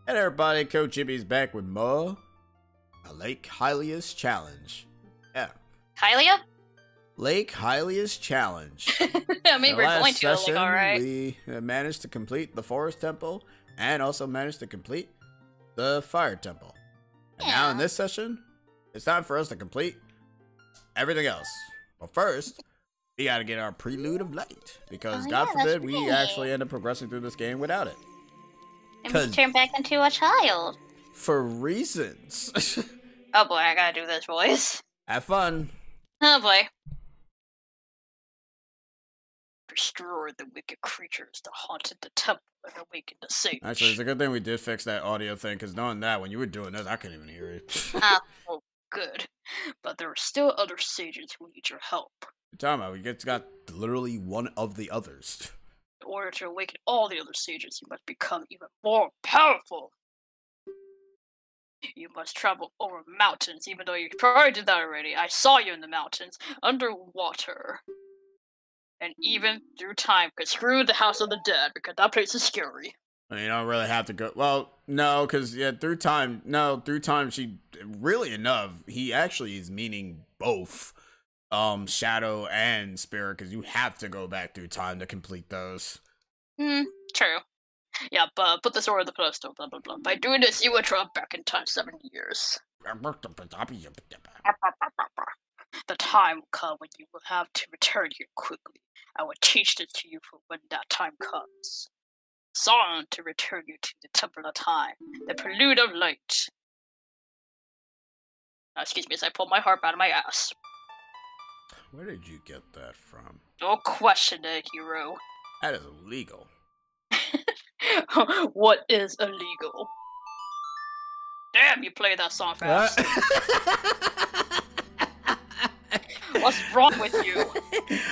Hey everybody, Coach Jimmy's back with more Lake Hylia's Challenge. Yeah. Hylia? Lake Hylia's Challenge. I mean, In we're the last going to, session, like, alright. we managed to complete the Forest Temple and also managed to complete the Fire Temple. And now in this session, it's time for us to complete everything else. But first, we gotta get our Prelude of Light. Because God forbid we actually end up progressing through this game without it. And we turn back into a child. For reasons. Oh boy, I gotta do this voice. Have fun. Oh boy. Destroy the wicked creatures that haunted the temple and awakened the sage. Actually, it's a good thing we did fix that audio thing, because knowing that, when you were doing this, I couldn't even hear it. Ah, well, good. But there are still other sages who need your help. You're talking about, we got literally one of the others. In order to awaken all the other sages, you must become even more powerful. You must travel over mountains, even though you probably did that already. I saw you in the mountains, underwater. And even through time, because screw the House of the Dead, because that place is scary. I mean, you don't really have to go, well, no, because, yeah, through time, she, really enough, he actually is meaning both, Shadow and Spirit, because you have to go back through time to complete those. True. Yeah, but put the sword in the pedestal, blah blah blah. By doing this, you will travel back in time 7 years. The time will come when you will have to return here quickly. I will teach this to you for when that time comes. Song to return you to the Temple of Time, the Prelude of Light. Excuse me as I pull my harp out of my ass. Where did you get that from? Don't question it, hero. That is illegal. What is illegal? Damn, you play that song fast. What's wrong with you?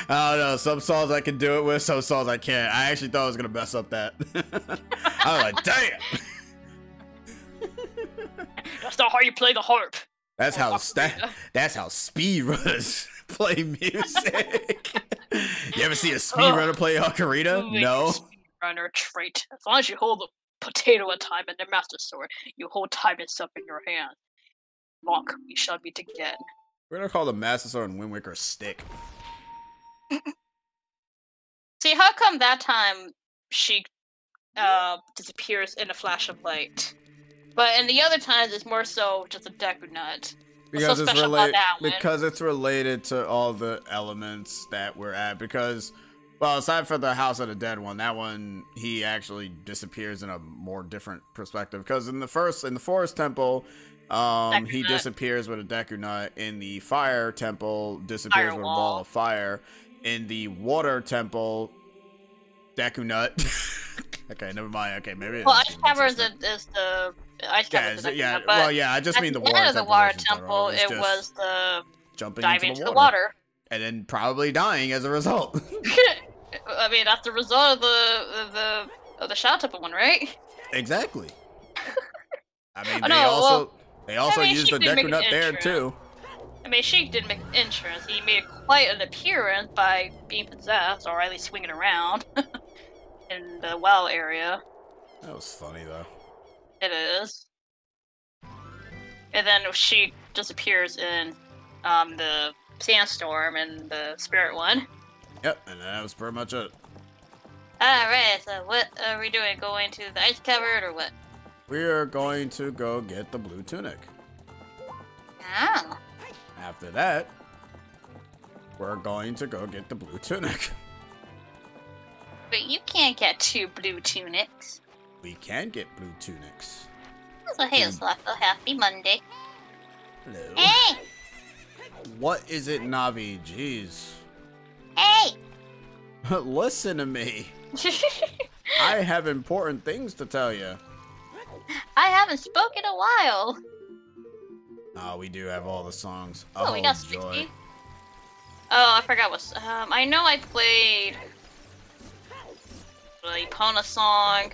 I don't know. Some songs I can do it with, some songs I can't. I actually thought I was gonna mess up that. I was like, damn. That's not how you play the harp. That's how speedrunners play music. You ever see a speedrunner play Ocarina? No. Speedrunner trait. As long as you hold the potato of time and the master sword, you hold time itself in your hand. Monk, we shall meet again. We're gonna call the master sword and Wind Waker stick. See, how come that time she disappears in a flash of light? But in the other times, it's more so just a Deku Nut. Because it's related to all the elements that we're at. Because, well, aside from the House of the Dead one, that one he actually disappears in a more different perspective. Because in the Forest Temple, he disappears with a Deku Nut. In the Fire Temple, disappears with a wall of fire. In the Water Temple, Deku Nut. Okay, never mind. Okay, maybe. Well, Ice Caverns is the Ice Caverns. Yeah, well, yeah. I just mean the Water Temple. At the Water Temple, it was the diving into the water, and then probably dying as a result. I mean, that's the result of the Shadow Temple one, right? Exactly. I mean, they also used the Deku Nut there too. I mean, Sheik didn't make an entrance. He made quite an appearance by being possessed, or at least swinging around in the well area. That was funny, though. It is. And then she disappears in the sandstorm and the spirit one. Yep, and that was pretty much it. Alright, so what are we doing? Going to the ice cavern or what? We are going to go get the blue tunic. Oh. After that, we're going to go get the blue tunic. But you can't get 2 blue tunics. We can get blue tunics. So hey, Slacko, happy Monday. Hello. Hey! What is it, Navi? Jeez. Hey! Listen to me. I have important things to tell you. I haven't spoken in a while. Oh, we do have all the songs. Oh, we got 60. Oh, I forgot what. I know I played the Epona song.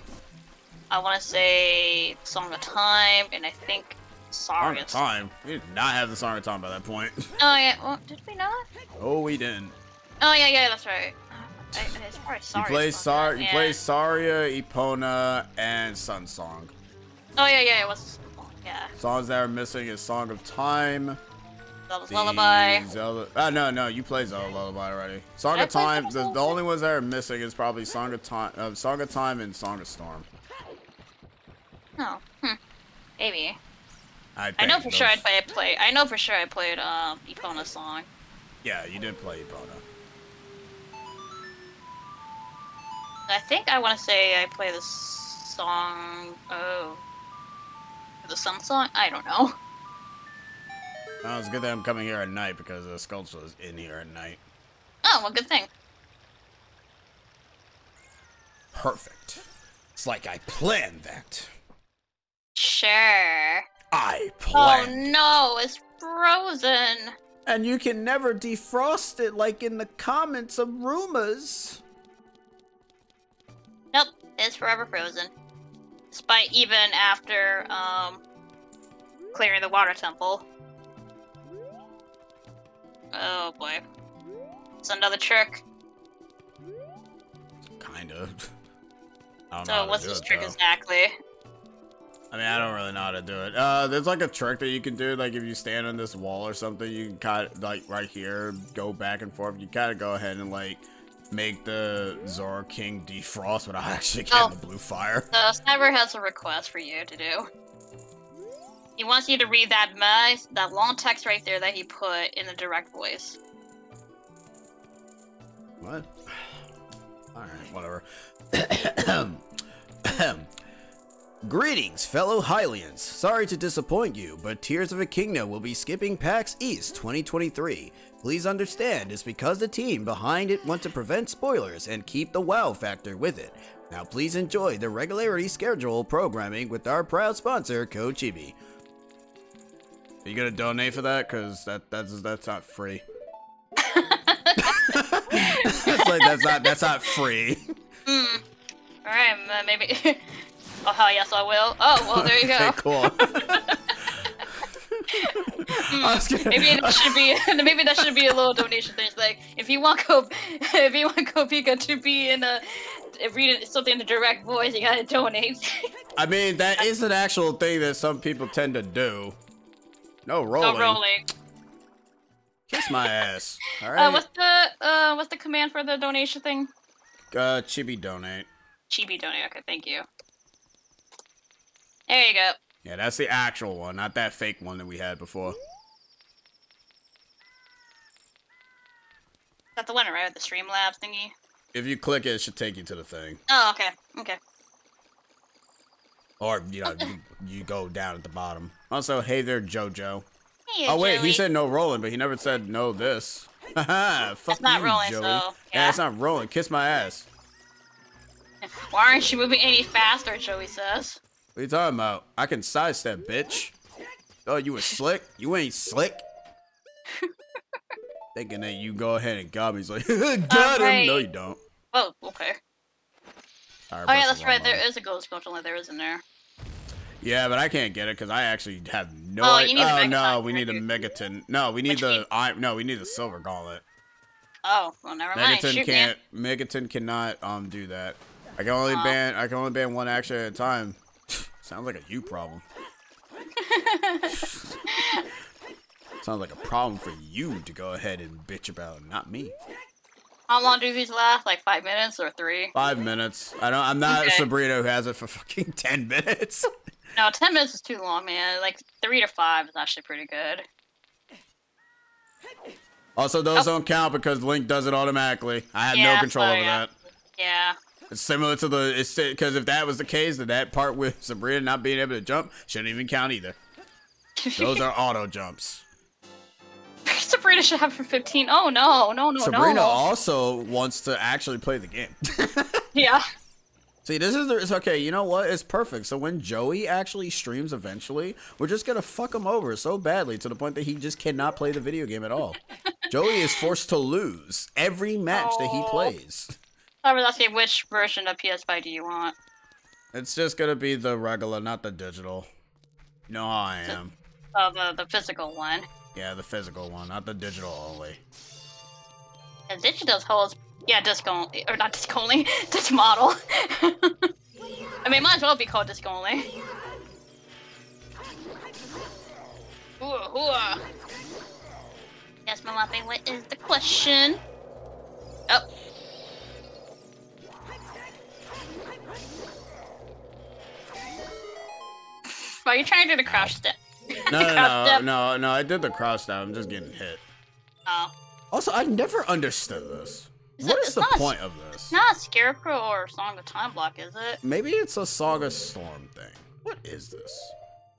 I want to say Song of Time, and I think Song of Time. We did not have the Song of Time by that point. Oh yeah, well, did we not? Oh, we didn't. Oh yeah, that's right. It's probably Saria. You play Saria, Epona, and Sun Song. Oh yeah, it was. Yeah. Songs that are missing is Song of Time. Zelda's Lullaby. Zelda. No, you played Zelda Lullaby already. Song of Time. The only ones that are missing is probably Song of Time, and Song of Storm. Oh, maybe. I know for sure I played. I know for sure I played Epona's song. Yeah, you did play Epona. I think I want to say I play the song. Oh, the sun song. I don't know. Oh, it's good that I'm coming here at night because the sculpture is in here at night. Oh, well, good thing. Perfect. It's like I planned that. Sure. I planned. Oh no, it's frozen. And you can never defrost it like in the comments of rumors. Nope, it's forever frozen. Despite even after clearing the water temple. Oh boy. It's another trick. Kind of. I don't know So how to what's do this it, trick though. exactly? I mean, I don't really know how to do it. There's like a trick that you can do. Like if you stand on this wall or something, you can kind of, like right here, go back and forth. You kind of go ahead and like make the Zora King defrost without actually getting the blue fire. So Cyber has a request for you to do. He wants you to read that long text right there that he put in the direct voice. What? Alright, whatever. Greetings, fellow Hylians. Sorry to disappoint you, but Tears of a Kingdom will be skipping PAX East 2023. Please understand, it's because the team behind it want to prevent spoilers and keep the wow factor with it. Now please enjoy the regularly scheduled programming with our proud sponsor, Code Chibi. Are you gonna donate for that? Cause that's not free. It's like that's not free. Alright, maybe. Oh hell yes I will. Oh well, there you go. Okay, cool. Maybe that should be a little donation thing. It's like if you want Kopika to be in reading something in the direct voice, you gotta donate. I mean, that is an actual thing that some people tend to do. No rolling. No rolling. Kiss my ass. All right. What's the command for the donation thing? Chibi donate. Chibi donate. Okay, thank you. There you go. Yeah, that's the actual one, not that fake one that we had before. That's the one, right? With the Streamlabs thingy? If you click it, it should take you to the thing. Oh, okay. Okay. Or, you know, you go down at the bottom. Also, hey there, JoJo. Hey, oh, wait, Joey. he said no rolling, but he never said no this. Haha, fuck It's not you, rolling, Joey. so, Yeah, it's not rolling. Kiss my ass. Why aren't you moving any faster, Joey says. What are you talking about? I can sidestep, bitch. Oh, you were slick? You ain't slick. Thinking that you go ahead and got me. He's like, got him. No, you don't. Oh, okay. Right, oh yeah, that's right. There is a ghost only there isn't there. Yeah, but I can't get it because I actually have no Oh, idea. you need a no, Megaton, we need a Megaton. No, we need we need the Silver Gauntlet. Oh, well, never mind. Megaton cannot do that. I can only ban one action at a time. Sounds like a you problem. Sounds like a problem for you to go ahead and bitch about, not me. How long do these last? Like 5 minutes or 3? 5 minutes. I'm not Sabrina who has it for fucking 10 minutes. No, 10 minutes is too long, man. Like 3 to 5 is actually pretty good. Also, those don't count because Link does it automatically. I have no control over that. Yeah. It's similar to because if that was the case, then that part with Sabrina not being able to jump shouldn't even count either. Those are auto jumps. Sabrina should have for 15. Oh no. Sabrina also wants to actually play the game. Yeah. See, it's okay. You know what? It's perfect. So when Joey actually streams eventually, we're just gonna fuck him over so badly to the point that he just cannot play the video game at all. Joey is forced to lose every match that he plays. I was asking which version of PS5 do you want? It's just gonna be the regular, not the digital. You know how I am. Oh, the physical one. Yeah, the physical one, not the digital only. The digital holds, disc only, or not disc only, disc model. I mean, it might as well be called disc only. Yes, Mama, what is the question? Oh. Are you trying to do the crouch step? No, I did the cross step. I'm just getting hit. Oh. Also, I never understood this. What is the point of this? It's not a Scarecrow or Song of Time block, is it? Maybe it's a Saga Storm thing. What is this?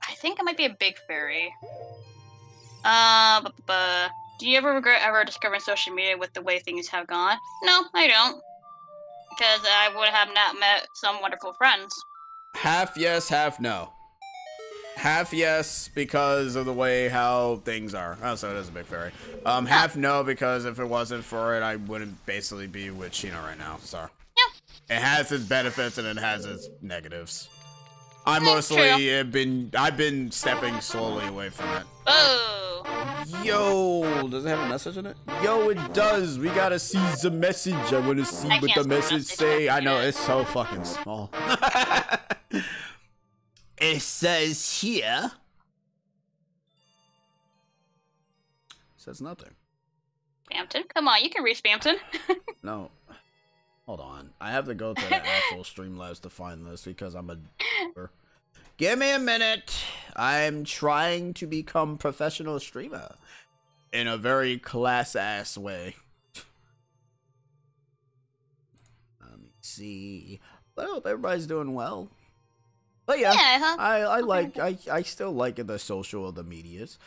I think it might be a big fairy. Do you ever regret ever discovering social media with the way things have gone? No, I don't. Because I would have not met some wonderful friends. Half yes, half no. Half yes because of the way how things are. Oh, so it is a big fairy. Half no because if it wasn't for it, I wouldn't basically be with Sheena right now. So yeah, it has its benefits and it has its negatives. I mostly have been stepping slowly away from it. Oh. Yo, does it have a message in it? Yo, it does. We gotta see the message. I want to see what the message say. I know it's so fucking small. It says here. Says nothing. Spamton, come on, you can read Spamton. No. Hold on. I have to go to the actual Streamlabs to find this because I'm a... Give me a minute. I'm trying to become professional streamer in a very class-ass way. Let me see. I hope everybody's doing well. But yeah, I still like the social of the medias.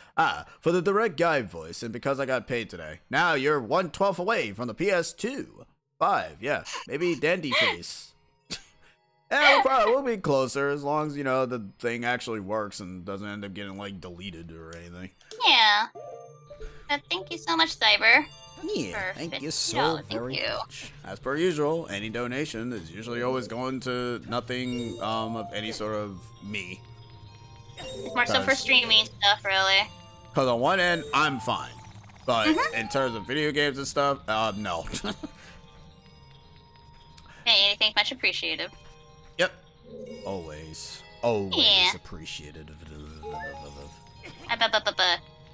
For the direct guide voice, and because I got paid today. Now you're 1/12 away from the PS2. 5, yeah. Maybe Dandy Face. Yeah, we'll be closer as long as, you know, the thing actually works and doesn't end up getting, like, deleted or anything. Yeah. But thank you so much, Cyber. Yeah, thank you so very much. As per usual, any donation is usually always going to nothing of any sort of me. It's more so for streaming stuff, really. Because on one end, I'm fine. But in terms of video games and stuff, no. Hey, anything much appreciated. Yep. Always appreciated.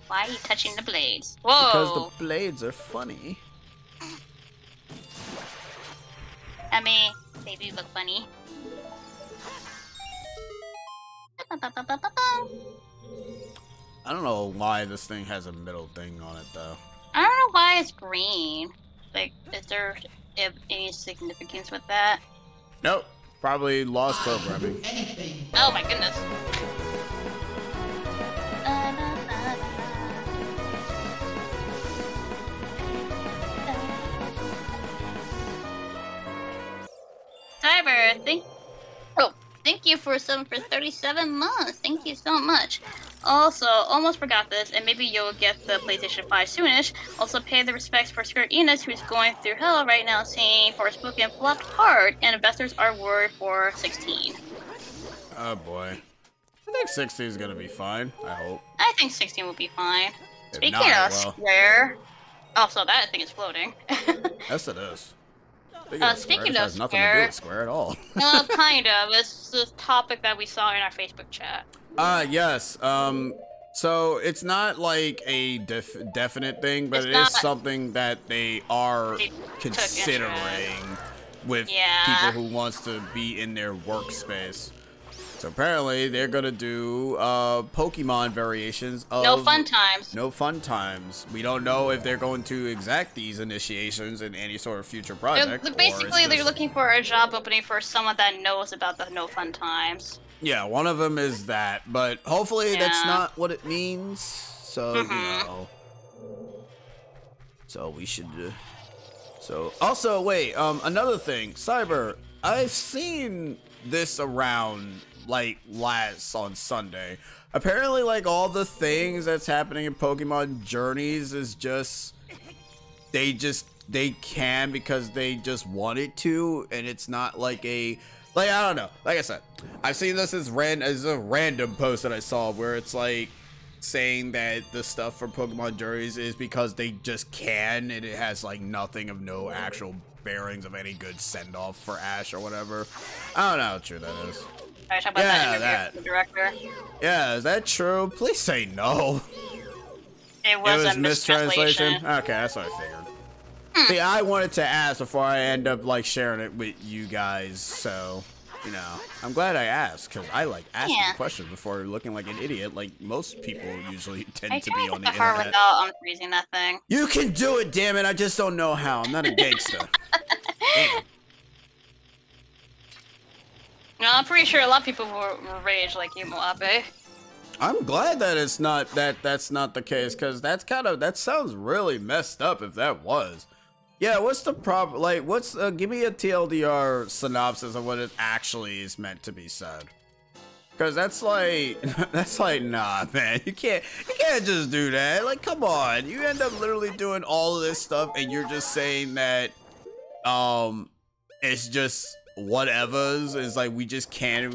Why are you touching the blades? Whoa! Because the blades are funny. I mean, they do look funny. I don't know why this thing has a middle thing on it, though. I don't know why it's green. Like, is there any significance with that? Nope. Probably lost programming. Oh my goodness. Cyber, thank you for 37 months. Thank you so much. Also, almost forgot this, and maybe you'll get the PlayStation 5 soonish. Also, pay the respects for Square Enix, who's going through hell right now, saying Forspoken flopped hard, and investors are worried for 16. Oh boy. I think 16 is gonna be fine, I hope. I think 16 will be fine. If Speaking not, of Square... Also, that thing is floating. Yes, it is. Speaking of has nothing to do with Square at all. Kind of. It's the topic that we saw in our Facebook chat. Yes. So it's not like a definite thing, but it is something that they are considering with people who wants to be in their workspace. So apparently they're gonna do Pokemon variations of No Fun Times. No Fun Times. We don't know if they're going to exact these initiations in any sort of future project. Basically, they're looking for a job opening for someone that knows about the No Fun Times. Yeah, one of them is that, but hopefully that's not what it means. So, you know. So we should... So, also, wait, another thing. Cyber, I've seen this around, like, last on Sunday. Apparently, like, all the things that's happening in Pokemon Journeys is just... They can because they just wanted to, and it's not like a... Like, I don't know. Like I said, I've seen this as a random post that I saw where it's like saying that the stuff for Pokemon Journeys is because they just can, and it has like nothing of no actual bearings of any good send-off for Ash or whatever. I don't know how true that is. Are you talking about that interview with the director? Yeah, is that true? Please say no. It was a mistranslation. Okay, that's what I figured. See, I wanted to ask before I end up like sharing it with you guys, so you know, I'm glad I asked because I like asking questions before looking like an idiot, like most people usually tend to be on the internet. Without unfreezing that thing. You can do it, damn it! I just don't know how. I'm not a gangster. Damn. No, I'm pretty sure a lot of people will rage like you, Moabe. I'm glad that it's not that's not the case, because that sounds really messed up if that was. Yeah, what's the problem? Like, give me a TLDR synopsis of what it actually is meant to be said. Because that's like, nah, man, you can't just do that. Like, come on, you end up literally doing all of this stuff, and you're just saying that, it's just whatever's is like we just can't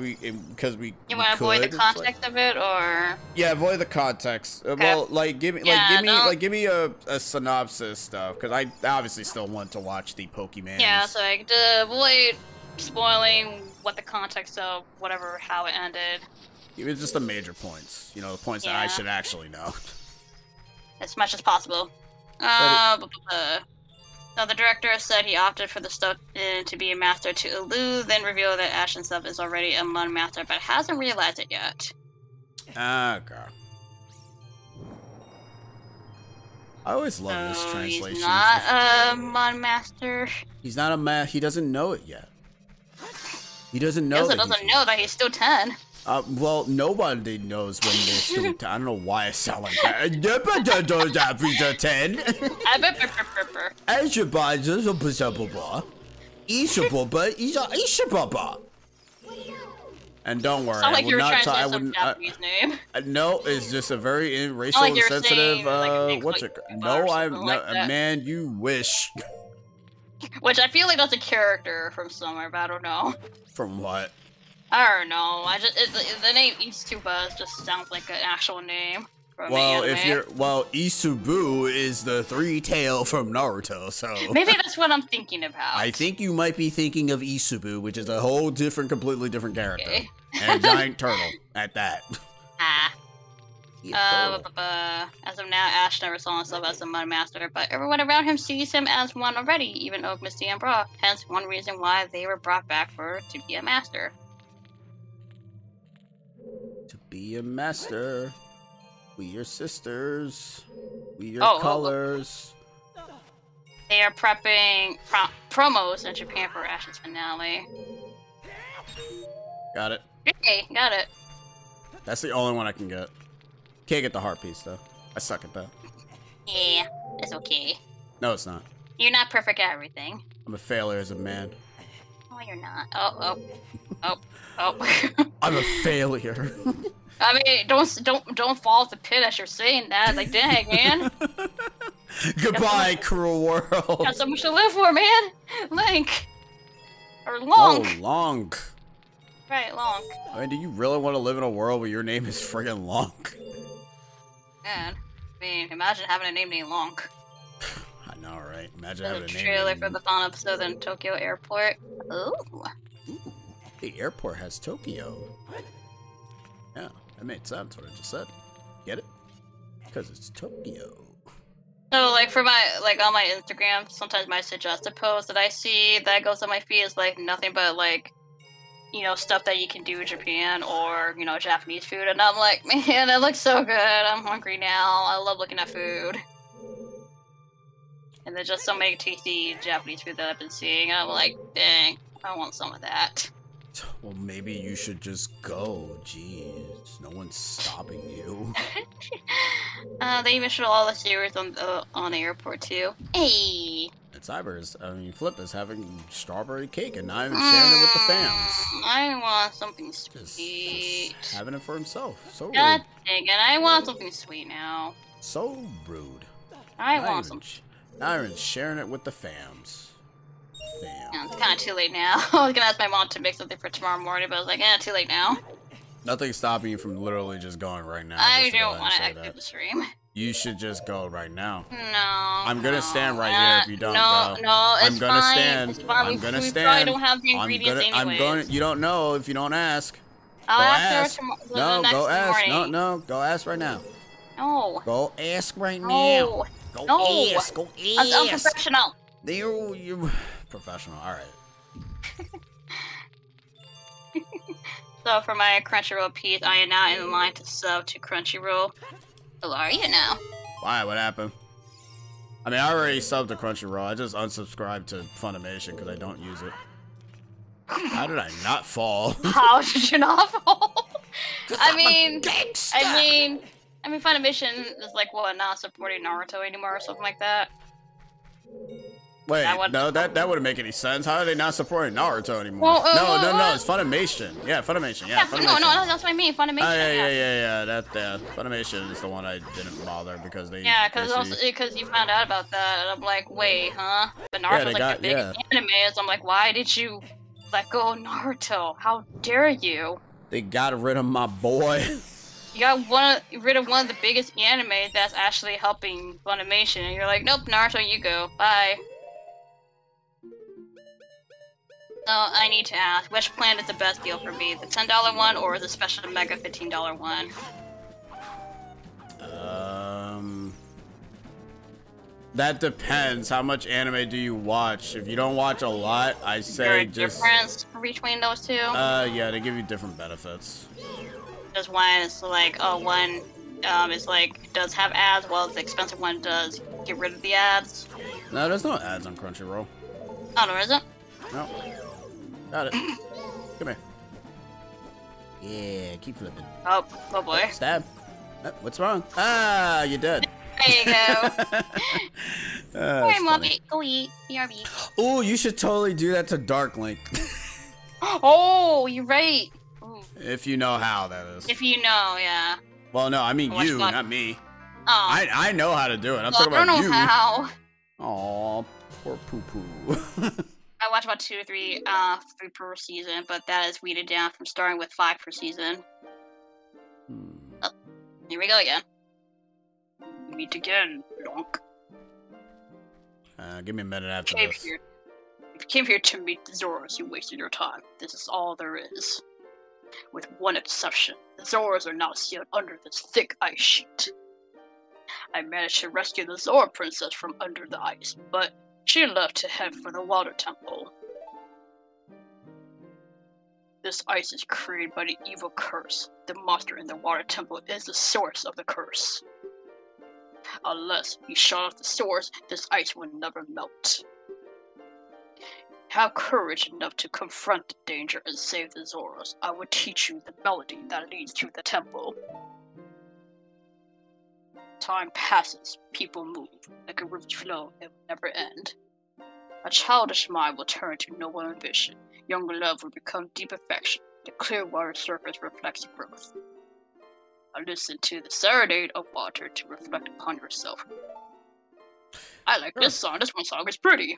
because we. You want to avoid the context of it, or? Yeah, avoid the context. Okay. Well, like give me a synopsis stuff, because I obviously still want to watch the Pokemon. Yeah, so like to avoid spoiling what the context of whatever how it ended. Even just the major points, you know, the points that I should actually know. As much as possible. So the director said he opted for the stuff to be a master to elude, then reveal that Ash himself is already a Mun master, but hasn't realized it yet. Okay. I always love this translation. He's not a Mun master. He's not a he doesn't know it yet. He doesn't know. He doesn't know that he's still 10. Well, nobody knows when they're still 10. I don't know why I sound like that. 10. And don't worry, I will not talk. I would Japanese name. No, it's just a very racial and sensitive. No, I'm not. Man, you wish. Which I feel like that's a character from somewhere, but I don't know. From what? I don't know. The name Isuba just sounds like an actual name. Well, Isubu is the three-tail from Naruto, so maybe that's what I'm thinking about. I think you might be thinking of Isubu, which is a whole completely different character, and a giant turtle at that. As of now, Ash never saw himself as a Mun Master, but everyone around him sees him as one already, even Oak, Misty, and Brock. Hence, one reason why they were brought back to be a master. To be a master, we your sisters, we your colors. They are prepping promos in Japan for Ash's finale. Got it. Okay, got it. That's the only one I can get. Can't get the heart piece though. I suck at that. Yeah, it's okay. No, it's not. You're not perfect at everything. I'm a failure as a man. No, you're not. Oh. I'm a failure. I mean, don't fall off the pit as you're saying that. Like, dang, man. Goodbye, cruel world. Got so much to live for, man. Link. Or Lonk. Oh, Lonk. Right, Lonk. I mean, do you really want to live in a world where your name is friggin' Lonk? Man, I mean, imagine having a name named Lonk. I know, right? Imagine having a name. Trailer for the final episode in Tokyo Airport. Ooh. The airport has Tokyo. Yeah, that made sense what I just said. Get it? Because it's Tokyo. So, like, for my, on my Instagram, sometimes my suggested post that I see that goes on my feed is, like, nothing but, like, you know, stuff that you can do in Japan or, you know, Japanese food. And I'm like, man, that looks so good. I'm hungry now. I love looking at food. And there's just so many tasty Japanese food that I've been seeing. And I'm like, dang, I want some of that. Well, maybe you should just go. Jeez, no one's stopping you. They even show all the series on the airport too. Hey. And Flip is having strawberry cake and not even sharing it with the fams. I want something sweet. Just having it for himself. So rude. God dang it! I want something sweet now. So rude. I want some. Not even sharing it with the fams. Damn. Yeah, it's kind of too late now. I was gonna ask my mom to make something for tomorrow morning, but I was like, too late now. Nothing's stopping you from literally just going right now. I don't want to exit the stream. You should just go right now. No. I'm gonna stand right here if you don't go. No, I'm gonna stand. It's fine. I'm gonna stand. We probably don't have the ingredients anyway. You don't know if you don't ask. I'll ask ask. her No, next go ask. morning. No, go ask right now. No. Go ask right No. now. Go No. ask. Go ask. I'm unprofessional. You professional. All right. So for my Crunchyroll piece, I am now in line to sub to Crunchyroll. Who are you now? Why? What happened? I mean, I already subbed to Crunchyroll. I just unsubscribed to Funimation because I don't use it. How did I not fall? How did you not fall? I mean, gangster. Funimation is like what, not supporting Naruto anymore or something like that. Wait, no, that wouldn't make any sense. How are they not supporting Naruto anymore? Well, no, it's Funimation. Yeah, Funimation. Yeah, Funimation. No, that's what I mean. Funimation. Oh, yeah. Funimation is the one I didn't bother because they. Yeah, because you found out about that, and I'm like, wait, huh? But Naruto's like the biggest anime, so I'm like, why did you let go of Naruto? How dare you? They got rid of my boy. You got rid of one of the biggest anime that's actually helping Funimation, and you're like, nope, Naruto, you go, bye. So I need to ask, which plan is the best deal for me? The $10 one or the special mega $15 one? That depends. How much anime do you watch? If you don't watch a lot, I say just... difference between those two? Yeah, they give you different benefits. There's one is like, one is like, does have ads, while the expensive one does get rid of the ads. No, there's no ads on Crunchyroll. Oh, there isn't? No. Got it. Come here. Yeah, keep flipping. Oh boy. Stab. What's wrong? Ah, you dead. There you go. Alright, Mommy, go eat. BRB. Oh, you should totally do that to Dark Link. Oh, you're right. Ooh. If you know how, that is. If you know, yeah. Well, no, I mean you, not me. Oh. I know how to do it. I'm talking about you. I don't know how. Aw, poor poo-poo. I watch about 2 or 3 per season, but that is weeded down from starting with 5 per season. Oh, here we go again. Meet again, Lonk. Give me a minute after this. If you came here to meet the Zoras, you wasted your time. This is all there is. With one exception, the Zoras are now sealed under this thick ice sheet. I managed to rescue the Zora princess from under the ice, but she left to head for the water temple. This ice is created by the evil curse. The monster in the water temple is the source of the curse. Unless you shut off the source, this ice will never melt. Have courage enough to confront the danger and save the Zoras. I will teach you the melody that leads to the temple. Time passes, people move, like a river's flow, it will never end. A childish mind will turn to noble ambition, young love will become deep affection, the clear water surface reflects growth. I listen to the serenade of water to reflect upon yourself. I like this song, this one song is pretty.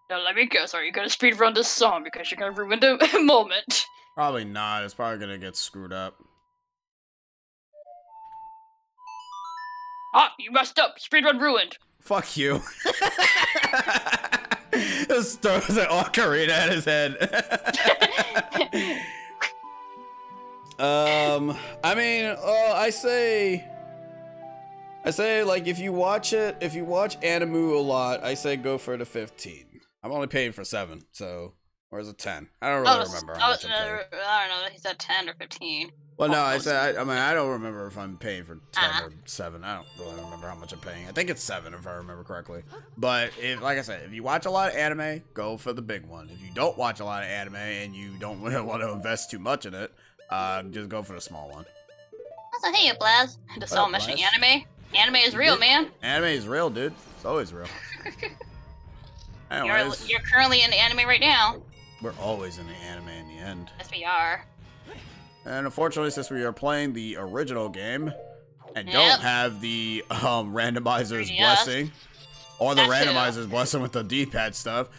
Now let me guess, are you gonna speedrun this song because you're gonna ruin the moment? Probably not, it's probably gonna get screwed up. Ah, you messed up, speedrun ruined. Fuck you. Just throws an ocarina at his head. I mean, I say like if you watch anime a lot, I say go for the 15. I'm only paying for 7, so or is it 10? I don't really remember how much I'm paying. I don't know, he said 10 or 15. Well, no, I said I mean I don't remember if I'm paying for 10 or 7. I don't really remember how much I'm paying. I think it's 7 if I remember correctly. But if, like I said, if you watch a lot of anime, go for the big one. If you don't watch a lot of anime and you don't want to invest too much in it, just go for the small one. So hey, Blaz. Just all mention anime. Anime is real, man. Anime is real, dude. It's always real. Anyways, you're currently in the anime right now. We're always in the anime in the end. Yes, we are. And unfortunately, since we are playing the original game and don't have the randomizer's blessing or the randomizer's blessing with the D-pad stuff,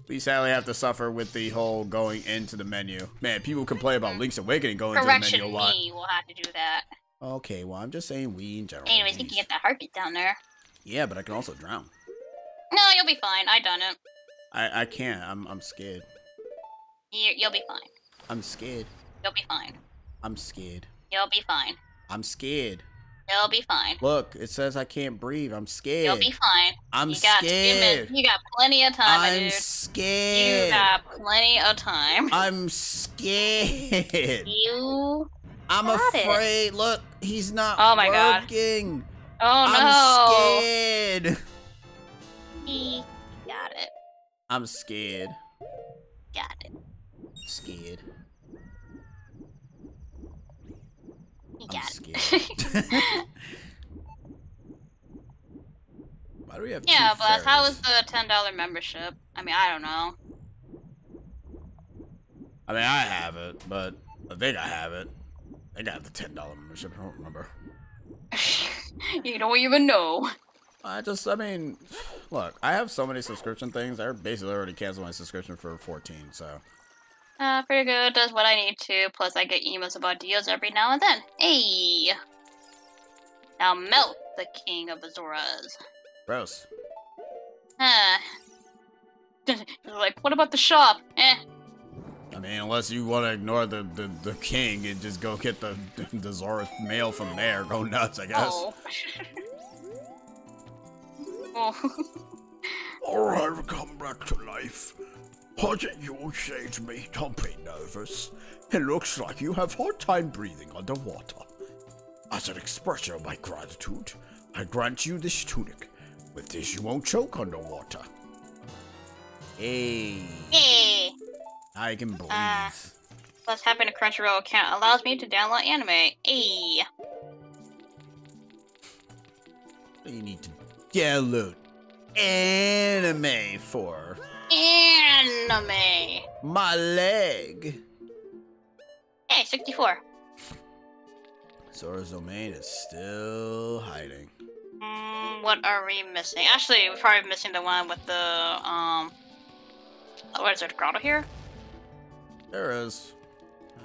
we sadly have to suffer with the whole going into the menu. Man, people complain about Link's Awakening going into the menu a lot. We will have to do that. Okay, well, I'm just saying we in general. Anyways, you can get that heartbeat down there. Yeah, but I can also drown. No, you'll be fine. I done it. I can't. I'm scared. You'll be fine. I'm scared. You'll be fine. I'm scared. You'll be fine. I'm scared. You'll be fine. Look, it says I can't breathe. I'm scared. You'll be fine. I'm scared. You got plenty of time, my dude. I'm scared. You got plenty of time. I'm scared. I'm afraid. Look, he's not working. God. Oh, no. I'm scared. He got it. I'm scared. Got it. Scared. He got it. Why do we have Yeah, but fairies? how was the $10 membership? I mean, I don't know. I mean, I have it, but I think I have it. I think I have the $10 membership. I don't remember. You don't even know. I mean, look, I have so many subscription things. I basically already canceled my subscription for 14, so. Pretty good. Does what I need to. Plus, I get emails about deals every now and then. Hey! Now melt the king of Azoras. Gross. Like, what about the shop? Eh. I mean, unless you want to ignore the king and just go get the Zora mail from there, go nuts, I guess. Oh. Oh. Or I've come back to life. What did you say to me? Don't be nervous. It looks like you have a hard time breathing underwater. As an expression of my gratitude, I grant you this tunic. With this, you won't choke underwater. Hey. Hey. I can breathe. Plus, having a Crunchyroll account allows me to download anime. Hey. What do you need to download anime for? Anime. My leg. Hey, 64. Zora's domain is still hiding. What are we missing? Actually, we're probably missing the one with the, what is it, grotto here? There is.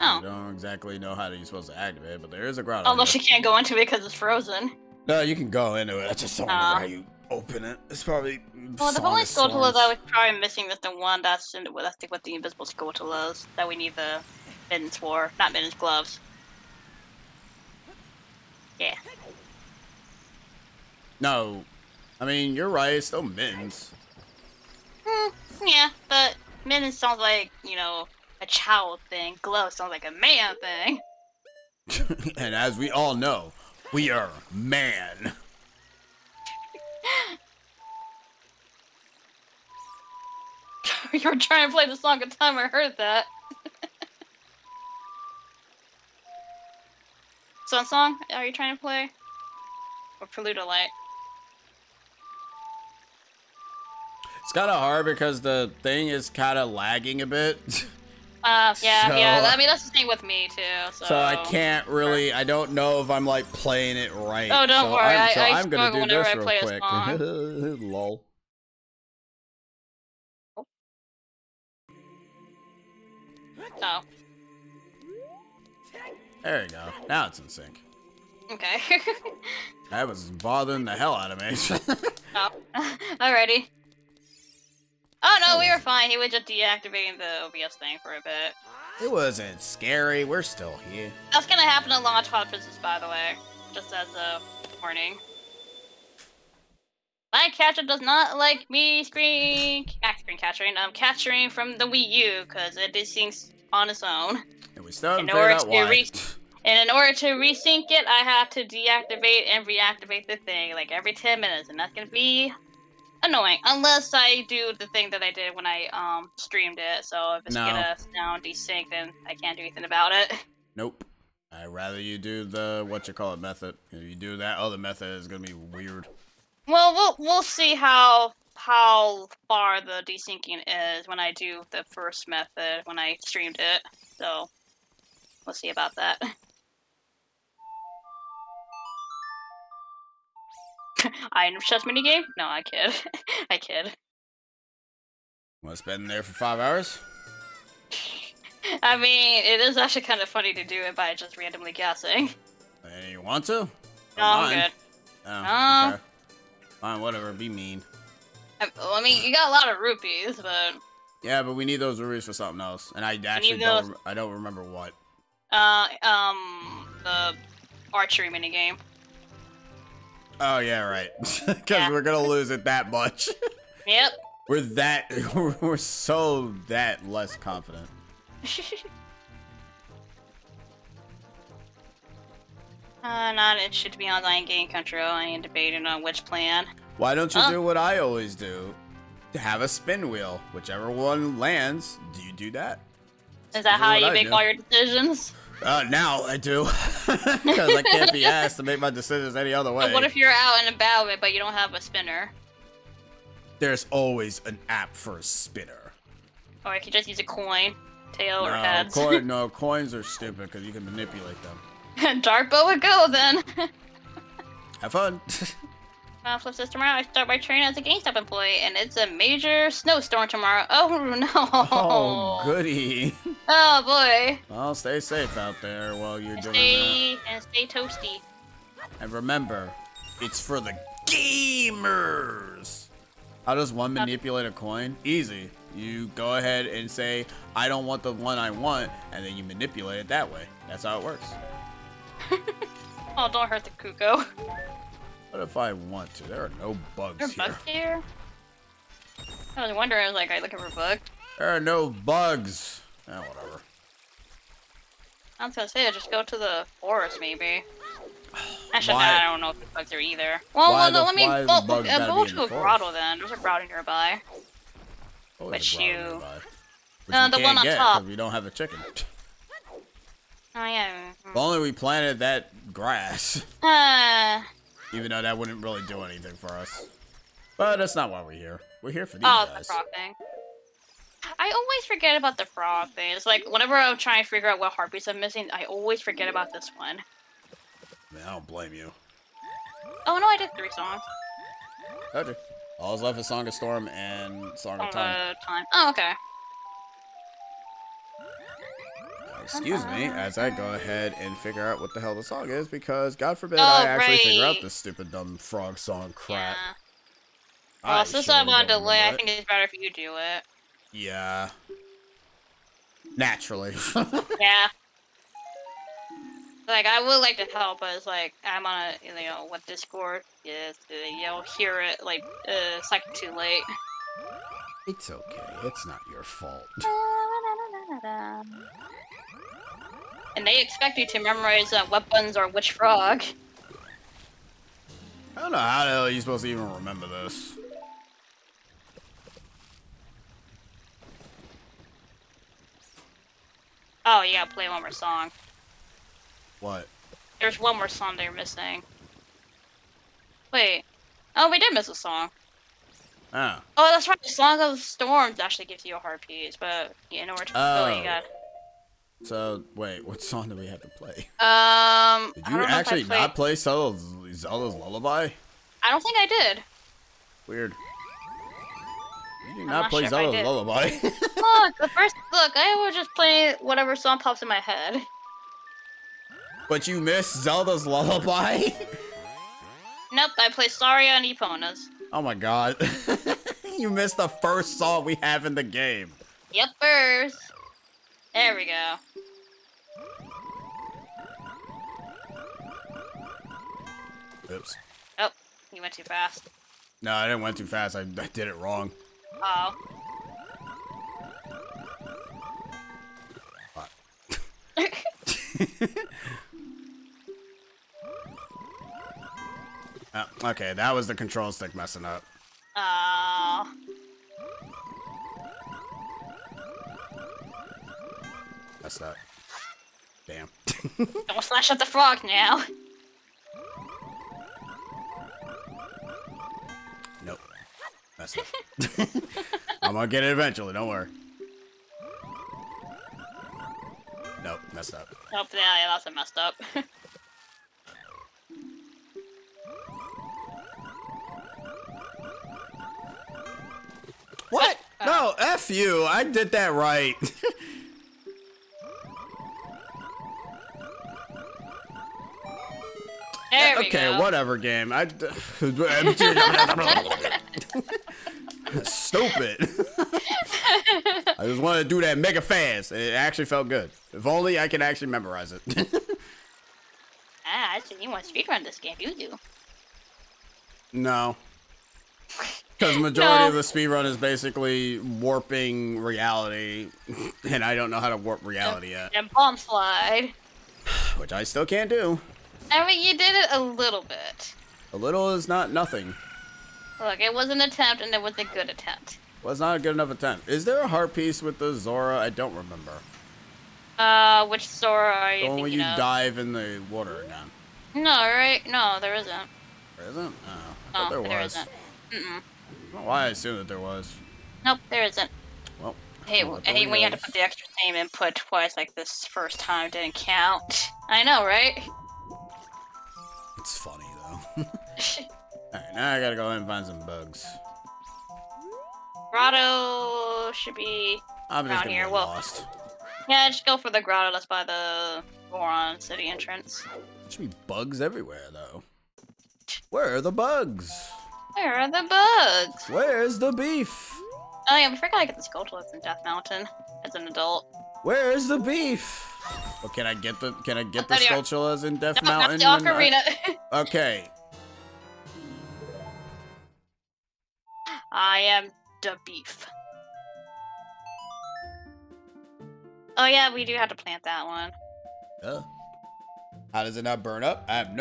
Oh. I don't exactly know how you're supposed to activate it, but there is a grotto. Unless you can't go into it because it's frozen. No, you can go into it. I just don't remember how you open it. It's probably. Well, the only Skulltulas I was probably missing is the one that's in with, I think, with the invisible Skulltulas that we need the mittens for. Not mittens, gloves. Yeah. No. I mean, you're right. It's still mittens. Yeah, but mittens sounds like, you know, a child thing. Gloves sounds like a man thing. And as we all know, we are man. You were trying to play the song at the time I heard that. Sun Song? Are you trying to play? Or Prelude Light? It's kind of hard because the thing is kind of lagging a bit. Yeah, So, yeah. I mean, that's the thing with me, too, so... So I can't really... I don't know if I'm, like, playing it right. Oh, don't worry. I'm gonna do whenever this I real play quick. a song. Lol. Oh. There you go. Now it's in sync. Okay. That was bothering the hell out of me. Oh. Alrighty. Oh no, we were fine. He was just deactivating the OBS thing for a bit. It wasn't scary. We're still here. That's gonna happen in Launch Pod Business, by the way. Just as a warning. My catcher does not like me capturing from the Wii U, because it desyncs on its own. And we still haven't figured out why. And in order to resync it, I have to deactivate and reactivate the thing, like every 10 minutes, and that's gonna be annoying. Unless I do the thing that I did when I streamed it, so if it's gonna sound desync, then I can't do anything about it. Nope. I'd rather you do the method. If you do that other method, it's gonna be weird. Well, we'll see how far the desyncing is when I do the first method when I streamed it. So we'll see about that. Item chest minigame? No, I kid. I kid. Want to spend there for 5 hours? I mean, it is actually kind of funny to do it by just randomly guessing. And you want to? No, I'm good. Oh, okay. Fine, whatever. Be mean. I mean, you got a lot of rupees, but... Yeah, but we need those rupees for something else. And I actually I don't remember what. The archery minigame. Oh, yeah, right. Because we're going to lose it that much. Yep. We're so that less confident. Not interested to be online game control. I ain't debating on which plan. Why don't you do what I always do? Have a spin wheel. Whichever one lands, do you do that? Is that how you make all your decisions? Now I do. Because I can't be asked to make my decisions any other way. But what if you're out and about but you don't have a spinner? There's always an app for a spinner. Or you can just use a coin, tail, or heads. No, coins are stupid because you can manipulate them. Dark-bow would go then. Have fun. Flip this tomorrow. I start my training as a GameStop employee, and it's a major snowstorm tomorrow. Oh no! Oh goody! Oh boy! Well, stay safe out there while you're doing that. And stay toasty. And remember, it's for the gamers. How does one manipulate a coin? Easy. You go ahead and say, "I don't want the one I want," and then you manipulate it that way. That's how it works. Oh, don't hurt the cuckoo. What if I want to? There are no bugs here. There are bugs here? I was wondering, I was like, are you looking for bugs? There are no bugs. Whatever. I was gonna say, just go to the forest, maybe. Actually, no, I don't know if the bugs are either. Well, let me go to a grotto then. There's a grotto nearby. Oh, Which you... the one on top. We don't have a chicken. Oh, yeah. If only we planted that grass. Even though that wouldn't really do anything for us. But that's not why we're here. We're here for these guys. The frog thing. I always forget about the frog thing. It's like, whenever I'm trying to figure out what heartbeats I'm missing, I always forget about this one. Man, I don't blame you. Oh, no, I did 3 songs. Okay. All's left is Song of Storm and Song of Time. Oh, okay. Excuse me, as I go ahead and figure out what the hell the song is, because God forbid I actually figure out this stupid dumb frog song crap. Yeah. Well, since I'm on delay, I think it's better if you do it. Yeah. Naturally. Yeah. Like, I would like to help, but it's like, I'm on what Discord is, you'll hear it, like, a second too late. It's okay, it's not your fault. And they expect you to memorize weapons or which frog. I don't know how the hell are you supposed to even remember this. Oh, you gotta play one more song. What? There's one more song they're missing. Wait. Oh, we did miss a song. Oh. Oh, that's right. Song of Storms actually gives you a heart piece, but in order to fulfill it, you got... So, wait, what song do we have to play? Did you actually not play Zelda's Lullaby? I don't think I did. Weird. You did not play Zelda's Lullaby. Look, I would just play whatever song pops in my head. But you missed Zelda's Lullaby? Nope, I play Saria and Eponas. Oh my god. You missed the first song we have in the game. Yep, first. There we go. Oops. Oh, you went too fast. No, I didn't went too fast. I did it wrong. Oh. Okay, that was the control stick messing up. Oh. That's that. Damn. Don't slash at the frog now. Nope. That's it. I'm gonna get it eventually, don't worry. Nope, messed up. Nope, yeah, that's a messed up. What? No, F you. I did that right. There we go. Okay, whatever game. Stupid. I just wanted to do that mega fast. It actually felt good. If only I could actually memorize it. I said you want to speedrun this game. You do. No. Because the majority of the speedrun is basically warping reality. And I don't know how to warp reality yet. And bomb slide. Which I still can't do. I mean, you did it a little bit. A little is not nothing. Look, it was an attempt, and it was a good attempt. Was not a good enough attempt. Is there a heart piece with the Zora? I don't remember. Which Zora are you thinking of? The one where you dive in the water again. No, right? No, there isn't. There isn't? Oh, I thought there was. Isn't. Mm-mm. I don't know why I assumed that there was. Nope, there isn't. Well, I hate when you have to put the extra same input twice, like this first time didn't count. I know, right? It's funny, though. Alright, now I gotta go ahead and find some bugs. Grotto should be around here. Well, lost. yeah, just go for the grotto that's by the Goron City entrance. There should be bugs everywhere, though. Where are the bugs? Where are the bugs? Where's the beef? Oh yeah, we forgot to get the Skulltulas in Death Mountain as an adult. Where's the beef? Well, can I get the Skulltulas in Death Mountain? That's the Ocarina. Okay. I am the beef. Oh yeah, we do have to plant that one. How does it not burn up? I have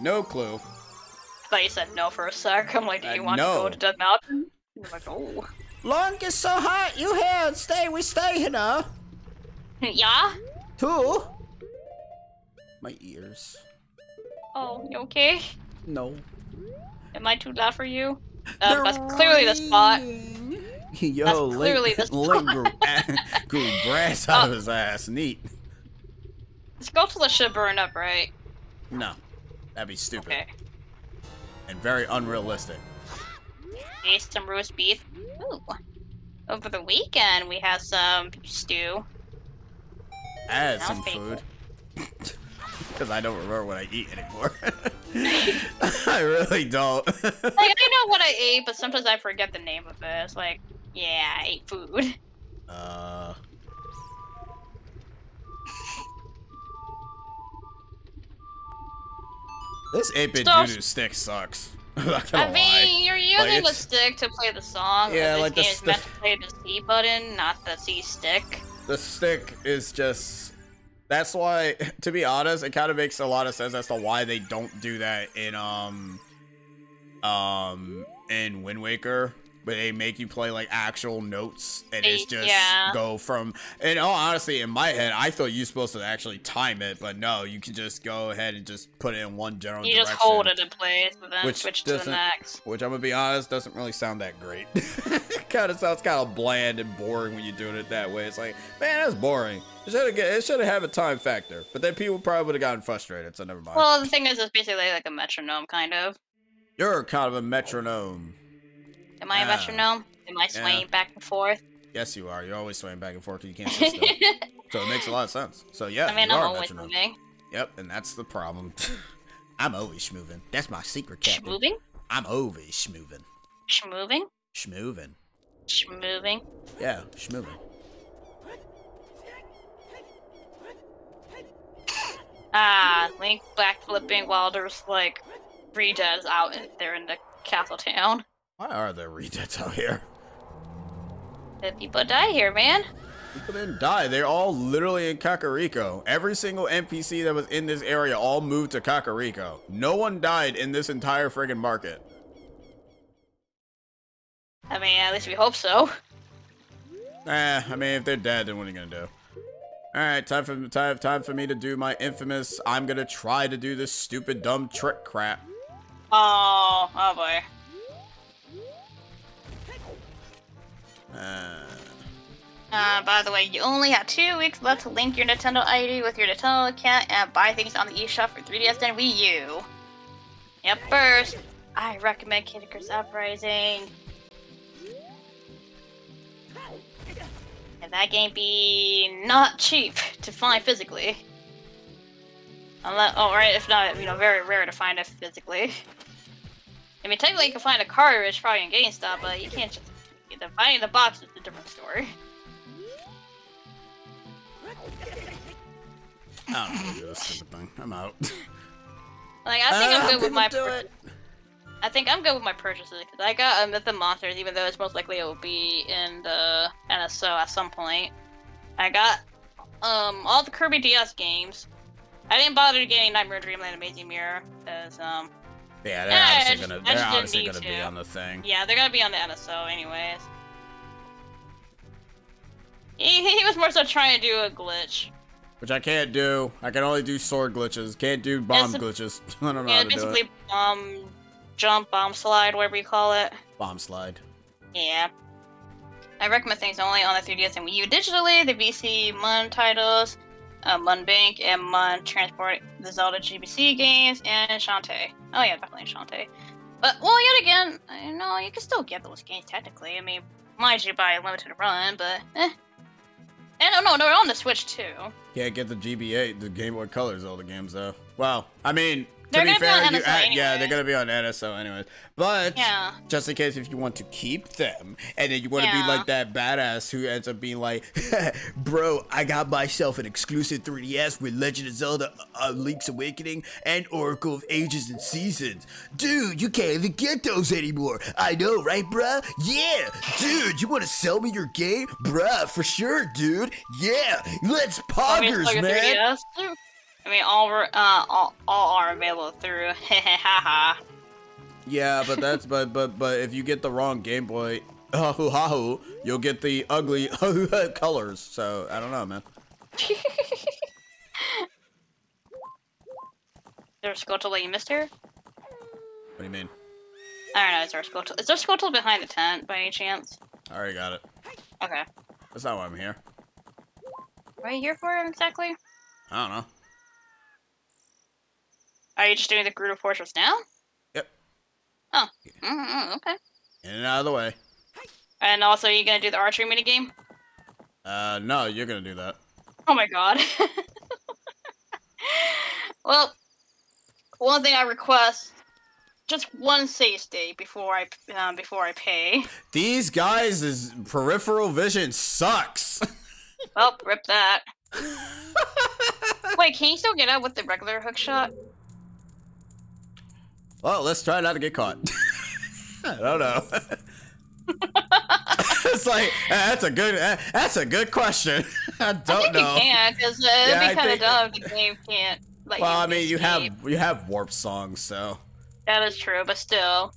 no clue. I thought you said no for a sec. I'm like, do you want to go to Death Mountain? You're like, oh. Long is so hot, you here. We stay here now. Yeah? Two. My ears. Oh, you okay? No. Am I too loud for you? That's clearly the spot. Yo, that's clearly the spot. Grew grass out of his ass. Neat. The Skulltula should burn up, right? No. That'd be stupid. Okay. And very unrealistic. Ate some roast beef. Ooh. Over the weekend, we had some beef stew. I had some food. Because I don't remember what I eat anymore. I really don't. Like, I know what I ate, but sometimes I forget the name of it. It's like, yeah, I ate food. This 8-bit doo-doo stick sucks. I mean, you're using the stick to play the song. Yeah, like this game is meant to play the C button, not the C stick. The stick is just... That's why, to be honest, it kind of makes a lot of sense as to why they don't do that in Wind Waker. But they make you play like actual notes, and it's just go from. And all honestly, in my head, I thought you were supposed to actually time it, but no, you can just go ahead and just put it in one general direction. You just hold it in place, and then switch to the next. Which I'm gonna be honest, doesn't really sound that great. It kind of sounds kind of bland and boring when you're doing it that way. It's like, man, that's boring. It should have a time factor, but then people probably would have gotten frustrated. So never mind. Well, the thing is, it's basically like a metronome, kind of. You're kind of a metronome. Am I a metronome? Am I swaying back and forth? Yes, you are. You're always swaying back and forth because you can't sit still. So it makes a lot of sense. So yeah, I mean, you I'm are always metronome. moving. Yep, and that's the problem. I'm always schmoving. That's my secret, Captain. Schmoving? I'm always schmoving. Schmoving? Schmoving. Schmoving? Yeah, schmoving. Link backflipping while there's like redeads out there in the castle town. Why are there redeads out here? The people die here, man. People didn't die. They're all literally in Kakariko. Every single NPC that was in this area all moved to Kakariko. No one died in this entire friggin' market. I mean, at least we hope so. I mean, if they're dead, then what are you gonna do? Alright, time for me to do my infamous, I'm gonna try to do this stupid dumb trick crap. Oh boy. By the way, you only have 2 weeks left to link your Nintendo ID with your Nintendo account and buy things on the eShop for 3DS and Wii U. Yep, first, I recommend Kid Icarus Uprising. And that game be not cheap to find physically. Unless, if not, very rare to find it physically. I mean, technically you can find a cartridge probably in GameStop, but you can't just get the finding the box is a different story. I don't know how to do this stupid thing. I'm out. Like, I think I'm good with my I think I'm good with my purchases because I got the monsters, even though it's most likely it will be in the NSO at some point. I got all the Kirby DS games. I didn't bother getting Nightmare Dreamland Amazing Mirror because yeah, they're obviously gonna be on the thing. Yeah, they're gonna be on the NSO anyways. He was more so trying to do a glitch. Which I can't do. I can only do sword glitches. Can't do bomb glitches. I don't know how to do it. Basically jump, bomb slide, whatever you call it. Bomb slide. Yeah. I recommend things only on the 3DS and Wii U digitally. The VC Mun titles, Mun Bank, and Mun Transport, the Zelda GBC games, and Shantae. Oh yeah, definitely Shantae. But, well, yet again, you can still get those games technically. I mean, mind you, by a limited run, but And no, they're on the Switch too. Can't get the GBA, the Game Boy Color Zelda games though. Well, I mean, to be fair, yeah, they're gonna be on NSO anyways. But just in case if you want to keep them, and then you want to be like that badass who ends up being like, bro, I got myself an exclusive 3DS with Legend of Zelda: Link's Awakening and Oracle of Ages and Seasons. Dude, you can't even get those anymore. I know, right, bruh? Yeah, dude, you want to sell me your game, bruh? For sure, dude. Yeah, let's poggers, man. 3DS? I mean, all are available through haha. Yeah, but that's but if you get the wrong Game Boy, you'll get the ugly colors. So I don't know, man. There's a Skotal that you missed here? What do you mean? I don't know. Is there a Skotal? Is there a Skotal behind the tent by any chance? I already got it. Okay. That's not why I'm here. What are you here for exactly? I don't know. Are you just doing the Gerudo Fortress now? Yep. Oh. Okay. In and out of the way. And also, are you gonna do the archery minigame? No, you're gonna do that. Oh my god. Well, one thing I request, just one save state before I pay. These guys' peripheral vision sucks. Well, rip that. Wait, can you still get out with the regular hookshot? Well, let's try not to get caught. I don't know. It's like that's a good question. I don't know. You can, because it'd be kind of dumb if the game can't. Let well, I mean, escape. you have warp songs, so. That is true, but still.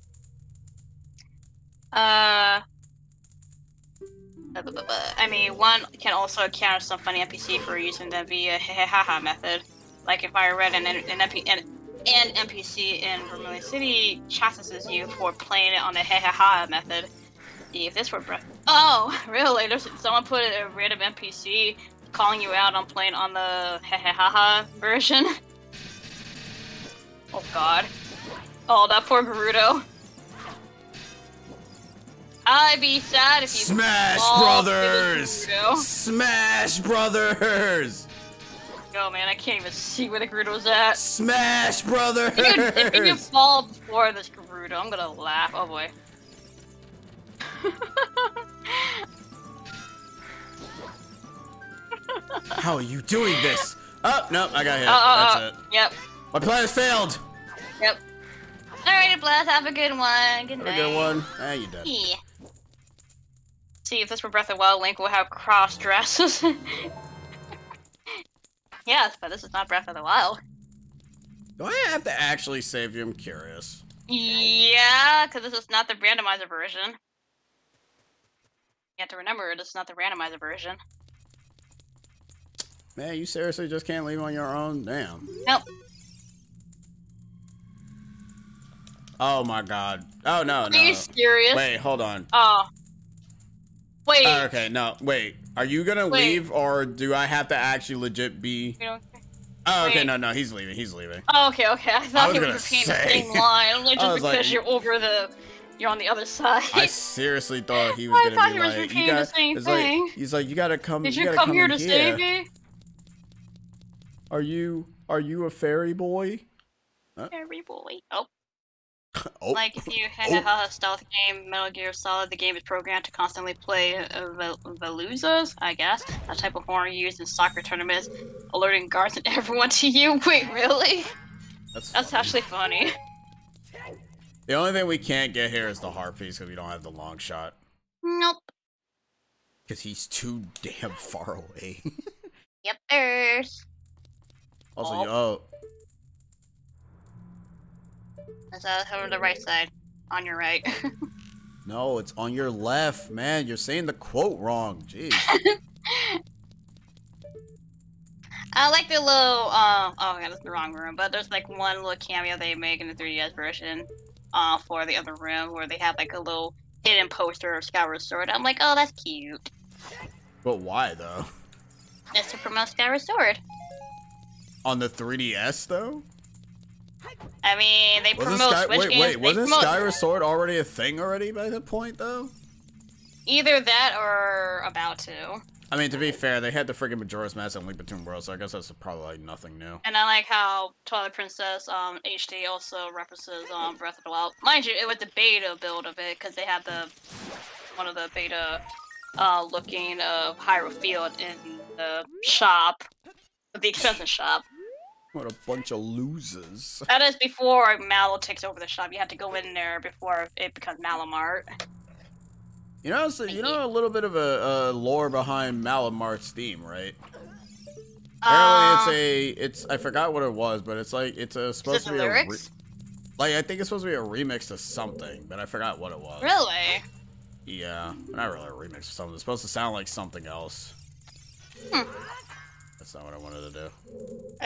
I mean, one can also encounter some funny NPC for using them via haha method. Like if I read an NPC in Vermilion City chastises you for playing it on the haha method. If this were breath. Oh, really? There's someone put a random NPC calling you out on playing on the haha version. Oh god. Oh, that poor Gerudo. I'd be sad if you Smash Brothers! Smash Brothers! Yo, man, I can't even see where the Gerudo's at. Smash Brothers! If you fall before this Gerudo, I'm gonna laugh. Oh boy. How are you doing this? Oh, no, I got hit. That's it. Yep. My plan has failed. Yep. Alrighty, Blast, have a good one. Good night. Have a good one. Ah, you done. Yeah. See, if this were Breath of the Wild, Link will have cross dresses. Yes, but this is not Breath of the Wild. Do I have to actually save you? I'm curious. Yeah, because this is not the randomizer version. You have to remember, this is not the randomizer version. Man, you seriously just can't leave on your own? Damn. Nope. Oh my god. Oh no, no. Are you serious? Wait, hold on. Oh. Wait. Okay, no, wait. Are you gonna leave, or do I have to actually legit be? Oh, okay, no, he's leaving. He's leaving. Oh, okay. I thought he was repeating the same line. Only just because like, you're on the other side. I seriously thought he was gonna be like, you got. It's like he's like, you gotta come. Did you come here to save me? Are you a fairy boy? Fairy boy. Oh. Oh. Like, if you had a stealth game, Metal Gear Solid, the game is programmed to constantly play Veluzas, I guess, a type of horn used in soccer tournaments, alerting guards and everyone to you. Wait, really? That's actually funny. The only thing we can't get here is the harpies because we don't have the long shot. Nope. Because he's too damn far away. Yep, there's. Also, Is that over the right side? On your right. No, it's on your left, man. You're saying the quote wrong. Jeez. I like the little, oh yeah, that's the wrong room, but there's like one little cameo they make in the 3DS version, for the other room where they have like a little hidden poster of Skyward Sword. I'm like, oh, that's cute. But why, though? It's to promote Skyward Sword. On the 3DS, though? I mean, they promote Switch games. Wait, wasn't Skyward Sword already a thing already by that point, though? Either that or about to. I mean, to be fair, they had the freaking Majora's Mask and Link Between Worlds, so I guess that's probably like nothing new. And I like how Twilight Princess HD also references Breath of the Wild. Mind you, it was the beta build of it because they had one of the beta looking of Hyrule Field in the shop, the expensive shop. What a bunch of losers. That is before Mallow takes over the shop. You have to go in there before it becomes Malamart. You know, so, you know a little bit of a lore behind Malamart's theme, right? Apparently it's I forgot what it was, but it's like, it's supposed to be lyrics? I think it's supposed to be a remix to something, but I forgot what it was. Really? Yeah, not really a remix to something. It's supposed to sound like something else. That's not what I wanted to do.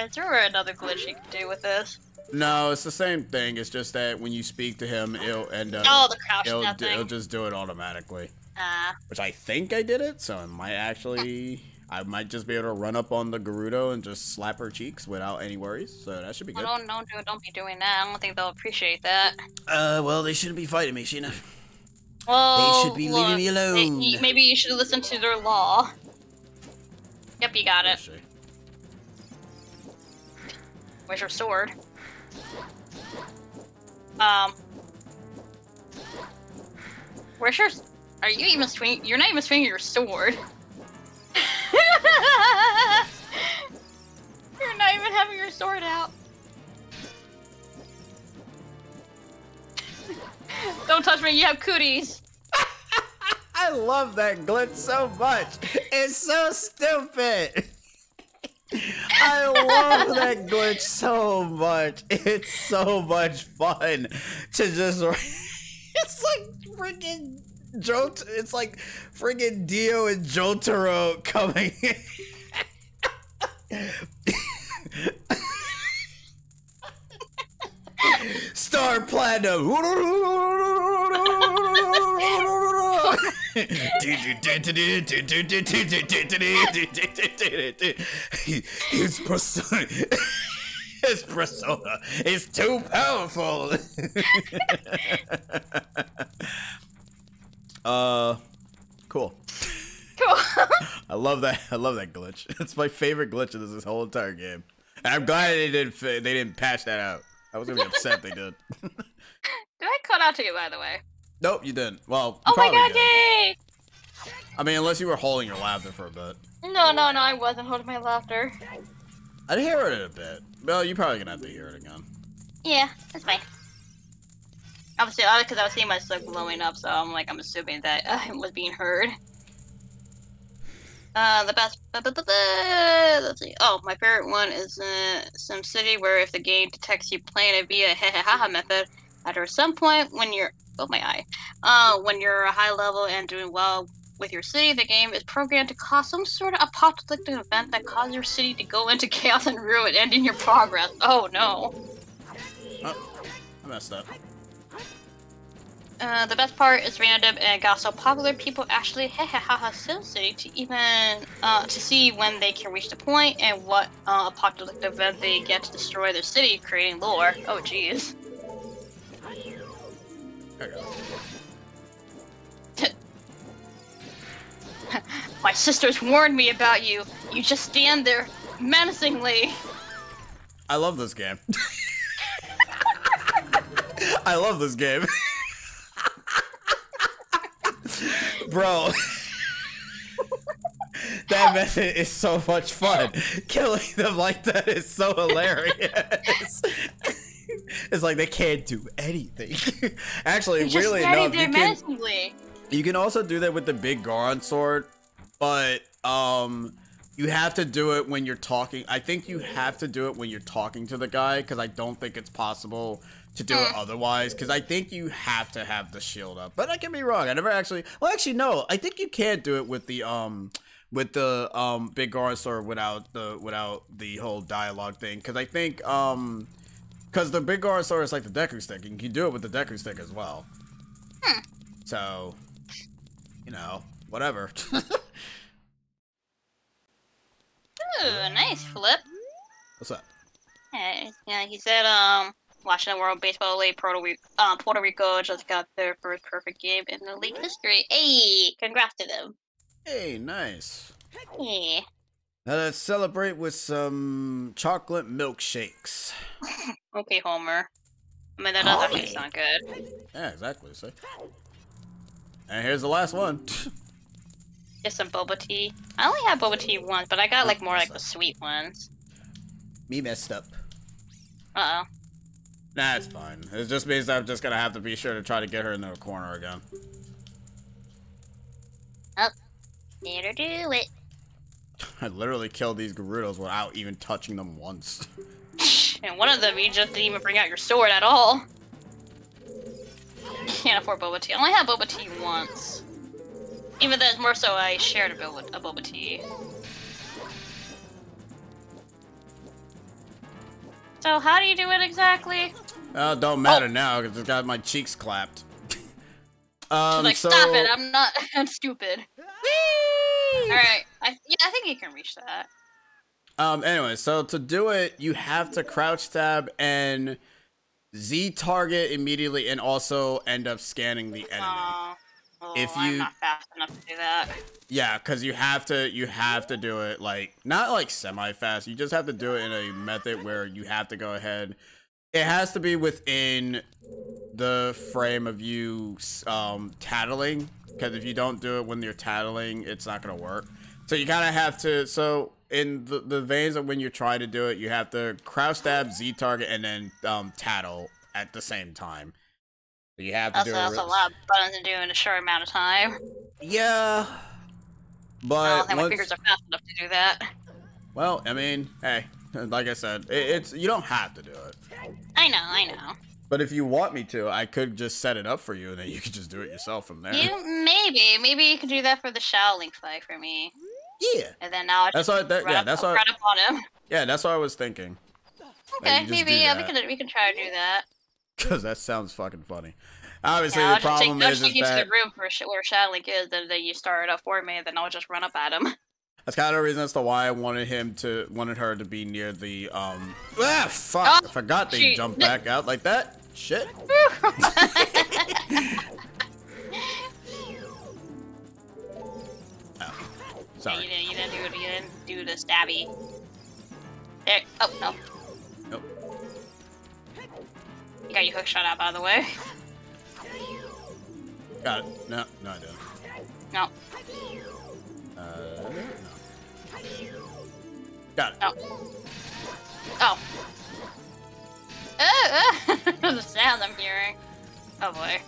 Is there another glitch you can do with this? No, it's the same thing. It's just that when you speak to him, it'll end up. Oh, the crouch thing. It'll just do it automatically. Which I think I did it, so I might just be able to run up on the Gerudo and just slap her cheeks without any worries. So that should be good. Don't be doing that. I don't think they'll appreciate that. Well, they shouldn't be fighting me, Sheena. Well, they should be leaving me alone. Maybe you should listen to their law. Yep, you got it. Where's your sword? Where's your... Are you even swinging? You're not even swinging your sword. You're not even having your sword out. Don't touch me, you have cooties. I love that glitch so much. It's so stupid. I love that glitch so much. It's so much fun to just... It's like freaking... It's like friggin' Dio and Jotaro coming in. Star Platinum. His persona. His persona is too powerful. Cool. Cool. I love that. I love that glitch. It's my favorite glitch of this whole entire game. And I'm glad they didn't patch that out. I was gonna be upset if they did. Did I cut out to you, by the way? Nope, you didn't. Well, oh my god, did. yay! I mean, unless you were holding your laughter for a bit. No, I wasn't holding my laughter. I'd hear it a bit. Well, you're probably gonna have to hear it again. Yeah, that's fine. Obviously, because I was seeing my smoke blowing up, so I'm assuming that it was being heard. The best, let's see. Oh, my favorite one is SimCity, where if the game detects you playing it via hehehaha method, after some point when you're, oh my eye, when you're a high level and doing well with your city, the game is programmed to cause some sort of apocalyptic event that causes your city to go into chaos and ruin, ending your progress. Oh no. Oh, I messed up. The best part is random and got so popular people actually hehehaha SimCity to even to see when they can reach the point and what apocalyptic event they get to destroy their city, creating lore. Oh jeez. There you go. My sisters warned me about you. You just stand there menacingly. I love this game. I love this game. Bro. That method is so much fun. Killing them like that is so hilarious. It's like they can't do anything. Actually, really enough, you can also do that with the big Goron sword, but you have to do it when you're talking. I think you have to do it when you're talking to the guy, because I don't think it's possible to do it otherwise, because I think you have to have the shield up. But I can be wrong. I never actually. Well, actually, no. I think you can't do it with the big Goron sword without the whole dialogue thing, because I think because the big Goron sword is like the Deku stick, and you can do it with the Deku stick as well. So, you know, whatever. Ooh, nice flip. What's that? Yeah, he said, watching the World Baseball League, Puerto Rico just got their first perfect game in the league history. Hey, congrats to them. Hey, nice. Yeah. Now let's celebrate with some chocolate milkshakes. Okay, Homer. I mean, that does actually sound good. Yeah, exactly. So. And here's the last one. Just some boba tea. I only had boba tea once, but I got like more like the sweet ones. Me messed up. Uh-oh. Nah, it's fine. It just means I'm just gonna have to be sure to try to get her in the corner again. Oh, better do it. I literally killed these Gerudos without even touching them once. And one of them, you just didn't even bring out your sword at all. Can't afford boba tea. I only had boba tea once. Even though it's more so I shared a boba tea. So how do you do it exactly? Don't matter now because it's got my cheeks clapped. She's like, stop it! I'm not. I'm stupid. Whee! All right. I think you can reach that. Anyway, so to do it, you have to crouch tab and Z target immediately, and also end up scanning the enemy. I'm not fast enough to do that. Yeah, because you have to do it like not like semi-fast. You just have to do it in a method where you have to go ahead. It has to be within the frame of you tattling, because if you don't do it when you're tattling, it's not gonna work. So you kind of have to. So in the veins of when you're trying to do it, you have to crouch stab, Z target, and then tattle at the same time. You have to do it. That's a lot of buttons to do in a short amount of time. Yeah, but I don't think my fingers are fast enough to do that. Well, I mean, hey, like I said, it's you don't have to do it. I know. But if you want me to, I could just set it up for you, and then you could just do it yourself from there. Maybe you could do that for the Shaolin fight for me. Yeah. And then now I just run up on him. Yeah, that's what I was thinking. Okay, maybe we can try to do that. Because that sounds fucking funny. Obviously, the problem is that... I'll take you to the room where Shaolin is, and then you start it up for me, and then I'll just run up at him. That's kind of the reason as to why I wanted her to be near the, Ah, fuck! I forgot they jumped back out like that. Shit. Oh, sorry. You didn't do the stabby. There. Oh, no. Nope. You got your hook shot out, by the way. Got it. No, I didn't. No. No. Got it. Oh. The sound I'm hearing. Oh boy.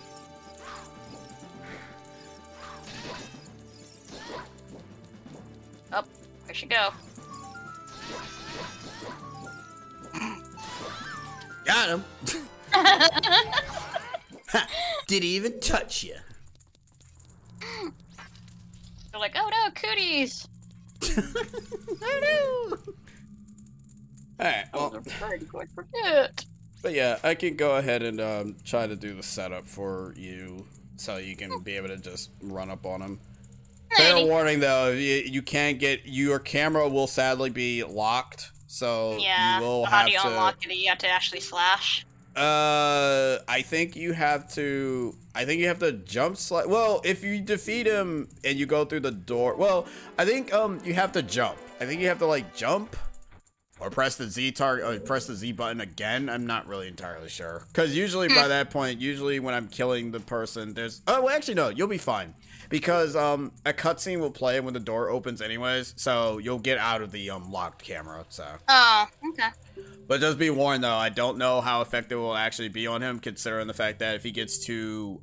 Oh, where'd she go? Got him. Didn't even touch you. They're like, oh no, cooties. Oh no. Alright, well. I'm afraid to forget. But yeah, I can go ahead and try to do the setup for you so you can be able to just run up on him. Fair warning though, you can't get your camera will sadly be locked, so yeah. You will how have do you to unlock it? You have to actually slash. I think you have to jump slide. Well, if you defeat him and you go through the door, well, I think you have to jump. I think you have to like jump Or press the Z target, or press the Z button again. I'm not really entirely sure. Because usually by that point, when I'm killing the person, there's... Oh, well, actually, no. You'll be fine. Because a cutscene will play when the door opens anyways. So you'll get out of the locked camera, so... Oh, okay. But just be warned, though. I don't know how effective it will actually be on him, considering the fact that if he gets too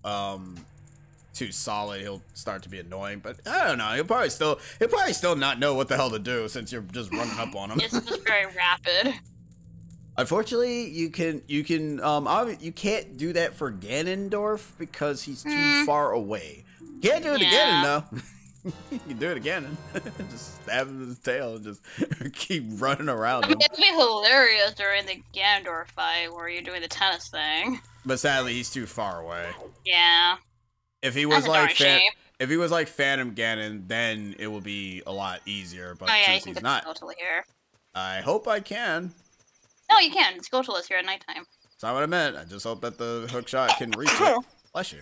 solid, he'll start to be annoying. But I don't know, he'll probably still not know what the hell to do since you're just running up on him. It's just very rapid. Unfortunately, you can't do that for Ganondorf because he's too far away. Can't do it again though. You can do it again. Just stab him in the tail and just keep running around him. It'd be hilarious during the Ganondorf fight where you're doing the tennis thing. But sadly, he's too far away. Yeah. If he was like Phantom Ganon, then it will be a lot easier. But since he's not, here. I hope I can. No, you can. Skulltula's here at nighttime. That's not what I meant. I just hope that the hook shot can reach it. Bless you.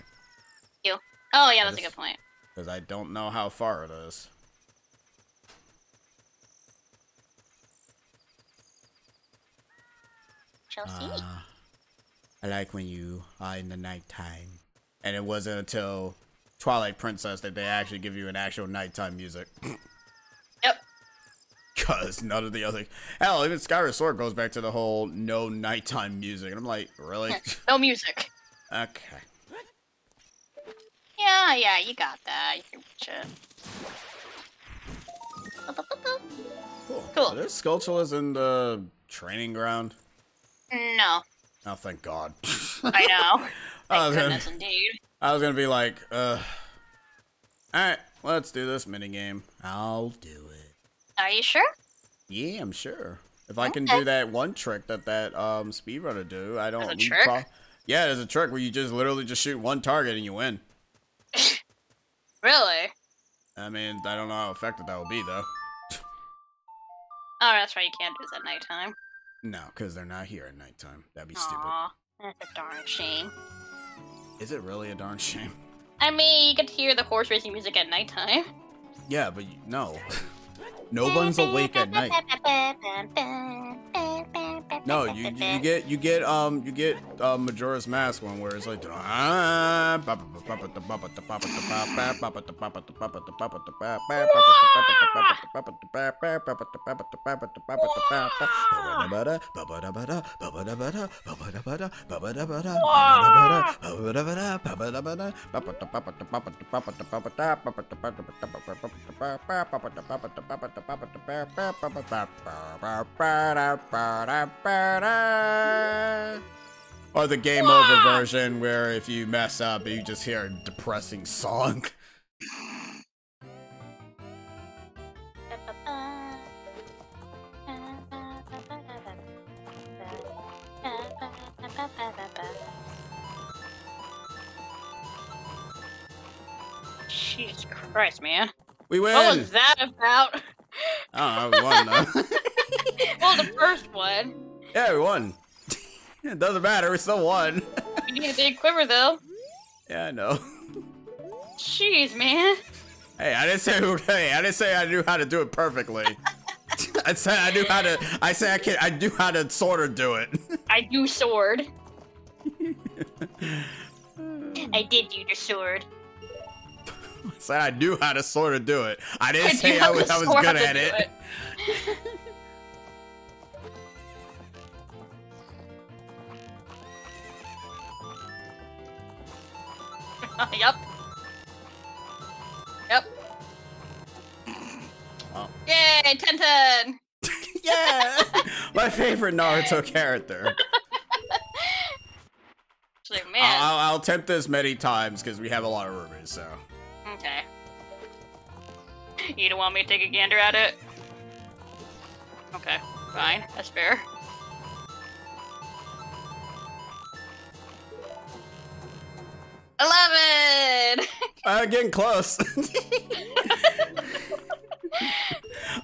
You. Oh yeah, that's a good point. Because I don't know how far it is. Shall see. I like when you are in the nighttime. And it wasn't until Twilight Princess that they actually give you an actual nighttime music. Yep. Because none of the other... Hell, even Skyward Sword goes back to the whole no nighttime music. And I'm like, really? No music. Okay. Yeah, you got that. You can reach it. Cool. Are there Skulltulas in the training ground? No. Oh, thank God. I know. Thank goodness, indeed. I was gonna be like, alright, let's do this minigame. I'll do it. Are you sure? Yeah, I'm sure. If I can do that one trick that speedrunner do, I don't... There's a trick? Yeah, there's a trick where you just literally just shoot one target and you win. Really? I mean, I don't know how effective that will be, though. Oh, that's right, you can't do this at nighttime. No, because they're not here at nighttime. That'd be stupid. stupid. That's a darn shame. Is it really a darn shame? I mean, you get to hear the horse racing music at nighttime. Yeah, but no. No one's awake at night. No, you get Majora's Mask one where it's like or the game over version where if you mess up you just hear a depressing song. Jesus Christ, man. We win! What was that about? I don't know, we won though. Well, the first one. Yeah, we won. It doesn't matter, we still won. You need a big quiver though. Yeah, I know. Jeez, man. Hey, I didn't say I knew how to do it perfectly. I said I knew how to. I knew how to sort of do it. I do sword. I did do the sword. I said I knew how to sort of do it. I didn't say I was good at it. Yep. Yep. Oh. Yay, Tenten! Yeah! My favorite Naruto character. Like, man. I'll attempt this many times because we have a lot of rubies, so. Okay. You don't want me to take a gander at it? Okay, fine. That's fair. Getting close.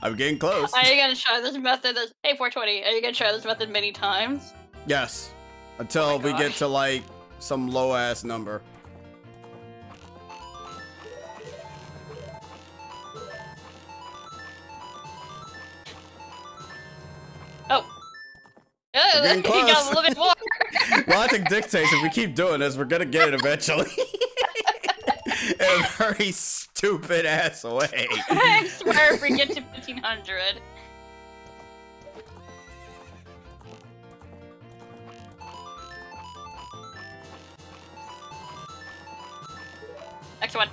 I'm getting close. Are you gonna try this method? Hey, 420. Are you gonna try this method many times? Yes. Until we get to like some low ass number. getting You got a little bit more. Logic dictates if we keep doing this, we're gonna get it eventually. In a very stupid ass way. I swear if we get to 1500. Next one.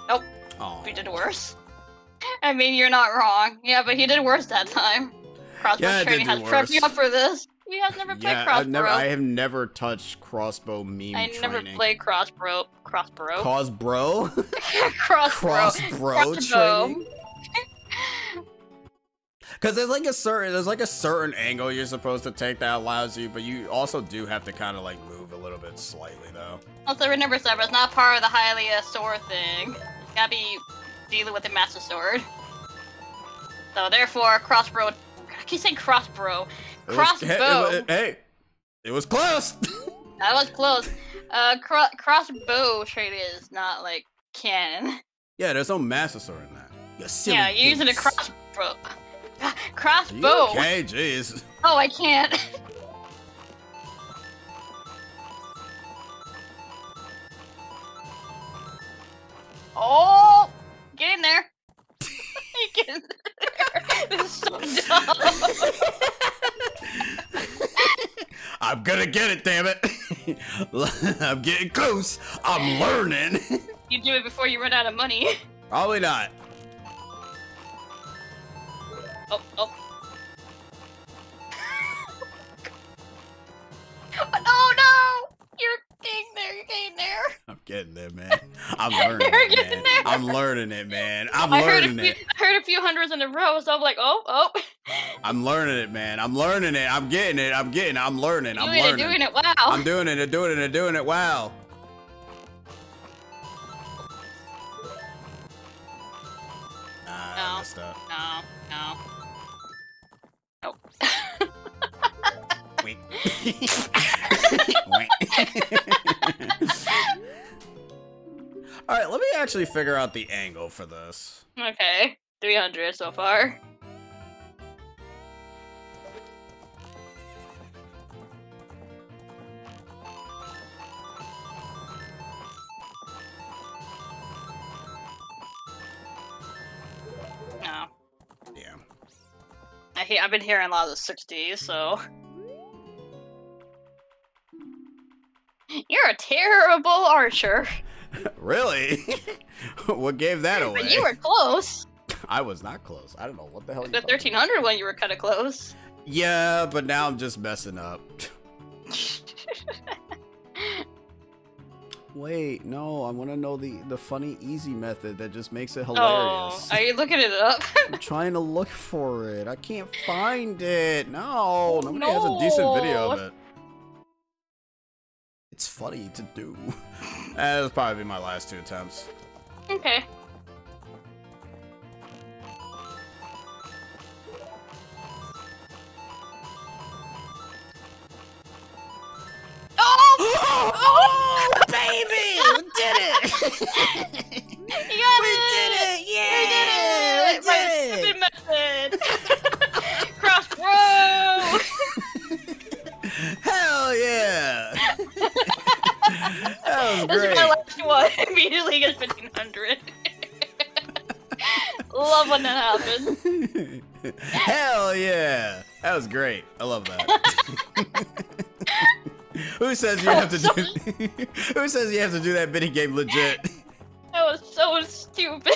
Nope. Oh. We did worse. I mean, you're not wrong. Yeah, but he did worse that time. Crossbow training has prepped you up for this. You have never played crossbow. I have never touched crossbow meme I training. never played crossbow. Crossbow? Crossbow Crossbow training? Because there's like a certain angle you're supposed to take that allows you, but you also do have to kind of like move a little bit slightly though. Also remember, Sarah, it's not part of the Hylia sword thing. You gotta be dealing with the master sword. So therefore, crossbow. I keep saying crossbow. Crossbow. Hey, it was close. That was close. Crossbow training is not like canon. Yeah, there's no master sword in that. Yeah, you're using a crossbow. Crossbow. Okay, jeez. Oh, I can't. Oh, get in there. Get in there. This is so dumb. I'm gonna get it, damn it. I'm getting close. I'm learning. You do it before you run out of money. Probably not. Oh. Oh no! You're getting there. I'm getting there, man. I'm learning it, man. I'm learning it, man. I heard a few hundreds in a row, so I'm like, oh. I'm learning it, man. I'm learning it. I'm getting it. I'm learning. I'm learning. Doing it, wow. I'm doing it, wow. No. Messed up. No. Nope. Wait. Alright, let me actually figure out the angle for this. Okay. 300 so far. No. Yeah. I've been hearing a lot of the 60s, so... You're a terrible archer. Really? What gave that away? But you were close. I was not close. I don't know what the hell. The 1300 one, you were kind of close. Yeah, but now I'm just messing up. Wait, no, I want to know the funny easy method that just makes it hilarious. Oh, are you looking it up? I'm trying to look for it. I can't find it. No, nobody has a decent video of it. It's funny to do. That'll probably be my last 2 attempts. Okay. Oh, baby! We did it! You got it! Yeah! We did it! Method! Crossbow! Hell yeah! That was great. This is my last one. Immediately gets 1500. Love when that happens. Hell yeah! That was great. I love that. Who says you have to do? Who says you have to do that mini game legit? That was so stupid.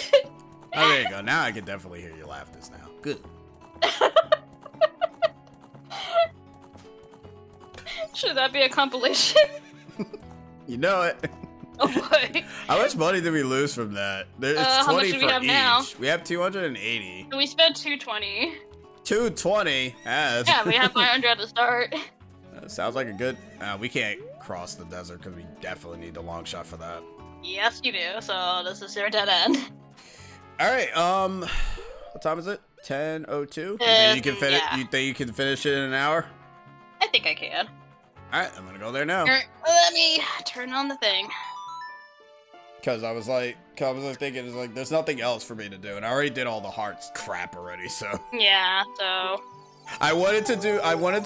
Oh, there you go. Now I can definitely hear your laughters now. Good. Should that be a compilation? You know it. Oh boy. How much money did we lose from that? It's 20 how much do we have each. now? We have 280. We spent 220. 220? Yeah, we have 500 at the start. Sounds like a good... we can't cross the desert because we definitely need the long shot for that. Yes, you do. So this is your dead end. Alright, what time is it? 10:02? You think you can finish? Yeah. You think you can finish it in an hour? I think I can. Alright, I'm gonna go there now. Alright, let me turn on the thing. Because I was thinking, there's nothing else for me to do, and I already did all the hearts crap already, so. Yeah, so I wanted to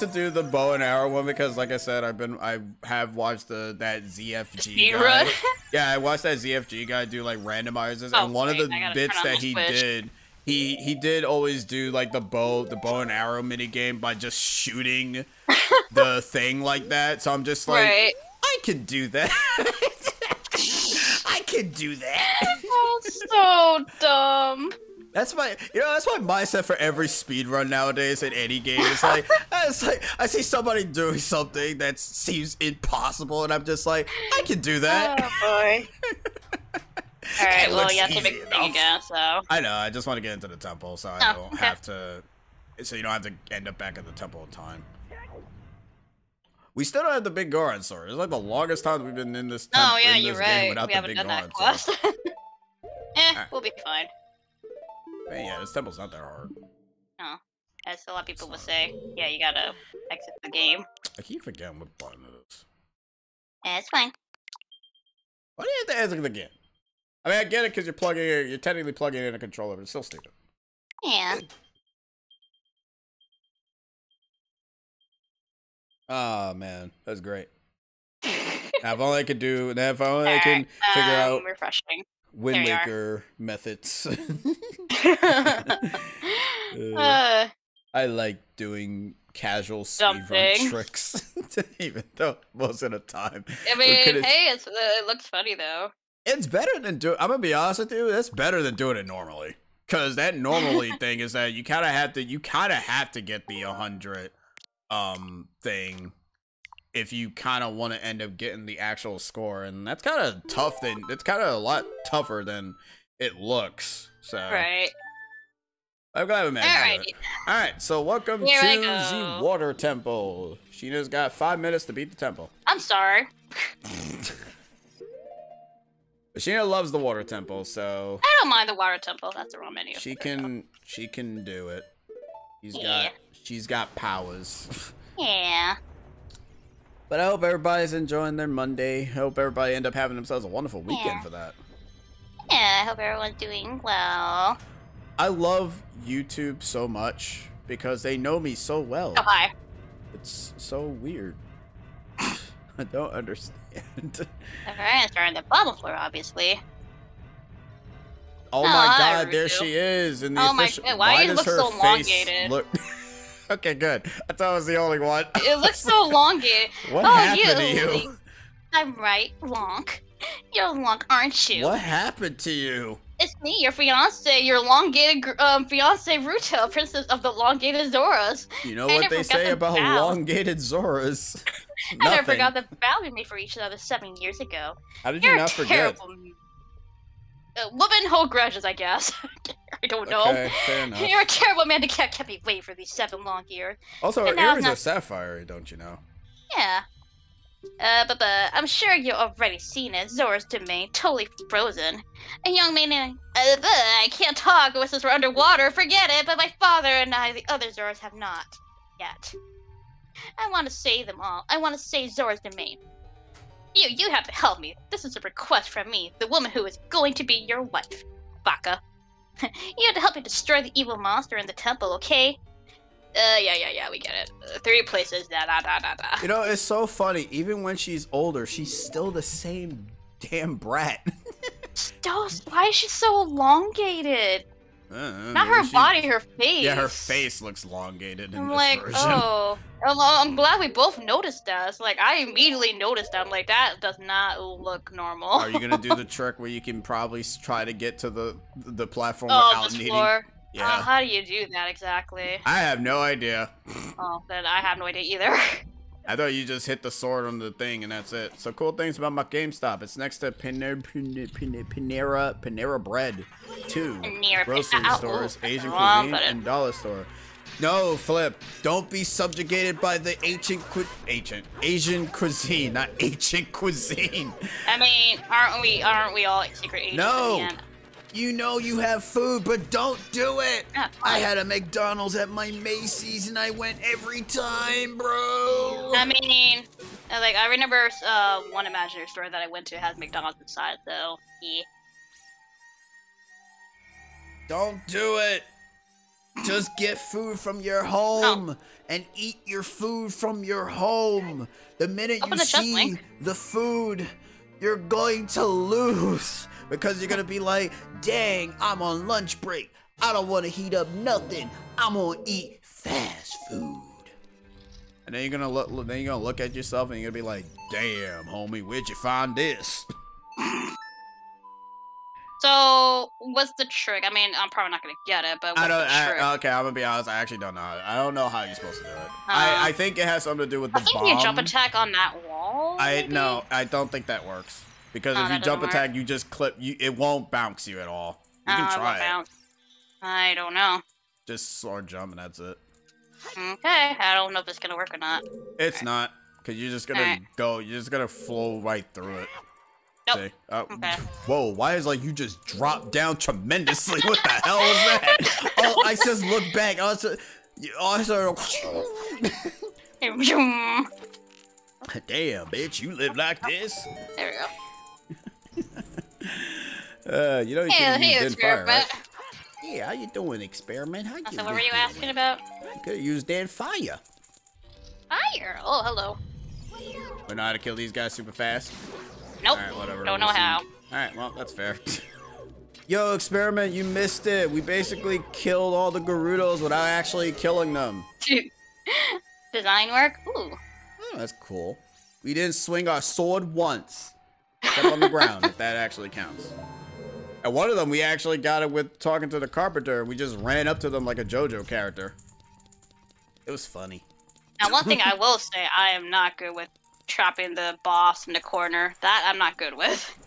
do the bow and arrow one because, like I said, I have watched that ZFG guy. Yeah, I watched that ZFG guy do like randomizers, and one of the bits that he did, he did always do like the bow and arrow mini game by just shooting the thing like that. So I'm just like, I can do that. I can do that. Oh, so dumb. That's my mindset for every speedrun nowadays in any game. It's like I see somebody doing something that seems impossible, and I'm just like, I can do that. Oh boy. All right, well, you have to make the thing again, so. I know. I just want to get into the temple, so I don't have to. So you don't have to end up back at the temple in time. We still don't have the big Goron sword. It's like the longest time we've been in this. Game without the big Goron sword. We'll be fine. Man, yeah, this temple's not that hard. No. As a lot of people would say, yeah, you gotta exit the game. I keep forgetting what button it is. Yeah, it's fine. Why do you have to exit the game? I mean, I get it because you're technically plugging in a controller, but it's still stupid. Yeah. Oh man, that's great. If only I could figure out refreshing. Wind Waker methods. I like doing casual speedrun tricks, even though most of the time. I mean, hey, it looks funny though. It's better than I'm gonna be honest with you. That's better than doing it normally, because that normally thing is that you kind of have to get the 100 thing if you kind of want to end up getting the actual score, and that's kind of tough. It's kind of a lot tougher than it looks. So I'm glad we managed it. All right, so welcome to the Water Temple. Sheena's got 5 minutes to beat the temple. I'm sorry. But Sheena loves the Water Temple, so I don't mind the Water Temple. That's the wrong menu. She can do it. She's got powers. Yeah. But I hope everybody's enjoying their Monday. I hope everybody end up having themselves a wonderful weekend for that. Yeah, I hope everyone's doing well. I love YouTube so much because they know me so well. Oh, hi. It's so weird. I don't understand. Alright, starting the bottom floor, obviously. Oh my god, there she is. In the official... my god, why do you look so elongated? Okay, good. I thought I was the only one. It looks so elongated. What happened to you? I'm right, Lonk. You're Lonk, aren't you? What happened to you? It's me, your fiance, your elongated fiance Ruto, princess of the elongated Zoras. You know what they say about elongated Zoras? I never forgot the vow we made for each other 7 years ago. How did you not forget? Women hold grudges, I guess. I don't know. Okay, fair enough. You're a terrible man to kept me waiting for these 7 long years. Also, her ears are sapphire, don't you know? Yeah. But I'm sure you've already seen it. Zora's domain, totally frozen. A young man I can't talk since we're underwater, forget it, but my father and I, the other Zoras, have not. Yet. I want to save them all. I want to save Zora's domain. You have to help me. This is a request from me, the woman who is going to be your wife. Baka. You have to help me destroy the evil monster in the temple, okay? Yeah, we get it. 3 places, da. You know, it's so funny. Even when she's older, she's still the same damn brat. Why is she so elongated? Not her body, her face. Yeah, her face looks elongated in this version. Oh. I'm glad we both noticed that. It's like, I immediately noticed that. I'm like, that does not look normal. Are you gonna do the trick where you can probably try to get to the platform without needing... floor? Yeah. How do you do that exactly? I have no idea. Oh, then I have no idea either. I thought you just hit the sword on the thing and that's it. So cool things about my GameStop. It's next to Panera Bread 2. Grocery stores, Asian cuisine, and dollar store. No, Flip. Don't be subjugated by the Asian cuisine, not ancient cuisine. I mean, aren't we all secret agents? No. You know you have food, but don't do it. I had a McDonald's at my Macy's, and I went every time, bro. I mean, like I remember one imaginary store that I went to has McDonald's inside, so yeah. Don't do it. Just get food from your home and eat your food from your home. The minute you see the food, you're going to lose because you're going to be like, dang, I'm on lunch break. I don't want to heat up nothing. I'm going to eat fast food. And then you're gonna look at yourself and you're gonna be like, damn, homie, where'd you find this? So, what's the trick? I mean, I'm probably not gonna get it, but what's the trick? Okay, I'm gonna be honest, I actually don't know. I don't know how you're supposed to do it. I think it has something to do with the bomb. I think you jump attack on that wall, No, I don't think that works. Because if you jump attack, you just it won't bounce you at all. You can try it. I don't know. Just sword jump and that's it. Okay, I don't know if it's gonna work or not. It's not, because you're just gonna you're just gonna flow right through it. Nope. See? Okay. Whoa, why is like you just dropped down tremendously? What the hell was that? Oh, I just looked back. Damn, bitch, you live like this? There we go. You know you can't use fire, right? Yeah, how you doing, Experiment? How you So what were you asking about? You could have used that fire. Fire? Oh, hello. We know how to kill these guys super fast? Nope. Alright, whatever. Don't know how. Alright, well, that's fair. Yo, Experiment, you missed it. We basically killed all the Gerudos without actually killing them. Design work? Ooh. Oh, that's cool. We didn't swing our sword once. Except on the ground, if that actually counts. And one of them, we actually got it with talking to the carpenter. We just ran up to them like a JoJo character. It was funny. Now, one thing I will say, I am not good with trapping the boss in the corner. That I'm not good with.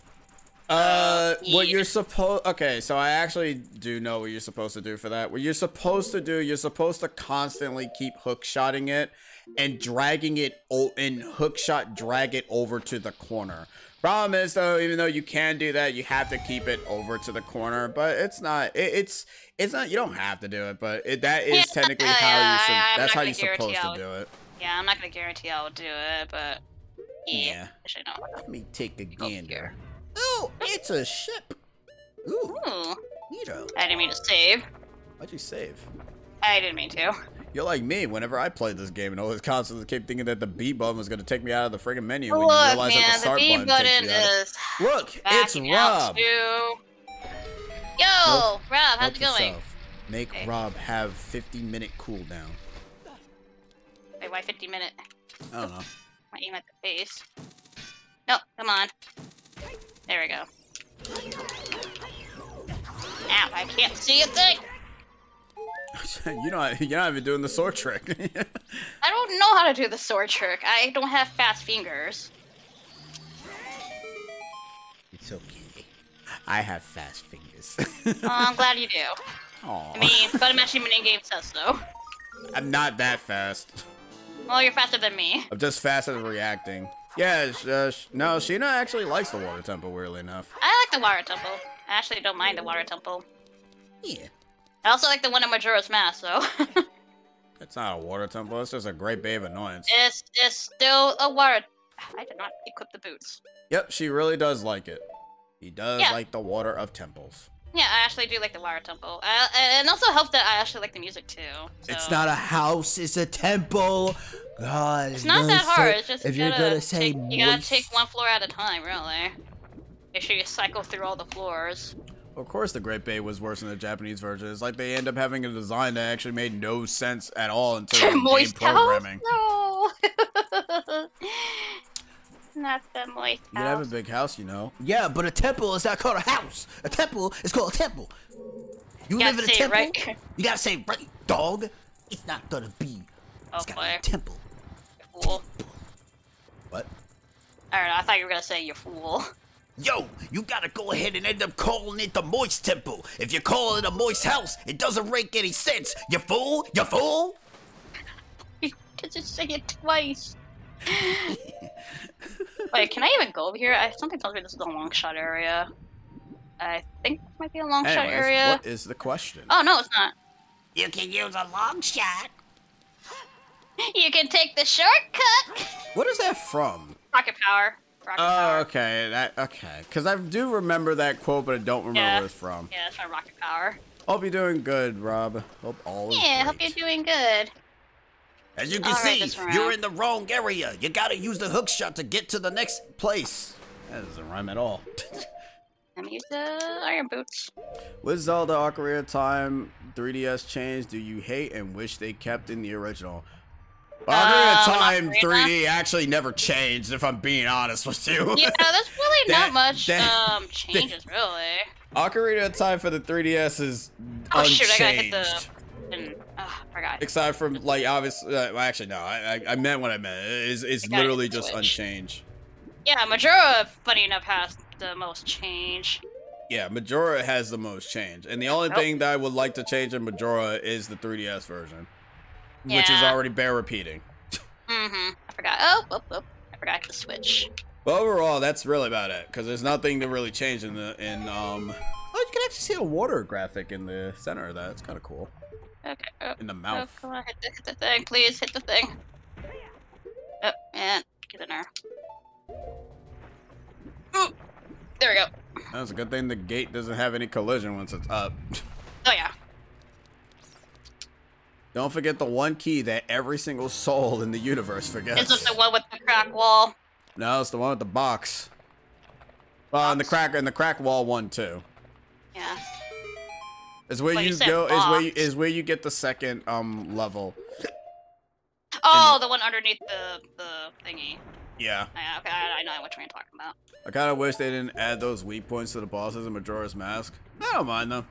What you're supposed... Okay, so I actually do know what you're supposed to do for that. What you're supposed to do, you're supposed to constantly keep hookshotting it and dragging it, and hookshot drag it over to the corner. Problem is, though, even though you can do that, you have to keep it over to the corner. But it's not. It's not. You don't have to do it, but that is technically how that's how you're supposed to do it. Yeah, I'm not gonna guarantee I will do it, but yeah. Let me take a gander. Oh, it's a ship. Ooh. Neato. I didn't mean to save. Why'd you save? I didn't mean to. You're like me. Whenever I played this game, and always constantly kept thinking that the B button was gonna take me out of the friggin' menu. Look, when you realize man, that the start B button is. Look, it's Rob. Yo, Rob, how's it going? Make Rob have 50-minute cooldown. Wait, why 50-minute? I don't know. I aim at the face. No, come on. There we go. Ow, I can't see a thing. You're not even doing the sword trick. I don't know how to do the sword trick. I don't have fast fingers. It's okay. I have fast fingers. Oh, I'm glad you do. Aww. I mean, but I'm actually mini-game says so. I'm not that fast. Well, you're faster than me. I'm just fast at reacting. Yeah, no, Sheena actually likes the water temple, weirdly enough. I like the water temple. I actually don't mind the water temple. Yeah. I also like the one in Majora's Mask, so. It's not a water temple, it's just a great babe annoyance. It's still a water... I did not equip the boots. Yep, she really does like it. He does like the water of temples. Yeah, I actually do like the water temple. And also helps that I actually like the music, too. So. It's not a house, it's a temple. God, it's not that hard, it's just if you're gonna say you gotta take one floor at a time, really. Make sure you cycle through all the floors. Of course the Great Bay was worse than the Japanese version. It's like they end up having a design that actually made no sense at all until game programming. No! Not the moist house. You have a big house, you know. Yeah, but a temple is not called a house. A temple is called a temple. You live in a temple? Right. You gotta say right, dog. It's not gonna be. It's gotta be a temple. You fool. What? I don't know, I thought you were gonna say you fool. Yo, you gotta go ahead and end up calling it the Moist Temple. If you call it a moist house, it doesn't make any sense. You fool? You fool? You just say it twice. Wait, can I even go over here? Something tells me this is a long shot area. I think this might be a long shot area. What is the question? Oh, no, it's not. You can use a long shot. You can take the shortcut. What is that from? Rocket power. Okay, okay. Because I do remember that quote, but I don't remember where it's from. Yeah, it's from Rocket Power. Hope you're doing good, Rob. Hope all is Yeah, great. hope you're doing good. As you can see, you're in the wrong area. You gotta use the hook shot to get to the next place. That doesn't rhyme at all. Let me use the iron boots. With Zelda Ocarina of Time 3DS change, do you hate and wish they kept in the original? Ocarina of Time 3D actually never changed, if I'm being honest with you. Yeah, there's really not much changes, really. Ocarina of Time for the 3DS is Oh unchanged. shoot, I gotta hit the... forgot. Aside from, like, obviously... actually, no, I meant what I meant. It's literally just unchanged. Yeah, Majora, funny enough, has the most change. Yeah, Majora has the most change. And the only thing that I would like to change in Majora is the 3DS version. Yeah. Which is already bear repeating. I forgot. Oh, I forgot to switch. But overall, that's really about it. Because there's nothing to really change in the... Oh, you can actually see a water graphic in the center of that. It's kind of cool. Okay. In the mouth. Oh, come on, hit the thing, please. Hit the thing. Oh, and get in there. Ooh, there we go. That's a good thing the gate doesn't have any collision once it's up. Oh, yeah. Don't forget the one key that every single soul in the universe forgets. Is it the one with the crack wall? No, it's the one with the box. Well, and the crack wall one too. Yeah. Is where you go. Is where you get the second level. Oh, the one underneath the thingy. Yeah. Okay, I know which one you're talking about. I kind of wish they didn't add those weak points to the bosses in Majora's Mask. I don't mind them.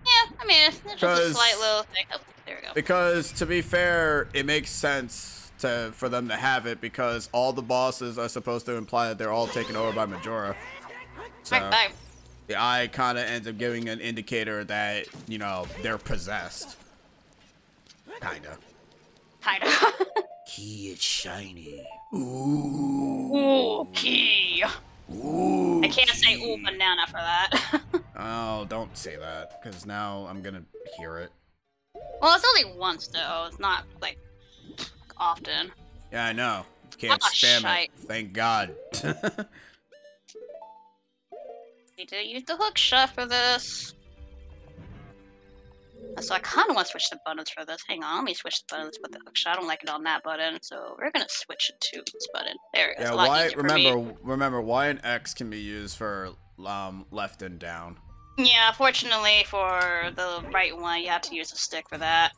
Yeah, I mean, it's just a slight little thing. Oh, there we go. Because, to be fair, it makes sense for them to have it because all the bosses are supposed to imply that they're all taken over by Majora. So, the eye kind of ends up giving an indicator that, you know, they're possessed. Kinda. Key is shiny. Ooh, key. Ooh. I can't say ooh banana for that. Oh, don't say that, because now I'm gonna hear it. Well, it's only once, though. It's not, like, often. Yeah, I know. You can't spam shite. it. Thank God. Need to use the hook shot for this. So I kind of want to switch the buttons for this. Hang on, let me switch the buttons with the hook shot. I don't like it on that button, so we're gonna switch it to this button. There it goes. Yeah, remember, Y and X can be used for left and down. Yeah, fortunately for the right one, you have to use a stick for that.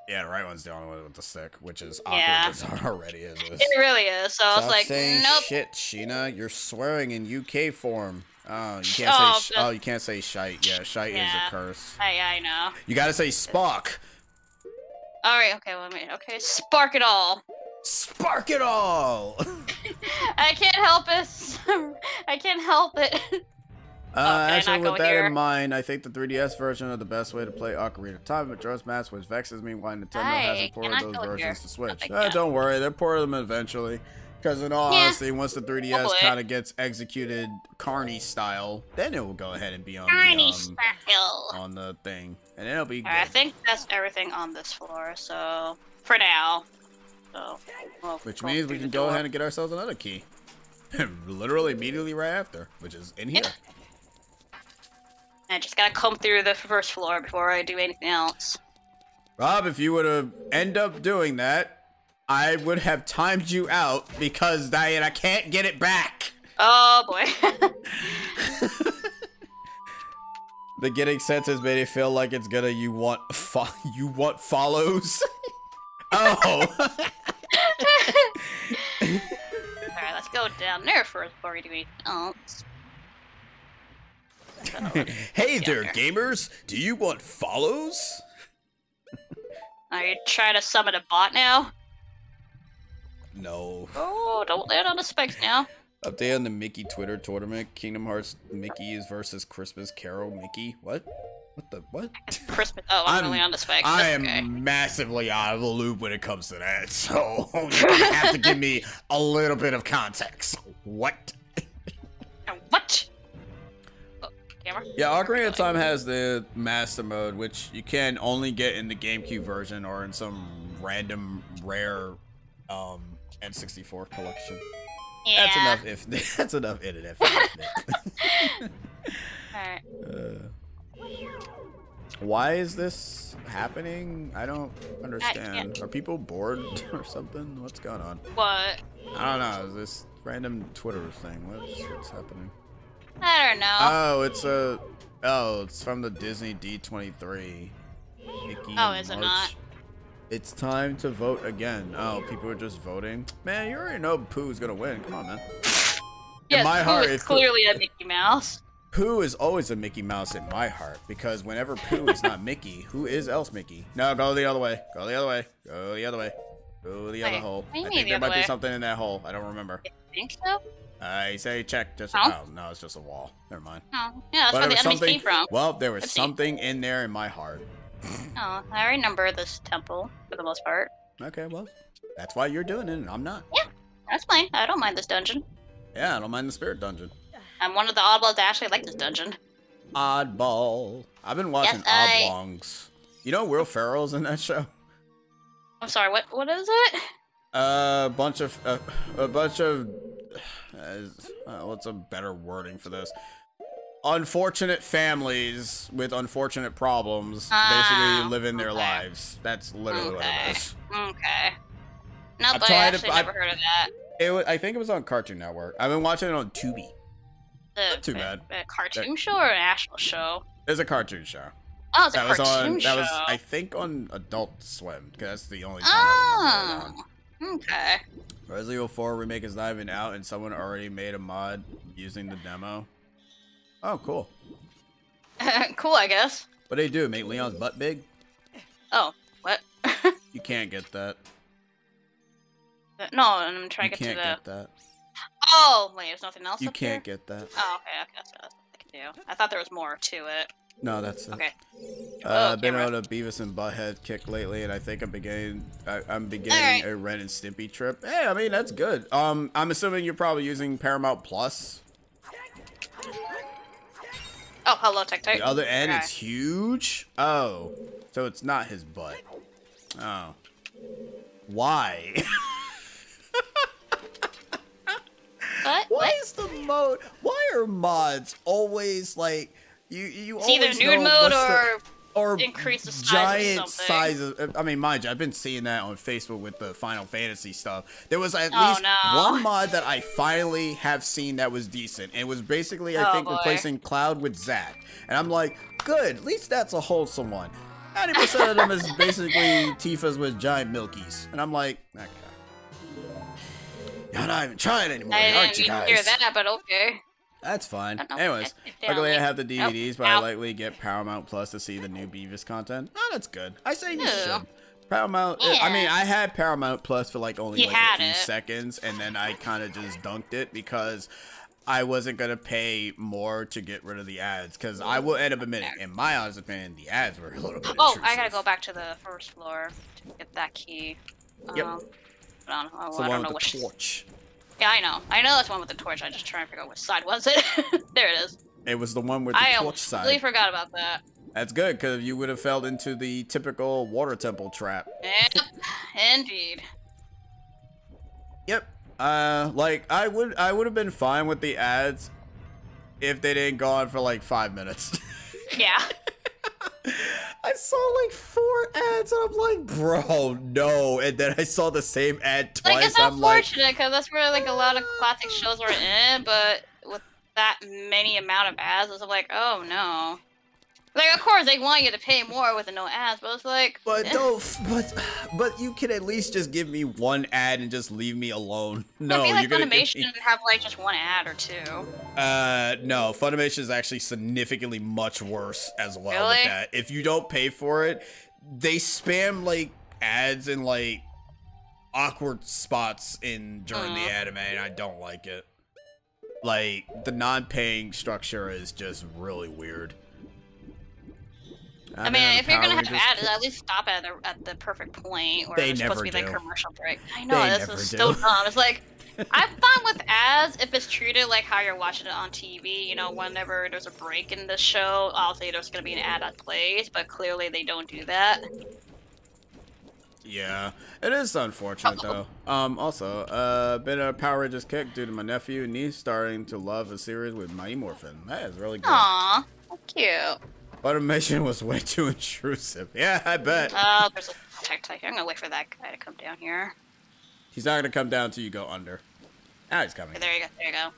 Yeah, the right one's the only one with the stick, which is awkward as already is. It really is. So I was like, saying nope. Shit, Sheena, you're swearing in UK form. Oh, you can't say. You can't say shite. Yeah, shite is a curse. I know. You gotta say Spock. All right. Okay. Let me. Okay. Spark it all. Spark it all. I can't help it. I can't help it. Actually, with that in mind, I think the 3DS version of the best way to play Ocarina of Time. Majora's Mask, which vexes me why Nintendo hasn't ported those versions to Switch. Don't worry, they'll port them eventually. Because in all honesty, once the 3DS kind of gets executed Carney style, then it will go ahead and be on the thing, and it'll be good. I think that's everything on this floor. So for now, which means we can go ahead and get ourselves another key, literally immediately right after, which is in here. I just gotta come through the first floor before I do anything else. Rob, if you would have end up doing that, I would have timed you out because I can't get it back. Oh boy. The getting sense has made it feel like it's gonna you want follows. Oh. Alright, let's go down there first before we do anything else. Hey there, gamers! Do you want follows? Are you trying to summon a bot now? No. Oh, don't land on the spikes now. Update on the Mickey Twitter tournament. Kingdom Hearts Mickey is versus Christmas Carol Mickey. What? What the what? Christmas. Oh, I'm really on the spikes. I am massively out of the loop when it comes to that. So you have to give me a little bit of context. What? What? Camera? Yeah, Ocarina of Time has the Master Mode, which you can only get in the GameCube version or in some random rare N64 collection. Yeah. That's enough. That's enough internet. Alright. Why is this happening? I don't understand. Are people bored or something? What's going on? What? I don't know. This random Twitter thing. What's happening? I don't know. Oh, it's from the Disney D23. Mickey Oh, is it not? It's time to vote again. Oh, people are just voting. Man, you already know Pooh's gonna win. Come on, man. Yes, Pooh is clearly a Mickey Mouse. Pooh is always a Mickey Mouse in my heart, because whenever Pooh is not Mickey, who is else Mickey? No, go the other way. Go the other way. Go the other way. Go the other hole. I think there might be something in that hole. I don't remember. You think so? I say check. Just oh no, it's just a wall. Never mind. Oh, yeah, that's where the enemies came from. Well, there was something in there in my heart. Oh, I remember this temple for the most part. Okay, well, that's why you're doing it, and I'm not. Yeah, that's fine. I don't mind this dungeon. Yeah, I don't mind the spirit dungeon. I'm one of the oddballs that actually like this dungeon. Oddball. I've been watching Oblongs. You know Will Ferrell's in that show? I'm sorry, what is it? A bunch of what's a better wording for this? Unfortunate families with unfortunate problems basically living their lives. That's literally what it is. Okay. No, but I actually never heard of that. I think it was on Cartoon Network. I've been watching it on Tubi. Not too bad. A cartoon show or an actual show? It's a cartoon show. Oh, it's a cartoon show. That was, I think, on Adult Swim, because that's the only time I remember it on. Okay. Resident Evil 4 Remake is not even out, and someone already made a mod using the demo. Oh, cool. Cool, I guess. What do they do? Make Leon's butt big? Oh, what? You can't get that. No, I'm trying to get to the... You can't get that. Oh, wait, there's nothing else You up can't here? get that. Oh, okay, that's what I can do. I thought there was more to it. No, that's it. Okay. I've been on a Beavis and Butthead kick lately, and I think I'm beginning a Ren and Stimpy trip. Hey, I mean, that's good. I'm assuming you're probably using Paramount Plus. Oh, hello, Tech. The other end, it's huge. Oh, so it's not his butt. Oh, why? Why is the mode? Why are mods always like you? It's always either nude mode or increase the size giant of something. sizes. I mean, mind you, I've been seeing that on Facebook with the Final Fantasy stuff. There was at least one mod that I finally have seen that was decent. It was basically, I think, replacing Cloud with Zack. And I'm like, good, at least that's a wholesome one. 90% of them is basically Tifa's with giant milkies. And I'm like, okay. You're not even trying anymore, aren't you guys? I didn't hear that, but okay. That's fine. Anyways, luckily I have the DVDs, but I likely get Paramount Plus to see the new Beavis content. Oh, that's good. I say you should. Paramount, I mean, I had Paramount Plus for like only a few seconds, and then I kind of just dunked it because I wasn't going to pay more to get rid of the ads, because I will end up admitting, in my honest opinion, the ads were a little bit intrusive. I gotta go back to the first floor to get that key. Yep. I don't know which torch. Yeah, I know. I know that's the one with the torch. I just trying to figure out which side was it. There it is. It was the one with the torch side. I completely forgot about that. That's good, because you would have fell into the typical water temple trap. Yep, indeed. Yep. Like I would have been fine with the ads if they didn't go on for like 5 minutes. Yeah. I saw like 4 ads and I'm like, bro, no. And then I saw the same ad twice. Like, it's unfortunate because that's where like a lot of classic shows are in, but with that many amount of ads, it's like, oh no. Like, of course, they want you to pay more with no ads, but it's like... But but you can at least just give me one ad and just leave me alone. No, you're gonna Funimation have, like, just one ad or two. No, Funimation is actually significantly much worse as well with that. If you don't pay for it, they spam, like, ads in, like, awkward spots during the anime, and I don't like it. Like, the non-paying structure is just really weird. I mean, if you're gonna have ads, at least stop at the perfect point, or there's supposed to be like commercial break. I know, this is so dumb. It's like, I'm fine with ads if it's treated like how you're watching it on TV. You know, whenever there's a break in the show, obviously there's gonna be an ad that plays, but clearly they don't do that. Yeah, it is unfortunate though. Also, been a Power Rangers kick due to my nephew and niece starting to love a series with Mighty Morphin. That is really good. Aww, cute. Automation was way too intrusive. Yeah, I bet. Oh, there's a tech type here. I'm gonna wait for that guy to come down here. He's not gonna come down until you go under. Now he's coming. Okay, there you go. There you go.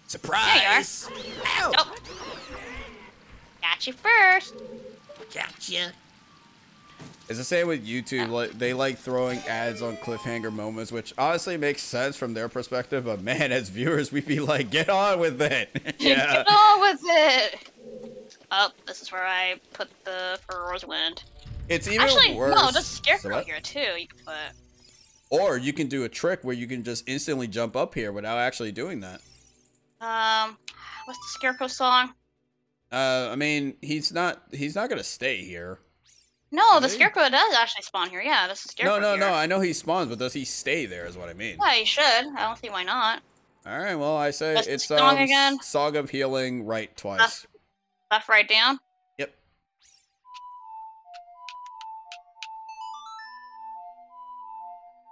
Surprise! There you are. Ow. Oh. Got you first. Gotcha. It's the same with YouTube. Like, they like throwing ads on cliffhanger moments, which honestly makes sense from their perspective. But man, as viewers, we'd be like, "Get on with it!" Yeah. Get on with it. Oh, this is where I put the Furor's Wind. It's even Actually, worse. no, there's a Scarecrow here too. You can put. Or you can do a trick where you can just instantly jump up here without actually doing that. What's the Scarecrow song? I mean, he's not gonna stay here. No, the Scarecrow does actually spawn here. Yeah, this is Scarecrow. No. I know he spawns, but does he stay there? Is what I mean. Yeah, he should. I don't see why not. All right. Well, I say What's it's the song again? Song of Healing, right twice. Left, right, down. Yep.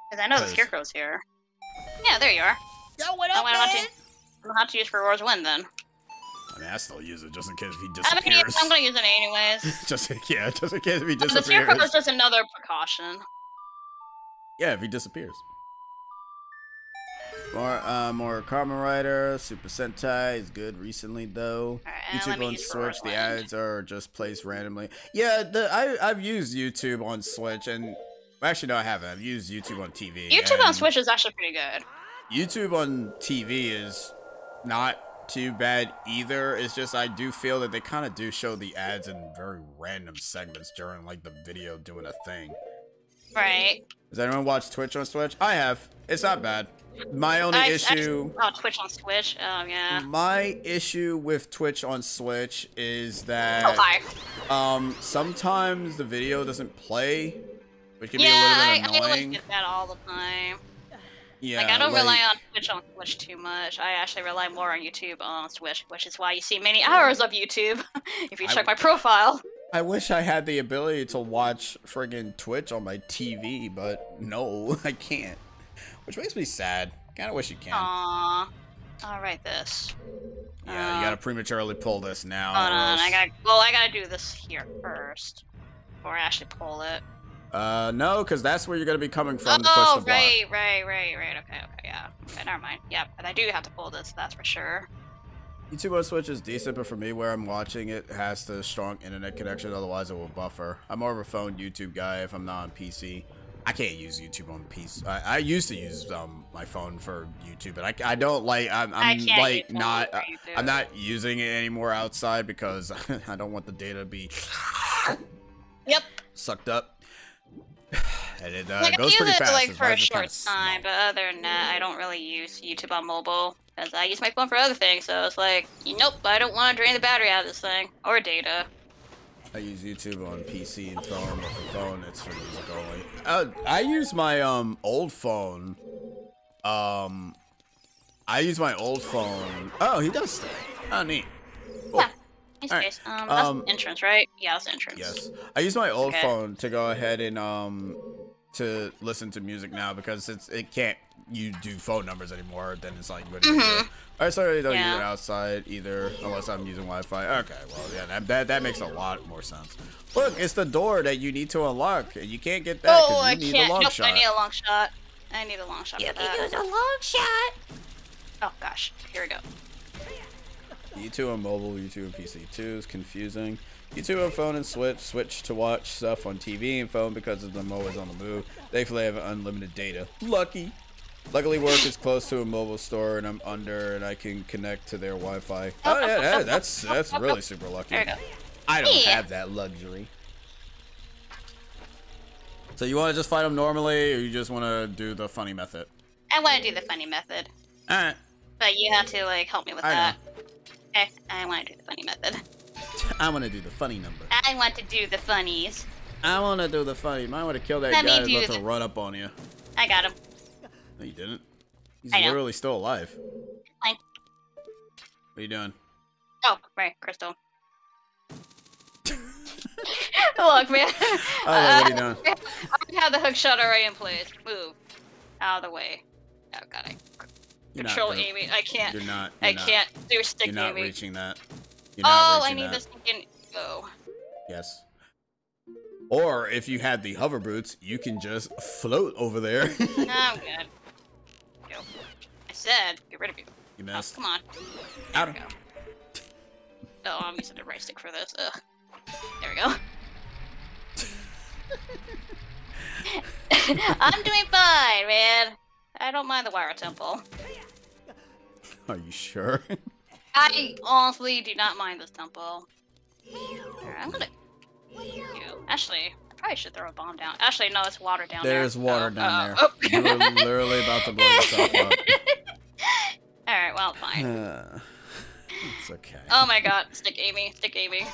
Because I know the Scarecrow's here. Yeah, there you are. Yo, what up, man? I'm gonna have to use Furor's Wind then. I mean, I still use it just in case if he disappears. I'm gonna use it anyways. just in case if he disappears. The Scarecrow is just another precaution. Yeah, if he disappears. More Kamen Rider, Super Sentai is good recently though. Right, YouTube on Switch, the ads are just placed randomly. Yeah, I've used YouTube on Switch, and actually no, I haven't. I've used YouTube on TV. YouTube on Switch is actually pretty good. YouTube on TV is not too bad either. It's just I do feel that they kind of do show the ads in very random segments during like the video doing a thing. Right. Does anyone watch Twitch on Switch? I have. It's not bad. My only issue. Twitch on Switch. Oh yeah. My issue with Twitch on Switch is that. Oh hi. Sometimes the video doesn't play, which can be a little bit annoying. I like get that all the time. Yeah. Like I don't rely on Twitch on Switch too much. I actually rely more on YouTube on Switch, which is why you see many hours of YouTube if you check my profile. I wish I had the ability to watch friggin' Twitch on my TV, but no, I can't. Which makes me sad. Kinda wish you can. Aww. I'll write this. Yeah, you gotta prematurely pull this now. Hold on, I gotta do this here first. Before I actually pull it. No, because that's where you're gonna be coming from to push the block. Right. Okay, yeah. Okay, never mind. Yeah, but I do have to pull this, that's for sure. YouTube on Switch is decent, but for me, where I'm watching it has the strong internet connection, otherwise it will buffer. I'm more of a phone YouTube guy if I'm not on PC. I can't use YouTube on PC. I used to use my phone for YouTube, but I don't like. I'm like not. I'm not using it anymore outside because I don't want the data to be. Yep. Sucked up. And it like, goes pretty fast. Like for a short time, but other than that, I don't really use YouTube on mobile because I use my phone for other things. So it's like, nope, I don't want to drain the battery out of this thing or data. I use YouTube on PC and phone, but for phone, it's for music only. I use my old phone. I use my old phone. Oh, he does stay. Oh, neat. Cool. Yeah. Right. That's entrance, right? Yeah, that's entrance. Yes. I use my old phone to go ahead and to listen to music now because it can't do phone numbers anymore. Then it's like what I certainly don't use it outside either unless I'm using Wi-Fi. Okay, well yeah, that makes a lot more sense. Look, it's the door that you need to unlock, and you can't get that because you need the long shot. I need a long shot. I need a long shot. You can use a long shot. Oh gosh, here we go. YouTube on mobile, YouTube on PC. 2 is confusing. YouTube on phone and switch to watch stuff on TV and phone because I'm always on the move. Thankfully, I have unlimited data. Luckily, work is close to a mobile store and I'm under and I can connect to their Wi-Fi. Oh yeah, that's really super lucky. There we go. I don't have that luxury. So you want to just fight them normally, or you just want to do the funny method? I want to do the funny method. All right. But you have to like help me with that. Okay, I want to do the funny method. I want to do the funny number. I want to do the funnies. I want to do the funny. You might want to kill that guy who's about to run up on you. I got him. No, you didn't. He's literally still alive. Fine. What are you doing? Oh, right, Crystal. Look, man. Oh, what are you doing? I have the hook shot already in place. Move. Out of the way. Oh, God, Control aiming. I can't. You're not. I can't do stick aiming. You're not reaching that. You're not I reaching need that. this thinking. Go. Yes. Or if you had the hover boots, you can just float over there. No, I'm good. Go. I said, get rid of you. You missed. Oh, come on. There we go. Oh, I'm using the right stick for this. Ugh. There we go. I'm doing fine, man. I don't mind the Wire Temple. Are you sure? I honestly do not mind this temple. Alright, I'm gonna... Actually, I probably should throw a bomb down. Actually, no, it's water down there. There's water down there. Oh. You were literally about to blow yourself up. Alright, well, fine. It's okay. Oh my god, stick Amy, stick Amy.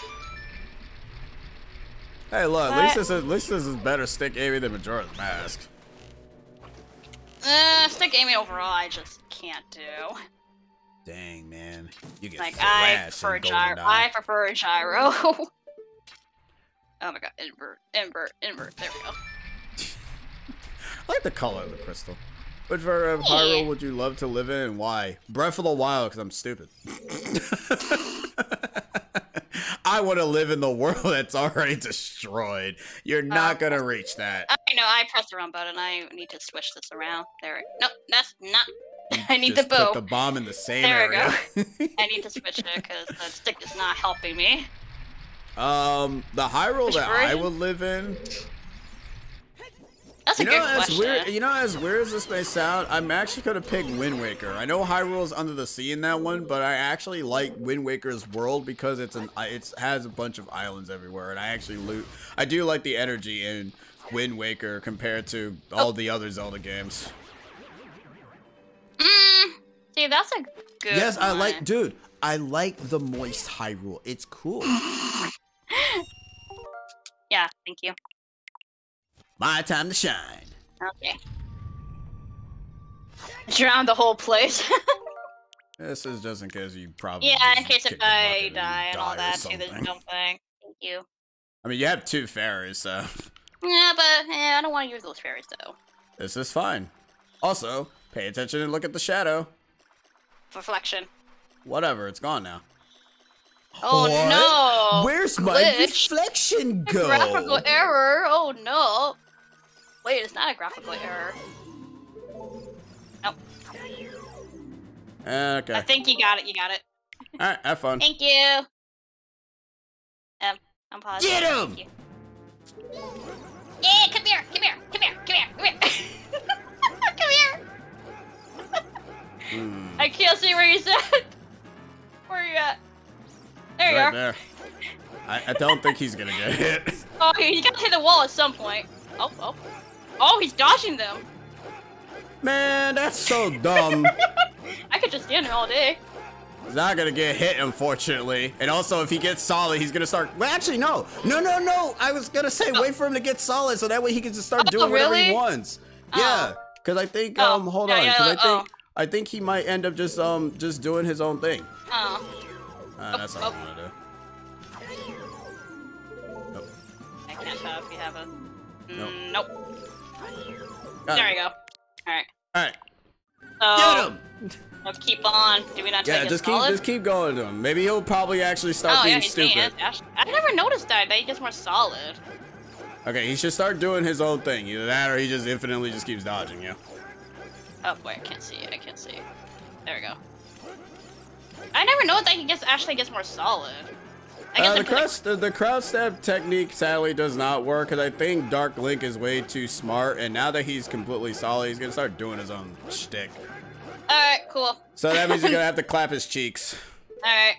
Hey, look, at least this is better stick Amy than Majora's Mask. Stick Amy overall, I just can't do. Dang, man. You get like, I prefer a gyro. I prefer a gyro. Oh my god, invert, invert, invert. There we go. I like the color of the crystal. Which version of Hyrule would you love to live in and why? Breath of the Wild, because I'm stupid. I want to live in the world that's already destroyed. You're not going to reach that. I know, I pressed the wrong button. I need to switch this around. There. Nope, that's not. I need the bow. Put the bomb in the same area. There we go. I need to switch it because the stick is not helping me. The Hyrule that I would live in. That's a good question. Weird, you know, as weird as this may sound, I'm actually gonna pick Wind Waker. I know Hyrule's under the sea in that one, but I actually like Wind Waker's world because it has a bunch of islands everywhere, and I do like the energy in Wind Waker compared to all the other Zelda games. See, that's a good Yes, one. Dude, I like the moist Hyrule. It's cool. Yeah, thank you. My time to shine. Okay. Drown the whole place. This is just in case you probably. Yeah, in case if I die and all that too, there's no thing. Thank you. I mean, you have 2 fairies, so. Yeah, but I don't want to use those fairies though. This is fine. Also, pay attention and look at the shadow. Reflection. Whatever, it's gone now. Oh What? no! Where's my reflection go? Graphical error. Oh no! Wait, it's not a graphical error. Nope. Okay. I think you got it. You got it. All right, have fun. Thank you. I'm pausing. Get him! Thank you. Yeah, come here, come here, come here, come here, come here. Come here. I can't see where he's at. Where are you at? There you are. There. I don't think he's gonna get hit. Oh, you gotta hit the wall at some point. Oh. Oh, he's dodging them. Man, that's so dumb. I could just stand here all day. He's not gonna get hit, unfortunately. And also, if he gets solid, he's gonna start. Well, actually, no. I was gonna say wait for him to get solid, so that way he can just start doing whatever he wants. Yeah, because I think hold on, because I think he might end up just doing his own thing. That's all I'm gonna do. Nope. I can't tell if you have a. Nope. There we go. All right. So, Get him! Let's keep on. Do we not take just solid? keep going to him. Maybe he'll probably actually start being stupid. I never noticed that he gets more solid. Okay, he should start doing his own thing. Either that or he just infinitely just keeps dodging you. Oh boy, I can't see. I can't see. There we go. I never know that he actually gets more solid. I guess the crowd stab technique sadly does not work because I think Dark Link is way too smart, and now that he's completely solid, he's gonna start doing his own shtick. Alright, cool. So that means you're gonna have to clap his cheeks. Alright.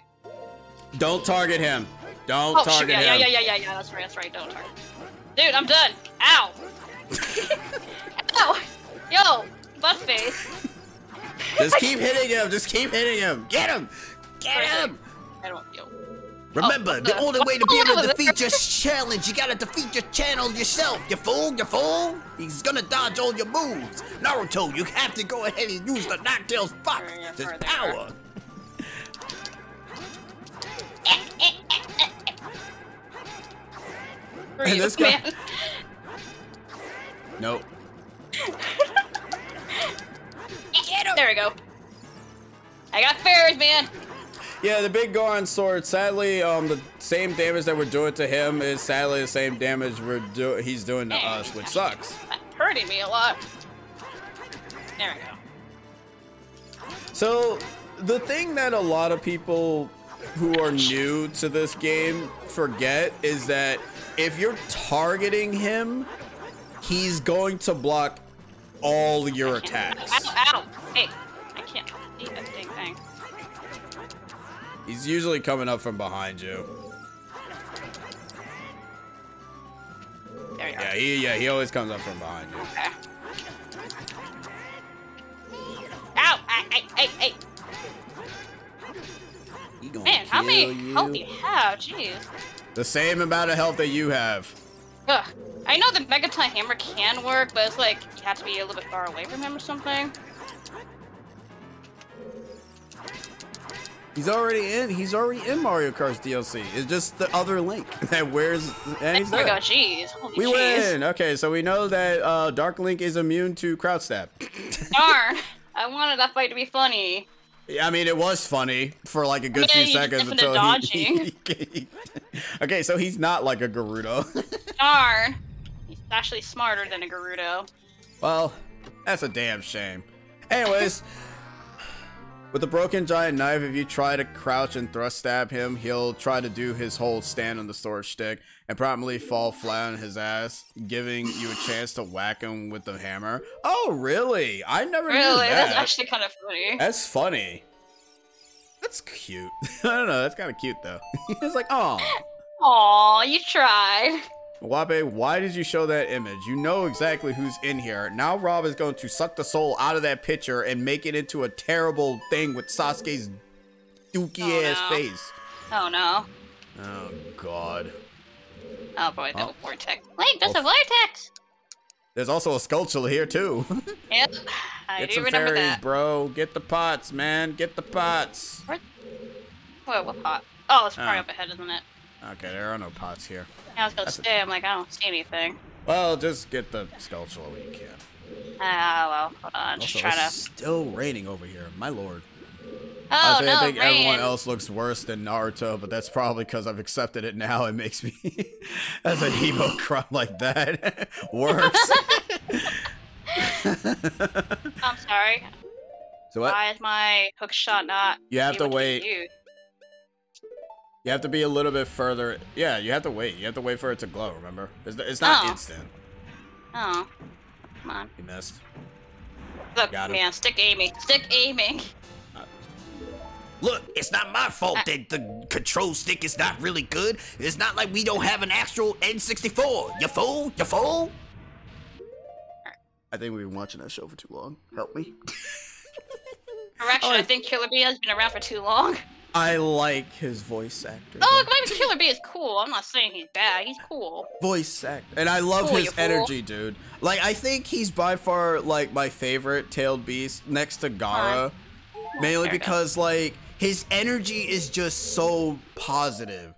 Don't target him. Don't target him. Yeah, that's right, don't target. Dude, I'm done. Ow! Ow! Yo, butt face. Just keep hitting him, Get him! Get him! I don't feel. Remember, the only way to be able to defeat your challenge, you gotta defeat your channel yourself, you fool, He's gonna dodge all your moves. Naruto, you have to go ahead and use the Noctail's Fox, his power. And this guy... Nope. Get him! There we go. I got fairies, man. Yeah, the big Goron sword. Sadly, the same damage that we're doing to him is sadly the same damage he's doing to us, which sucks. That's hurting me a lot. There we go. So, the thing that a lot of people who are new to this game forget is that if you're targeting him, he's going to block all your attacks. Ow! Hey, I can't see that big thing. He's usually coming up from behind you. There you go. Yeah, he always comes up from behind you. Okay. Ow! Hey! Man, how many health do you have? Jeez. The same amount of health that you have. Ugh. I know the Megaton Hammer can work, but it's like you have to be a little bit far away from him or something. He's already in Mario Kart's DLC. It's just the other Link that wears, and he's there. There we go, jeez. Holy We jeez. win! Okay, so we know that Dark Link is immune to crowd stab. Darn. I wanted that fight to be funny. Yeah, I mean, it was funny for like a good few seconds until dodging. Okay, so he's not like a Gerudo. Darn. He's actually smarter than a Gerudo. Well, that's a damn shame. Anyways, with the broken giant knife, if you try to crouch and thrust stab him, he'll try to do his whole stand on the sword stick and promptly fall flat on his ass, giving you a chance to whack him with the hammer. Oh, really? I never knew that. Really? That's actually kind of funny. That's funny. That's cute. I don't know. That's kind of cute, though. It's like, oh. Aw, you tried. Wabe, why did you show that image? You know exactly who's in here. Now Rob is going to suck the soul out of that picture and make it into a terrible thing with Sasuke's dookie-ass face. Oh, no. Oh, God. Oh, boy, no vortex. Wait, there's a vortex! There's also a Skulltula here, too. Yep, I Get do some remember fairies, that. bro. Get the pots, man. Get the pots. Wait, what pot? Oh, it's probably up ahead, isn't it? Okay, there are no pots here. I was gonna say, I'm like, I don't see anything. Well, just get the Skulltula when you can. Ah, well, hold on. Also, Just trying to. it's still raining over here, my lord. Oh, Honestly, no, I think rain. everyone else looks worse than Naruto, but that's probably because I've accepted it now. It makes me, as an emo crumb like that, worse. I'm sorry. So what? Why is my hook shot not? You have to able wait. be used? You have to be a little bit further. Yeah, you have to wait. You have to wait for it to glow, remember? It's not instant. Oh, come on. You missed. Look, Got him. man, stick aiming. Stick aiming. Look, it's not my fault that the control stick is not really good. It's not like we don't have an actual N64. You fool? You fool? I think we've been watching that show for too long. Help me. Correction, I think Killer Bee has been around for too long. I like his voice actor. Oh, maybe Killer Bee is cool. I'm not saying he's bad. He's cool. Voice actor. And I love Cool, his you fool. energy, dude. Like, I think he's by far, like, my favorite tailed beast next to Gara. Mainly Fair because, like, his energy is just so positive.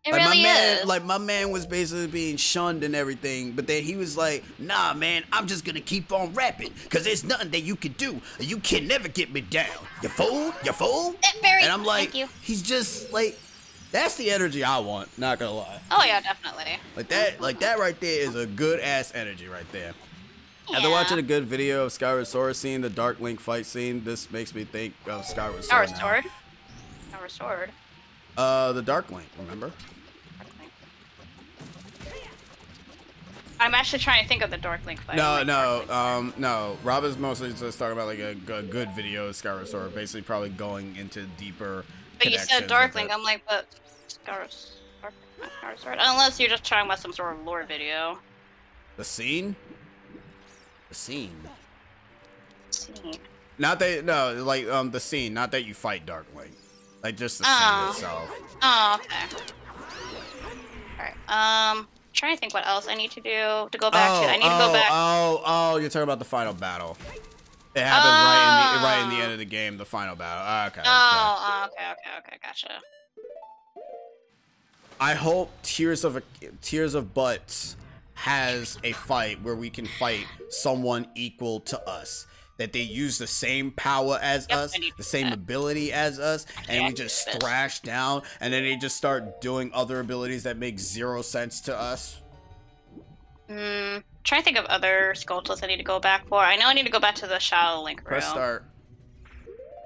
It Like, really is. my man was basically being shunned and everything, but then he was like, Nah, man, I'm just gonna keep on rapping, cause there's nothing that you can do. You can never get me down. You fool? You fool? and I'm like, Thank you. he's just, like, that's the energy I want, not gonna lie. Oh yeah, definitely. Like that right there is a good ass energy right there. After Yeah. watching a good video of Skyward Sword scene, the Dark Link fight scene, this makes me think of Skyward Our Sword now. sword. Our sword. The Dark Link, remember? I'm actually trying to think of the Dark Link fight. No. Rob is mostly just talking about like a good video of Skyward Sword, basically probably going into deeper. But you said Dark Link, I'm like, but Skyward Sword. Unless you're just talking about some sort of lore video. The scene. The scene. Scene. Not that the scene, not that you fight Dark Link, like just the scene itself. Oh, okay. Alright, trying to think what else I need to do to go back to. I need to go back. Oh, you're talking about the final battle. It happens right in the end of the game, the final battle. Okay. Okay, gotcha. I hope Tears of Butts has a fight where we can fight someone equal to us. that they use the same power as us, the same ability as us, and we just thrash down, and then they just start doing other abilities that make 0 sense to us? Trying to think of other Skulltulas I need to go back for. I know I need to go back to the Shadow Link room. Press start.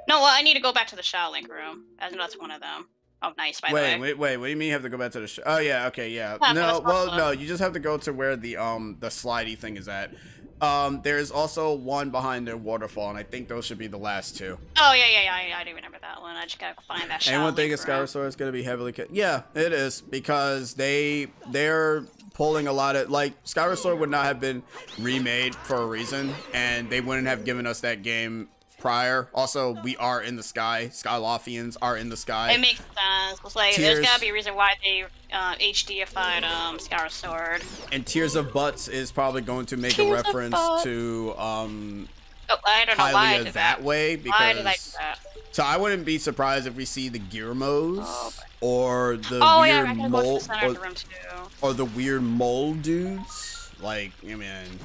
No, well, I need to go back to the Shadow Link room. That's one of them. Oh, nice, by the way. Wait, what do you mean you have to go back to the Oh, yeah, okay, yeah. Yeah, No, well, no, you just have to go to where the slidey thing is at. There's also one behind the waterfall, and I think those should be the last 2. Oh, yeah, I do remember that one. I just gotta find that Shadow Anyone think Link a Skyward Sword is gonna be heavily... Yeah, it is, because they're pulling a lot of... Like, Skyward Sword would not have been remade for a reason, and they wouldn't have given us that game prior. Also, we are in the sky. Skylothians are in the sky. It makes sense. It's like, there's gotta be a reason why they HDified Skyward Sword. And Tears of Butts is probably going to make a reference to I don't know why I did that way, because why did I do that? So I wouldn't be surprised if we see the Gearmos or the weird mole or the weird mole dudes. Like, I mean,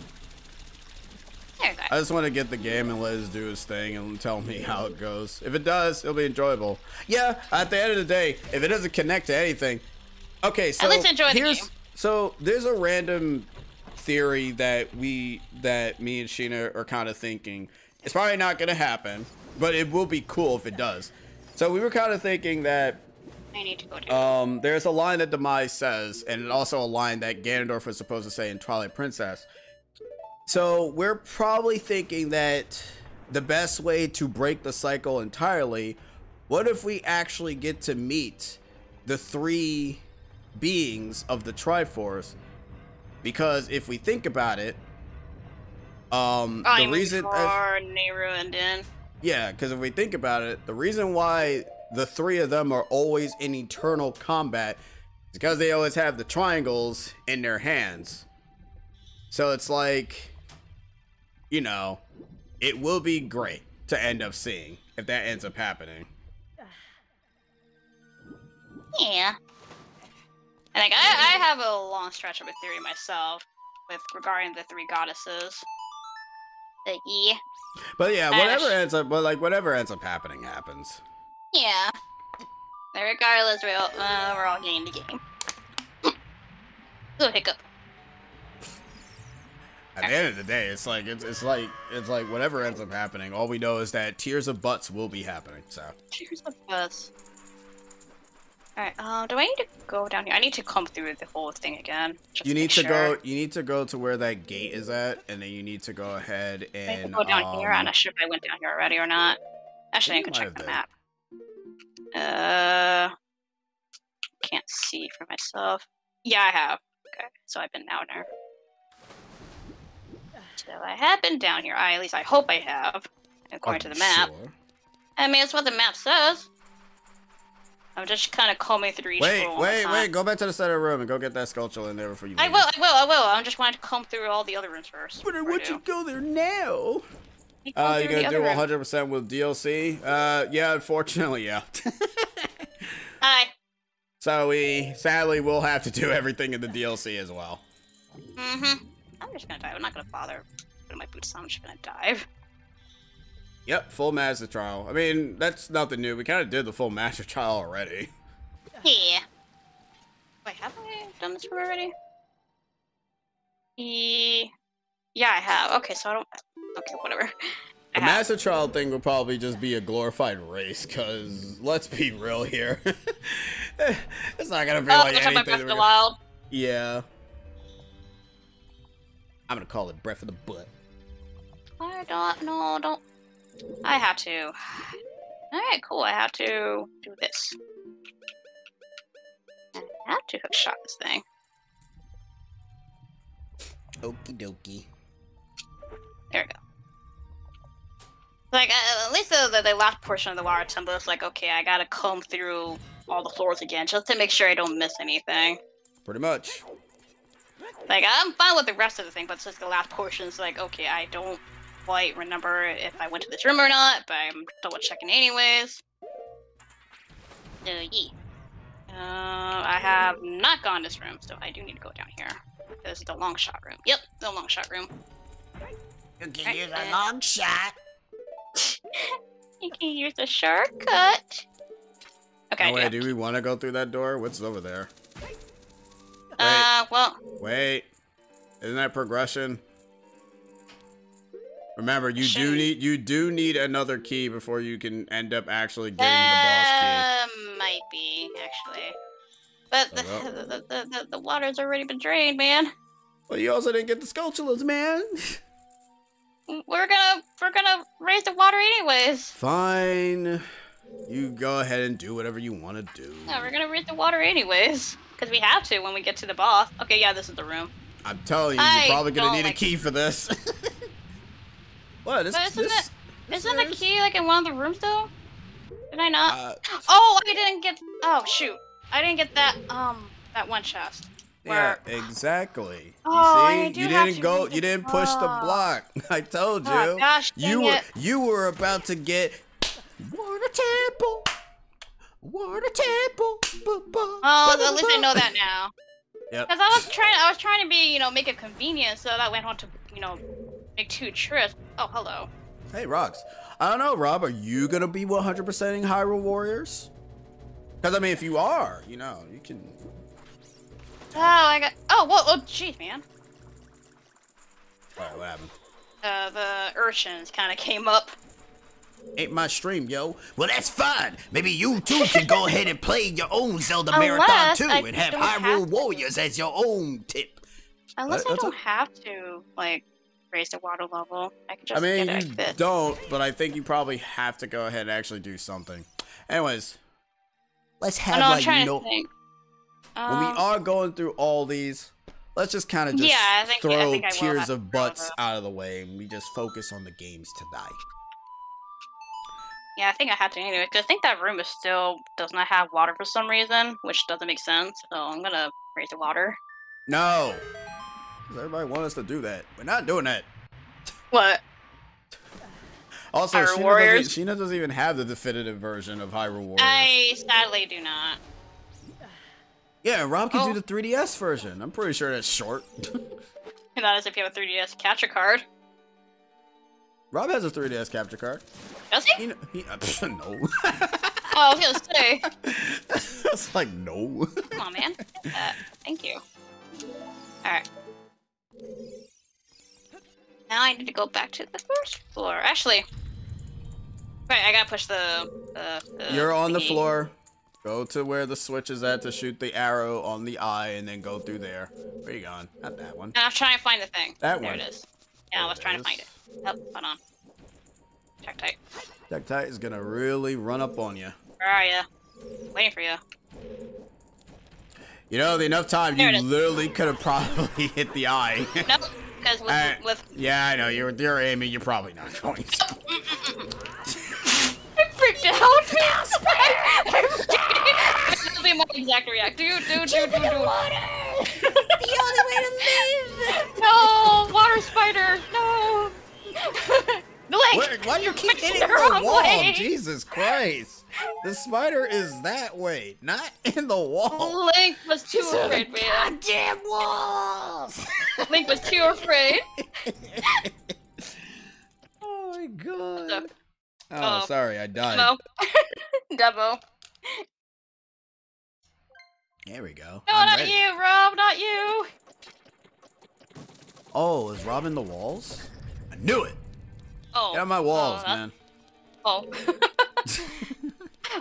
I just want to get the game and let it do its thing and tell me how it goes. If it does, it'll be enjoyable. Yeah, at the end of the day, if it doesn't connect to anything, okay. So at least enjoy the game. So there's a random theory that me and Sheena are kind of thinking. It's probably not gonna happen, but it will be cool if it does. So we were kind of thinking that I need to go to there's a line that Demise says, and also a line that Ganondorf was supposed to say in Twilight Princess. So we're probably thinking that the best way to break the cycle entirely, what if we actually get to meet the 3 beings of the Triforce? Because if we think about it, the reason Nehru and Din. Yeah, because if we think about it, the reason why the 3 of them are always in eternal combat is because they always have the triangles in their hands. So it's like, you know, it will be great to end up seeing if that ends up happening. Yeah. And like I have a long stretch of a theory myself with regarding the 3 goddesses. Yeah. But yeah, whatever ends up happening happens. Yeah. But regardless, we're all getting the game. Oh, hiccup. At the end of the day, it's like whatever ends up happening. All we know is that Tears of Butts will be happening. So. Tears of Butts. All right. Do I need to go down here? I need to come through the whole thing again. You need to go. You need to go to where that gate is at, and then you need to go ahead and. I need to go down here. I'm not sure if I went down here already or not. Actually, I can check the map. Can't see for myself. Yeah, I have. Okay, so I've been down there. So I have been down here. At least I hope I have, according to the map. Sure. I mean, it's what the map says. I'm just kind of combing through each room. Wait. Go back to the center room and go get that sculpture in there before you leave. I will. I'm just wanting to comb through all the other rooms first. But I want you to go there now. You gonna do 100% with DLC? Yeah, unfortunately, yeah. Hi. So we sadly will have to do everything in the DLC as well. Mm-hmm. I'm just gonna dive. I'm not gonna bother putting my boots on. I'm just gonna dive. Yep, full master trial. I mean, that's nothing new. We kind of did the full master trial already. Yeah. Wait, have I done this one already? Yeah, I have. Okay, so I don't... Okay, whatever. The master trial thing would probably just be a glorified race, because let's be real here. It's not gonna be like anything. Wild. Yeah. I'm gonna call it Breath of the Butt. Don't. I have to. Alright, cool. I have to do this. I have to hook shot this thing. Okie dokie. There we go. Like, at least the last portion of the water temple is like, okay, I gotta comb through all the floors again just to make sure I don't miss anything. Pretty much. Like, I'm fine with the rest of the thing, but it's just the last portion is like, okay, I don't quite remember if I went to this room or not, but I'm double checking anyways. Yeah. I have not gone this room, so I do need to go down here. This is the long shot room. Yep, the long shot room. You can use a long shot. You can use a shortcut. Okay. Oh, wait, do we want to go through that door? What's over there? Well. Wait. Isn't that progression? Remember, you do need another key before you can end up actually getting the boss key. Might be actually, but the water's already been drained, man. Well, you also didn't get the sculptures, man. We're gonna raise the water anyways. Fine. You go ahead and do whatever you want to do. No, we're gonna raise the water anyways, because we have to when we get to the boss. Okay, yeah, this is the room. I'm telling you, you're probably gonna need a key for this. What? Isn't the key like in one of the rooms though? Did I not? Oh, I didn't get. Oh shoot, I didn't get that. That one chest. Yeah, exactly. Oh, you see, you didn't go. You didn't push the block. I told you. Oh, gosh, you were about to get water temple. Water temple. Oh, at least I know that now. Yep. Because I was trying to be, make it convenient, so that went on to, make 2 trips. Oh, hello. Hey, Rox. I don't know, Rob. Are you gonna be 100%ing Hyrule Warriors? Because I mean, if you are, you can. Oh, I got. Oh, whoa! Oh, jeez, man. Alright, what happened? The urchins kind of came up. Ain't my stream, yo. Well, that's fine. Maybe you too can go ahead and play your own Zelda marathon too, and have Hyrule Warriors as your own tip. Unless I don't have to, raise the water level. I can just get it like this. You don't, but I think you probably have to go ahead and actually do something. Anyways, let's have I'm trying to think. When we are going through all these, let's just kind of just throw tears of butts out of the way, and we just focus on the games tonight. Yeah, I think I have to anyway, because I think that room does not have water for some reason, which doesn't make sense, so I'm gonna raise the water. No! Everybody wants us to do that. We're not doing that. What? Also, Sheena doesn't even have the definitive version of Hyrule Warriors. I sadly do not. Yeah, Rob can do the 3DS version. I'm pretty sure that's short. That is if you have a 3DS capture card. Rob has a 3DS capture card. Does he? No. Oh, I was gonna say. It's like, no. Come on, man. Thank you. Alright. Now I need to go back to the first floor. Actually, right, I gotta push the You're on the floor. Go to where the switch is at to shoot the arrow on the eye, and then go through there. Where you going? Not that one. And I was trying to find the thing. There it is. Yeah, I was trying to find it. Oh, hold on. Check tight. Check tight is gonna really run up on you. Where are you? Waiting for you. You know, the enough time you literally could have probably hit the eye. Nope, because with yeah, I know you're aiming. You're probably not going to. I freaked out. That'll be my exact react. Dude. Water. The only way to live. No, water spider. No. Why do you keep hitting the wall? Jesus Christ. The spider is that way, not in the wall. Link was too afraid, man. Goddamn walls! Link was too afraid. Oh my god. Oh, sorry, I died. No. Debo. There we go. No, not you, Rob, not you. Oh, is Rob in the walls? I knew it. Oh. Get on my walls, man. Oh.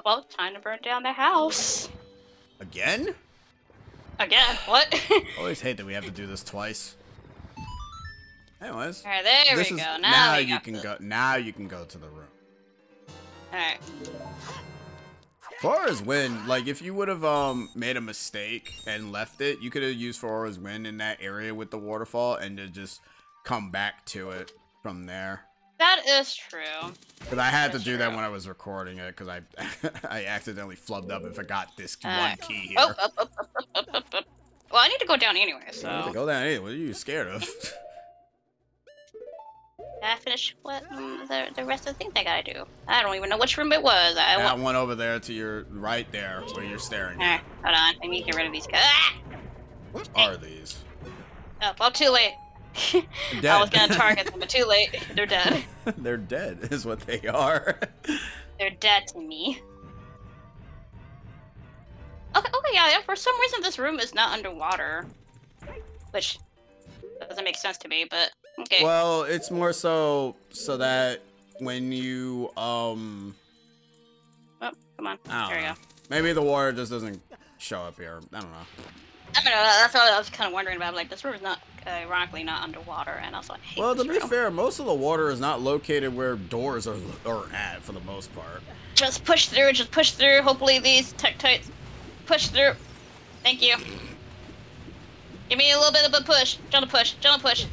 Well, time to burn down the house. Again? Again? What? I always hate that we have to do this twice. Anyways. Alright, there we go. Now you can go. Now you can go to the room. Alright. Fora's Wind, like if you would have made a mistake and left it, you could have used Fora's Wind in that area with the waterfall and to just come back to it from there. That is true. Because I had to do that when I was recording it, because I accidentally flubbed up and forgot this one key here. Oh, up. Well, I need to go down anyway, so... You need to go down anyway. What are you scared of? Did I finish what the rest of the things I gotta do? I don't even know which room it was. That one over there to your right there, where you're staring at. Hold on. I need to get rid of these guys. Ah! What are these? Oh, well, too late. I was gonna target them, but too late. They're dead. They're dead, is what they are. They're dead to me. Okay, yeah. For some reason, this room is not underwater, which doesn't make sense to me. But okay. Well, it's more so that when you Oh, come on. There we go. Maybe the water just doesn't show up here. I don't know. I don't know. That's what I was kind of wondering about. Like, this room is not, ironically, not underwater, and also I hate Well, to this be room. fair, most of the water is not located where doors are at for the most part. Just push through. Just push through. Hopefully, these Tektites push through. Thank you. Give me a little bit of a push. Gentle push. Gentle push.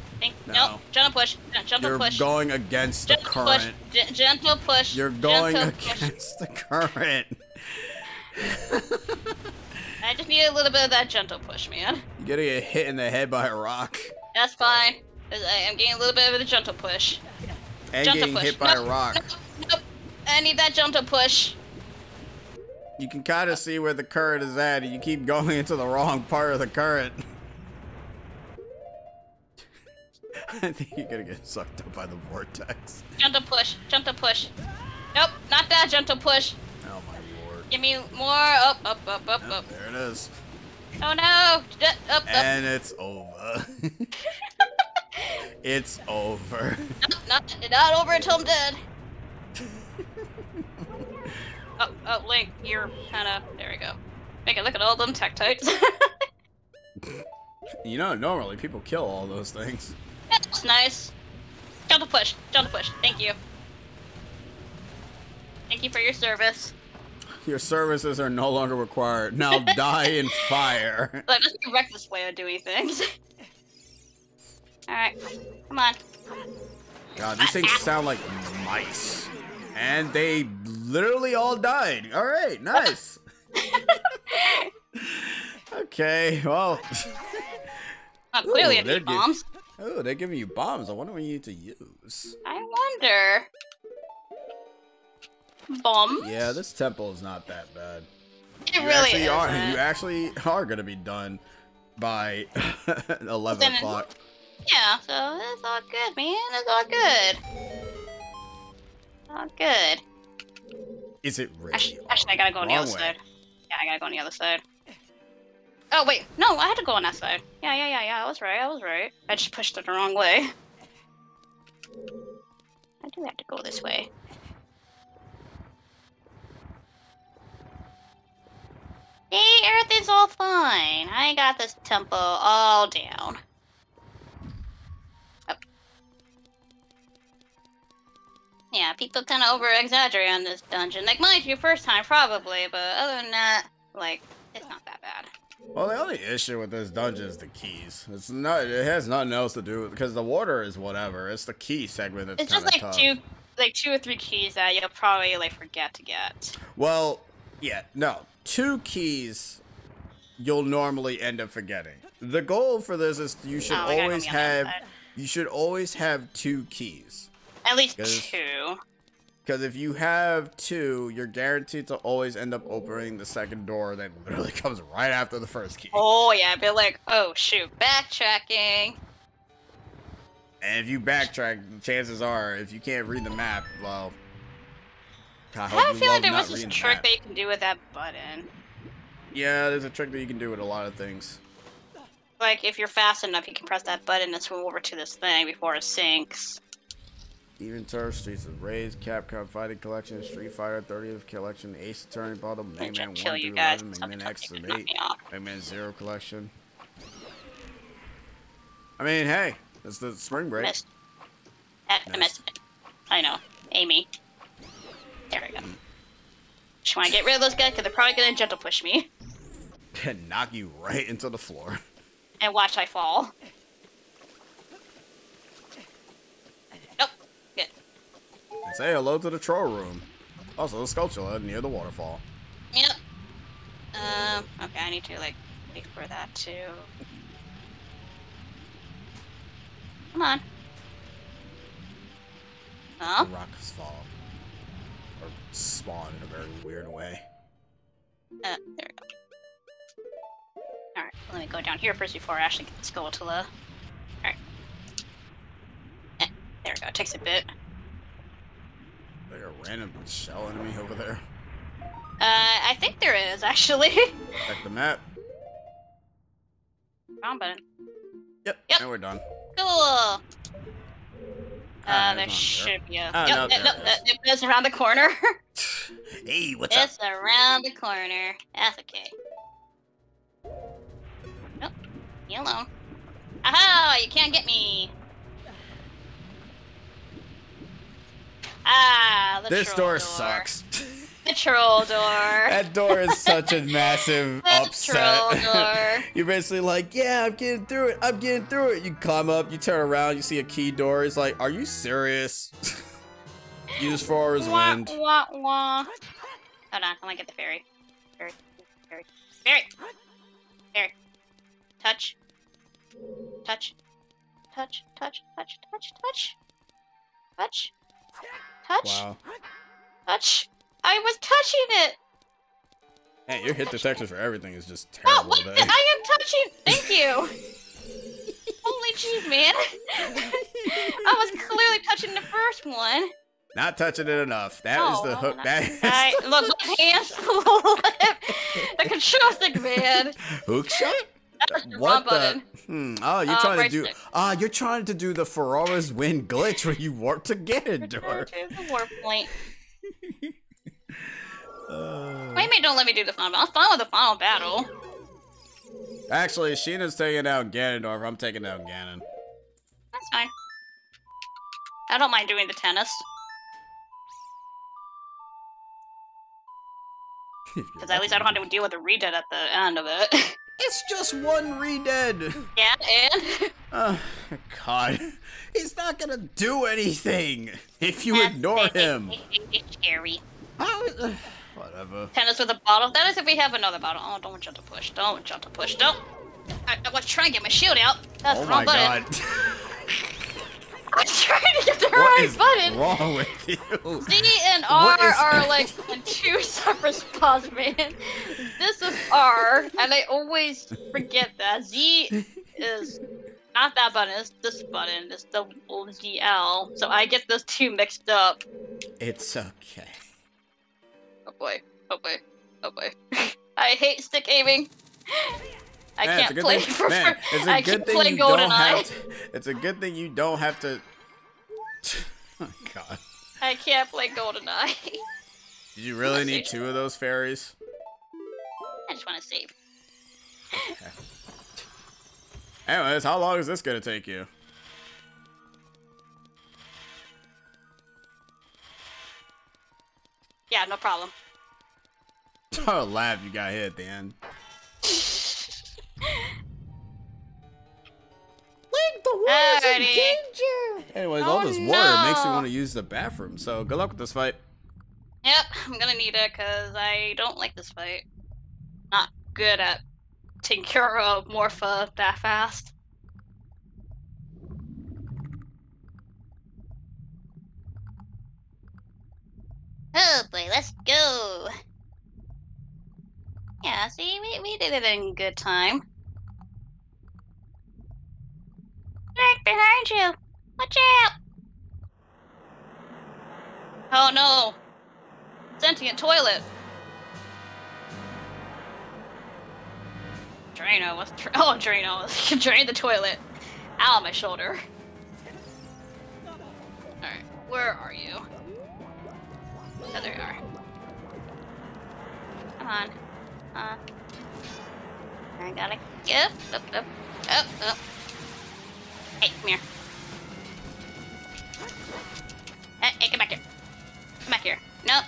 No. Nope. Gentle push. Gentle push. You're going against the current. Gentle push. You're going against the current. I just need a little bit of that gentle push, man. You're gonna get hit in the head by a rock. That's fine. I'm getting a little bit of the gentle push. And gentle getting push. hit by a rock. Nope. I need that gentle push. You can kind of see where the current is at, and you keep going into the wrong part of the current. I think you're gonna get sucked up by the vortex. Gentle push. Gentle push. Nope, not that gentle push. Oh my lord. Give me more. Up. There it is. Oh no. Up. And it's over. It's over. Not over until I'm dead. Oh, Link, you're kind of... There we go. Make it look at all them Tektites. You know, normally people kill all those things. That's nice. Gentle push. Gentle push. Thank you. Thank you for your service. Your services are no longer required. Now die in fire. Like, let's be reckless way of doing things. Alright. Come on. God, these things sound like mice. And they literally all died. All right, nice. Okay, well. Clearly I need bombs. Oh, they're giving you bombs. I wonder what you need to use. I wonder. Bombs? Yeah, this temple is not that bad. It really is. You actually are going to be done by 11 o'clock. Yeah, so it's all good, man. It's all good. All good. Is it really? Actually, I gotta go on the other side. Yeah, I gotta go on the other side. Oh, wait. No, I had to go on that side. Yeah. I was right. I just pushed it the wrong way. I do have to go this way. The Earth is all fine. I got this temple all down. Yeah, people kind of over-exaggerate on this dungeon. Like, mind you, first time probably, but other than that, like, it's not that bad. Well, the only issue with this dungeon is the keys. It's not. It has nothing else to do with because the water is whatever. It's the key segment that's it's just like tough. two or three keys that you'll probably like forget to get. Well, yeah, no, 2 keys you'll normally end up forgetting. The goal for this is you should always have 2 keys. At least 2. Because if you have 2, you're guaranteed to always end up opening the second door that literally comes right after the first key. Oh yeah, but like, oh shoot, backtracking. And if you backtrack, chances are, if you can't read the map, well, I have a feeling there was this trick that you can do with that button. Yeah, there's a trick that you can do with a lot of things. Like, if you're fast enough, you can press that button and swim over to this thing before it sinks. Even Turf, Streets of Rage, Capcom Fighting Collection, Street Fighter 30th Collection, Ace Attorney Bottle, Mega Man 1 through 11, Mega Man X through 8, Mega Man 0 Collection. I mean, hey, it's the spring break. Missed. I missed it. I know. Amy. There we go. Just want to get rid of those guys because they're probably going to gentle push me. And knock you right into the floor. And watch I fall. Nope. Good. And say hello to the troll room. Also, the sculpture near the waterfall. Yep. Okay, I need to, like, wait for that too. Come on. Huh? The rocks fall. Or spawn in a very weird way. There we go. Alright, let me go down here first before I actually get the Skulltula. Alright. takes a bit. Like a random shell enemy over there. I think there is, actually. Check the map. Wrong button. Yep. Yep. And we're done. Cool. Ah, there should be a... Oh, yep, no, it's around the corner. Hey, what's up? It's around the corner. That's okay. Nope. Me alone. Aha! You can't get me. Ah, this door sucks. The troll door. That door is such a massive upset. Troll door. You're basically like, yeah, I'm getting through it. I'm getting through it. You climb up, you turn around, you see a key door. It's like, are you serious? Use for his wind. Wah, wah. Hold on, I want to get the fairy. Fairy. Touch. Touch. Touch. Touch. Touch. Touch. Touch. Touch. Touch. Wow. Touch. I was touching it. Hey, your hit detection for everything is just Oh, terrible what? today. I am touching. Thank you. Holy jeez, man. I was clearly touching the first one. Not touching it enough. That is the hook. That is Look, hands. The control stick, man. hook shot? That's the What wrong button. Oh, you're trying to right do. stick. You're trying to do the Ferrara's wind glitch where you warp to Ganondorf. The warp point. What do you mean don't let me do the final battle? I'm fine with the final battle. Actually, Sheena's taking down Ganondorf. I'm taking down Ganon. That's fine. I don't mind doing the tennis. Because at least I don't have to deal with the redead at the end of it. It's just one redead. Yeah, and? Oh, God. He's not gonna do anything if you ignore him. It's scary. Whatever. Tennis with a bottle. That is if we have another bottle. Oh, don't jump to push. Don't jump to push. Don't. I was trying to get my shield out. That's the wrong button. God. I was trying to get the right button. What's wrong with you? Z and R are like in two separate spots, man. This is R, and I always forget that. Z is not that button, it's this button. It's the ZL. So I get those two mixed up. It's okay. Oh boy. Oh boy. Oh boy. I hate stick aiming. I can't play for I can't play GoldenEye. It's a good thing you don't have to. Oh, God. I can't play GoldenEye. Did you really need two of those fairies? I just want to save. Okay. Anyways, how long is this gonna take you? Yeah, no problem. Oh, laugh, you got hit at the end. Link, the world's in danger! Anyways, all this water makes me want to use the bathroom, so good luck with this fight. Yep, I'm gonna need it, because I don't like this fight. Not good at taking care of Morpha that fast. Oh boy, let's go! Yeah, see, we did it in good time. Right behind you! Watch out! Oh no! Sentient toilet! Drano, what's Drano? Drain the toilet. Ow, my shoulder. Alright, where are you? Oh, there you are. Come on. I gotta get up. Hey, come here. Hey, come back here. Come back here. Nope.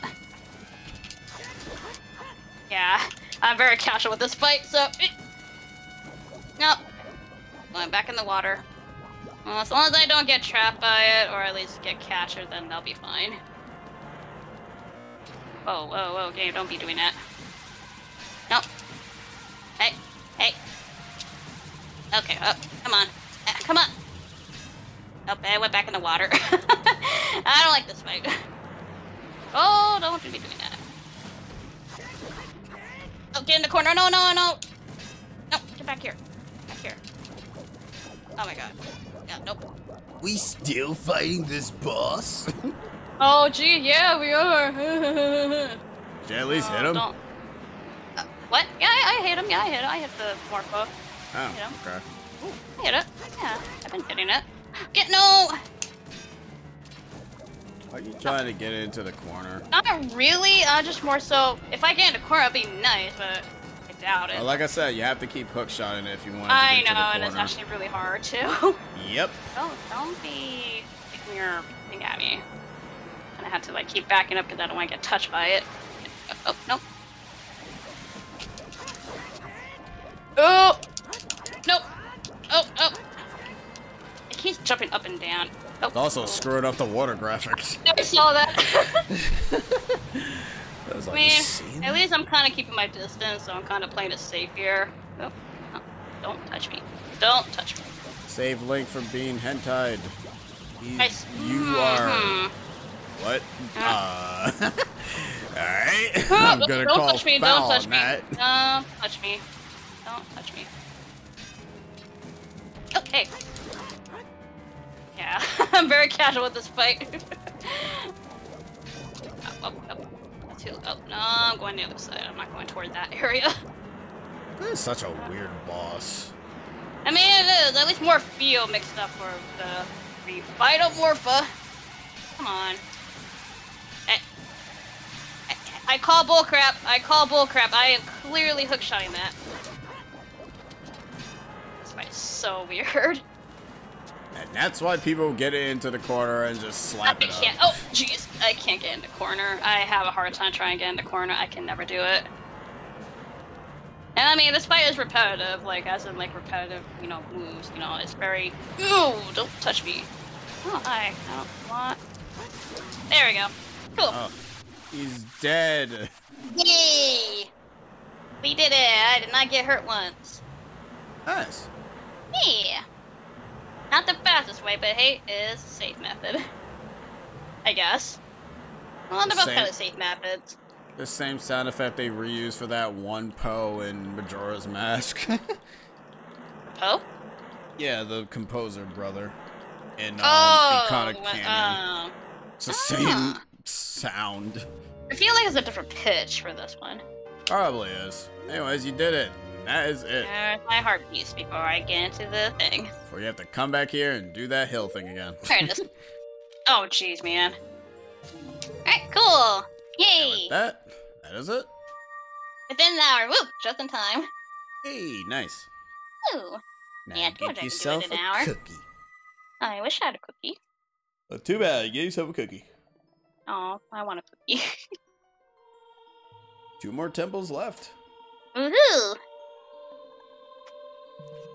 Yeah, I'm very casual with this fight, so... Nope. Going back in the water. Well, as long as I don't get trapped by it, or at least get captured, then they'll be fine. Whoa, game, don't be doing that. Nope. Hey. Okay, come on. Come on. Nope, I went back in the water. I don't like this fight. Oh, don't be doing that. Oh, get in the corner. No. No, get back here. Back here. Oh my god. Nope. We still fighting this boss? Oh, gee, yeah, we are. Did you at least hit him? Don't. What? Yeah, I hit him. Yeah, I hit it. I hit the Morpho. Oh, okay. Ooh, I hit it. Yeah, I've been hitting it. No! Are you trying to get into the corner? Not really. Just more so. If I get in the corner, it'd be nice, but I doubt it. Well, like I said, you have to keep hook shotting it if you want to I get to the know, corner. and it's actually really hard too. Yep. Don't be taking your thing at me. And I have to like keep backing up because I don't want to get touched by it. Oh, no. Oh! Nope. Oh. It keeps jumping up and down. Oh. It's also screwing up the water graphics. I saw that. That was I like mean, at least I'm kind of keeping my distance, so I'm kind of playing it safe here. Oh, no. Don't touch me. Don't touch me. Save Link from being hentai'd. You are... are... What? Alright. Oh, I'm gonna don't call touch me, foul don't touch on me. that. Don't touch me. Don't touch me. Oh, hey. Yeah, I'm very casual with this fight. Oh, no, I'm going the other side. I'm not going toward that area. This is such a weird boss. I mean, it is. At least more feel mixed up for the Phytomorpha. Come on. I call bullcrap. I call bullcrap. I am clearly hookshotting that. This fight is so weird. And that's why people get into the corner and just slap it up. Oh, jeez. I can't get in the corner. I have a hard time trying to get in the corner. I can never do it. And I mean, this fight is repetitive, like, as in, like, repetitive, you know, moves. You know, it's very... Ooh, don't touch me. Oh, hi. I don't want... There we go. Cool. Oh, he's dead. Yay! We did it. I did not get hurt once. Nice. Yeah. Not the fastest way, but hey, it is a safe method. I guess. I wonder about kind of safe methods. The same sound effect they reused for that one Poe in Majora's Mask. Poe? Yeah, the composer brother in Oh, Iconic Canyon. It's the same sound. I feel like it's a different pitch for this one. Probably is. Anyways, you did it. That is it. There's my heart beats before I get into the thing. Before you have to come back here and do that hill thing again. There it is. Oh, jeez, man. Alright, cool. Yay! That is it. Within an hour. Woo! Just in time. Hey, nice. Ooh. Now Yeah, get yourself a cookie. I wish I had a cookie. Well, too bad. Get yourself a cookie. Oh, I want a cookie. 2 more temples left. Woohoo!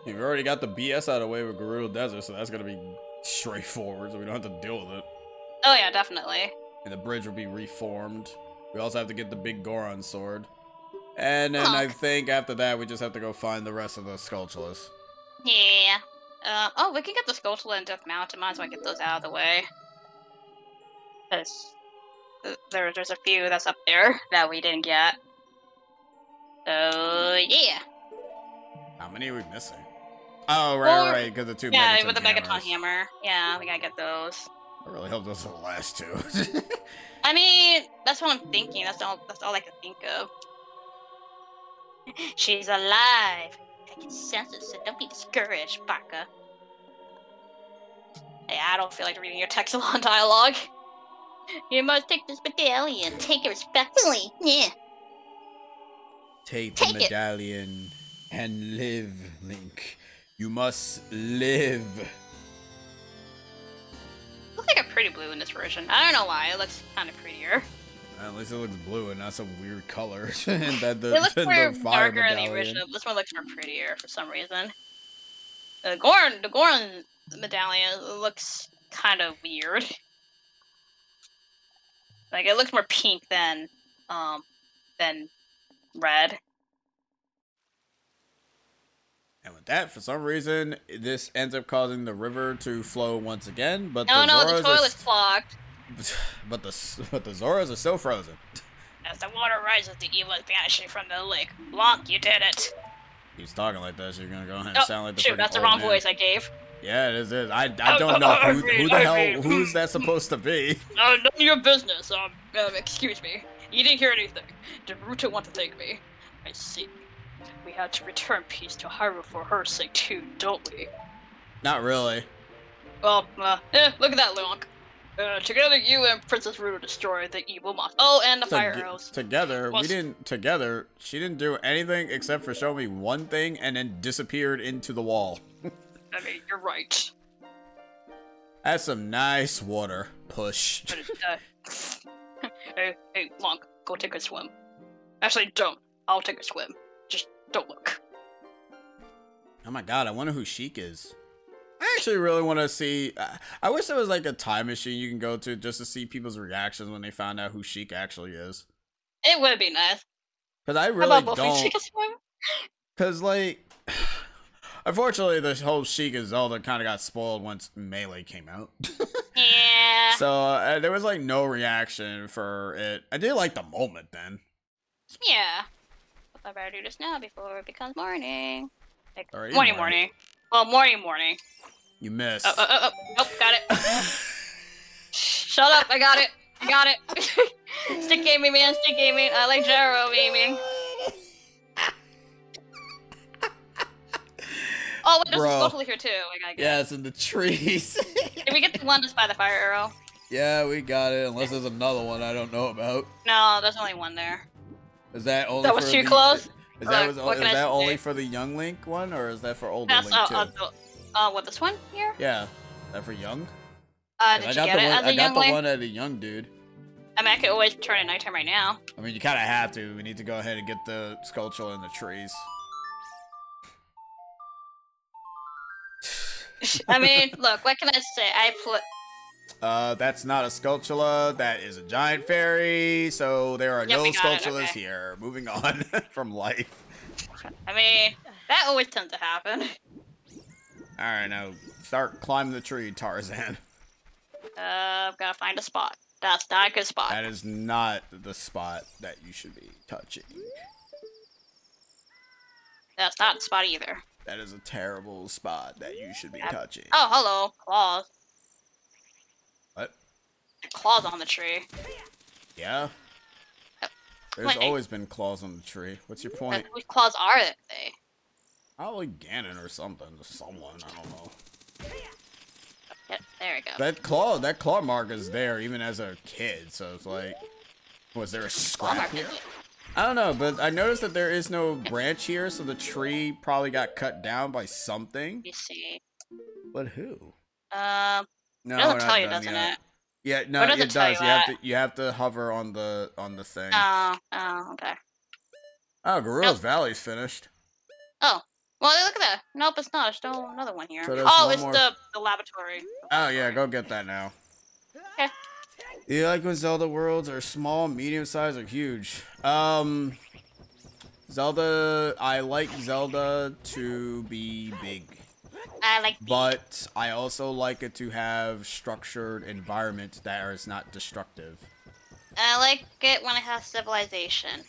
You've already got the BS out of the way with Gerudo Desert, so that's gonna be straightforward, so we don't have to deal with it. Oh yeah, definitely. And the bridge will be reformed. We also have to get the big Goron sword. And then I think after that, we just have to go find the rest of the Skulltulas. Yeah. Oh, we can get the Skulltula and Death Mountain. Might as well get those out of the way. Because there's a few that's up there that we didn't get. So, yeah. How many are we missing? Oh, right, because the 2 yeah, Megaton with the Megaton hammers. Hammer. Yeah, we gotta get those. I really hope those are the last 2. I mean, that's what I'm thinking. That's all I can think of. She's alive. I can sense it, so don't be discouraged, Baka. Hey, I don't feel like reading your Texalon dialogue. You must take this medallion. Take it respectfully. Yeah. Take the medallion and live, Link. You must live. Looks like a pretty blue in this version. I don't know why. It looks kind of prettier. At least it looks blue and not some weird color. And that It looks more darker in the original. This one looks more prettier for some reason. The Goron medallion looks kind of weird. Like it looks more pink than red. And with that, for some reason, this ends up causing the river to flow once again. But No, the the toilet's clogged. But the Zoras are still frozen. As the water rises, the evil is vanishing from the lake. Blanc, you did it. He's talking like that, so you're gonna go ahead and sound like the shoot, that's the wrong voice I gave. Yeah, it is. I don't know who the hell who's that supposed to be. None of your business. Excuse me. You didn't hear anything. Did Ruta want to thank me? I see. We had to return peace to Hyrule for her sake too, don't we? Not really. Well, look at that, Lunk. Together, you and Princess Ruta destroyed the evil monster. Oh, and the fire arrows. Together, she didn't do anything except for show me one thing and then disappeared into the wall. I mean, you're right. That's some nice water. Push. Hey, Lunk, go take a swim. Actually, don't. I'll take a swim. Just don't look. Oh my god, I wonder who Sheik is. I actually really want to see. I wish there was like a time machine you can go to just to see people's reactions when they found out who Sheik actually is. It would be nice. Because I really don't. Because like, unfortunately, the whole Sheik and Zelda kind of got spoiled once Melee came out. Yeah. So there was like no reaction for it. I did like the moment then. Yeah. I better do this now before it becomes morning. Like, Sorry, morning. Well, morning. You missed. Oh, got it. Shut up, I got it. Stick gaming, man, stick gaming. I like gyro gaming. Oh, wait, there's a skull here too. I gotta get Yeah, it's in the trees. Did we get the one just by the fire arrow? Yeah, we got it, unless there's another one I don't know about. No, there's only one there. Is that only that was too close? Is that only for the young Link one, or is that for older Link too? What, this one here? Yeah. Is that for young? Did you get it as a young Link? I got the one at a young dude. I mean, I could always turn it nighttime right now. I mean, you kind of have to. We need to go ahead and get the sculpture in the trees. I mean, look, what can I say? That's not a Skulltula, that is a giant fairy, so there are no Skulltulas here. Moving on from life. I mean, that always tends to happen. Alright, now start climbing the tree, Tarzan. I've gotta find a spot. That's not a good spot. That is not the spot that you should be touching. That's not the spot either. That is a terrible spot that you should be touching. Oh, hello, claws. What? Claws on the tree. Yeah? There's always been claws on the tree. What's your point? Whose claws are they? Probably Ganon or something. Someone, I don't know. Yep, there we go. That claw mark is there even as a kid, so it's like... Was there a scrap here? I don't know, but I noticed that there is no branch here, so the tree probably got cut down by something. You see. But who? No, it doesn't tell you, doesn't it? Yeah, no, it does. You have to hover on the thing. Oh, okay. Oh, Gorilla's Valley's finished. Oh, well, look at that. Nope, it's not. There's still another one here. So it's the laboratory. Oh yeah, go get that now. Okay. Do you like when Zelda worlds are small, medium-sized, or huge? Zelda, I like Zelda to be big. I like big. But I also like it to have structured environments that is not destructive. I like it when it has civilization.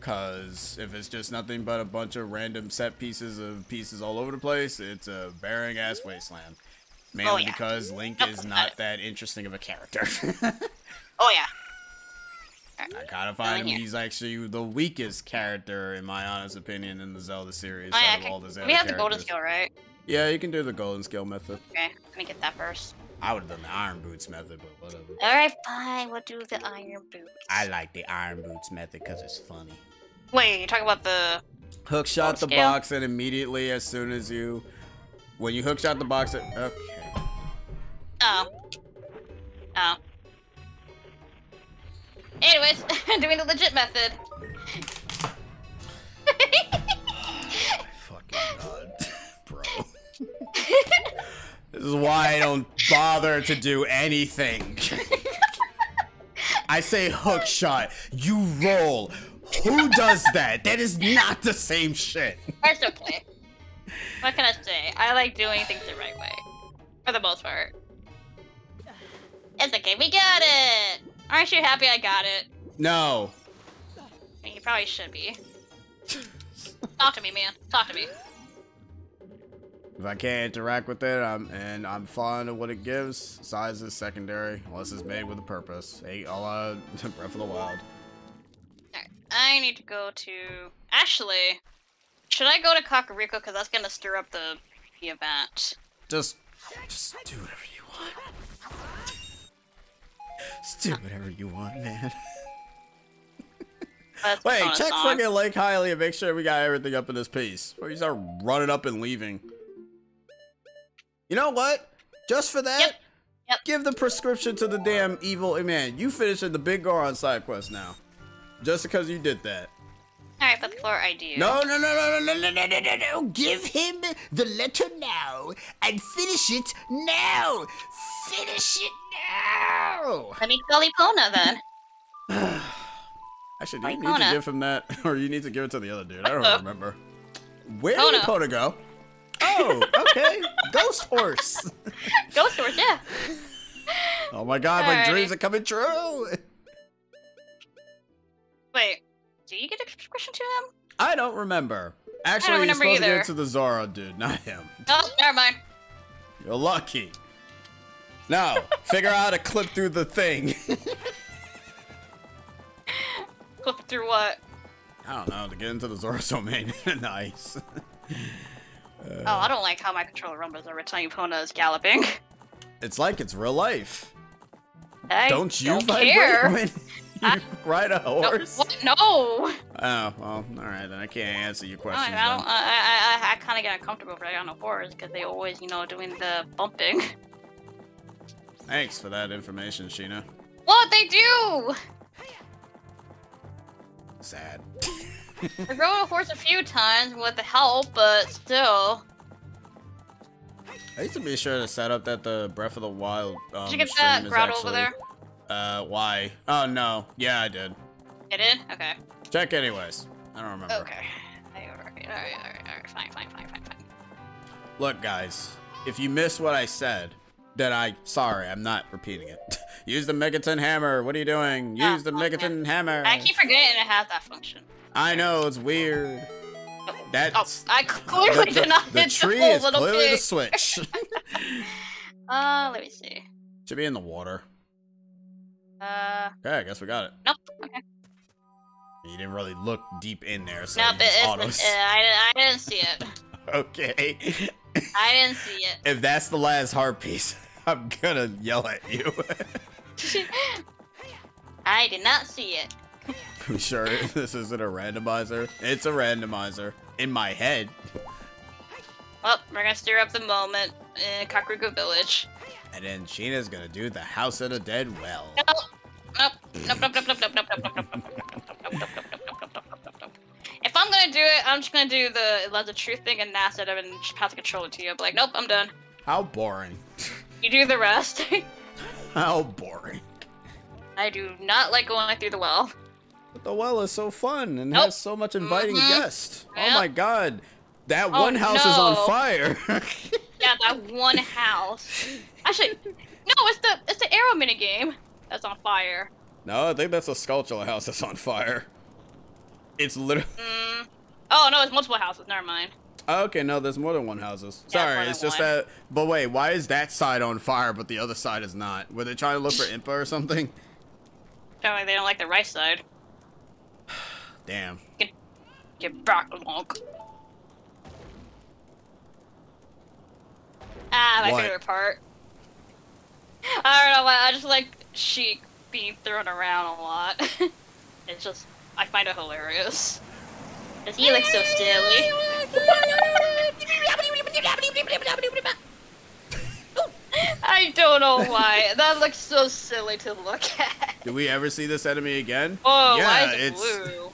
Cause if it's just nothing but a bunch of random set pieces all over the place, it's a barren ass wasteland. Mainly because Link is not that interesting of a character. Oh yeah. I kind of find him, he's actually the weakest character, in my honest opinion, in the Zelda series. Oh, yeah, we have the golden skill, right? Yeah, you can do the golden skill method. Okay, let me get that first. I would have done the iron boots method, but whatever. Alright, fine, we'll do the iron boots. I like the iron boots method because it's funny. Wait, you're talking about the... Hookshot the box, and immediately as soon as when you hookshot the box, okay. Oh. Anyways, doing the legit method. Oh my fucking god, bro. This is why I don't bother to do anything. I say hookshot, you roll. Who does that? That is not the same shit. That's okay. What can I say? I like doing things the right way. For the most part. It's okay, we got it! Aren't you happy I got it? No. I mean, you probably should be. Talk to me, man. Talk to me. If I can't interact with it, I'm fond of what it gives. Size is secondary, unless it's made with a purpose. Hey, a la Breath of the Wild. Alright, I need to go to... Actually, should I go to Kakariko? Because that's going to stir up the event. Just do whatever you want. Just do whatever you want, man. Wait, check friggin' Lake Hylia and make sure we got everything up in this piece. Before you start running up and leaving. You know what? Just for that, Yep. give the prescription to the damn evil man. You finishing the Big Goron side quest now. Just because you did that. Alright, but before I do... No. Give him the letter now and finish it now. Finish it now. Let me call Epona then. Actually, do you need to give him that? Or you need to give it to the other dude? I don't remember. Where did Epona go? Oh, okay. Ghost Horse. Ghost Horse, yeah. Oh my god, my dreams are coming true. Wait, do you get a prescription to him? I don't remember. Actually, you're supposed to give it to the Zoro dude, not him. Oh, never mind. You're lucky. Now, figure out how to clip through the thing. Clip through what? I don't know, to get into the Zoro's domain. Nice. Oh, I don't like how my controller rumbles every time Epona is galloping. It's like it's real life. Don't you vibrate when you ride a horse? No. Oh, well, alright, then I can't answer your question. I kind of get uncomfortable when I get on a horse because they always, doing the bumping. Thanks for that information, Sheena. What they do? Sad. I rode a horse a few times with the help, but still. I used to be sure to set up that the Breath of the Wild Did you get that grotto over there? Why? Oh, no. Yeah, I did. You did? Okay. Check anyways. I don't remember. Okay. Alright, fine. Look, guys. If you missed what I said, then sorry, I'm not repeating it. Use the Megaton Hammer. What are you doing? Use the Megaton Hammer. I keep forgetting it has that function. I know, it's weird. That's... I clearly did not hit the tree is clearly the switch. Let me see. Should be in the water. Okay, I guess we got it. Nope, okay. You didn't really look deep in there, so nope, I didn't see it. Okay. I didn't see it. If that's the last heart piece, I'm gonna yell at you. I did not see it. I'm sure this isn't a randomizer. It's a randomizer. In my head. Well, we're gonna stir up the moment in Kakariko Village. And then Sheena's gonna do the House of the Dead well. Nope. If I'm gonna do it, I'm just gonna do the Lens of Truth thing and NASA it and just pass the controller to you. But like, nope, I'm done. How boring. You do the rest. How boring. I do not like going through the well. But the well is so fun and has so much inviting guests. Yep. Oh my god. That one house is on fire. Yeah, that one house. Actually, no, it's the arrow minigame that's on fire. No, I think that's a Skulltula house that's on fire. It's literally... Oh, no, it's multiple houses. Never mind. Okay, no, there's more than one houses. Sorry, it's just that... But wait, why is that side on fire, but the other side is not? Were they trying to look for Impa or something? Apparently they don't like the right side. Damn. Get back along. My favorite part. I don't know why, I just like Sheik being thrown around a lot. It's just, I find it hilarious. Cause he looks so silly. I don't know why. That looks so silly to look at. Do we ever see this enemy again? Oh, yeah, why is it blue?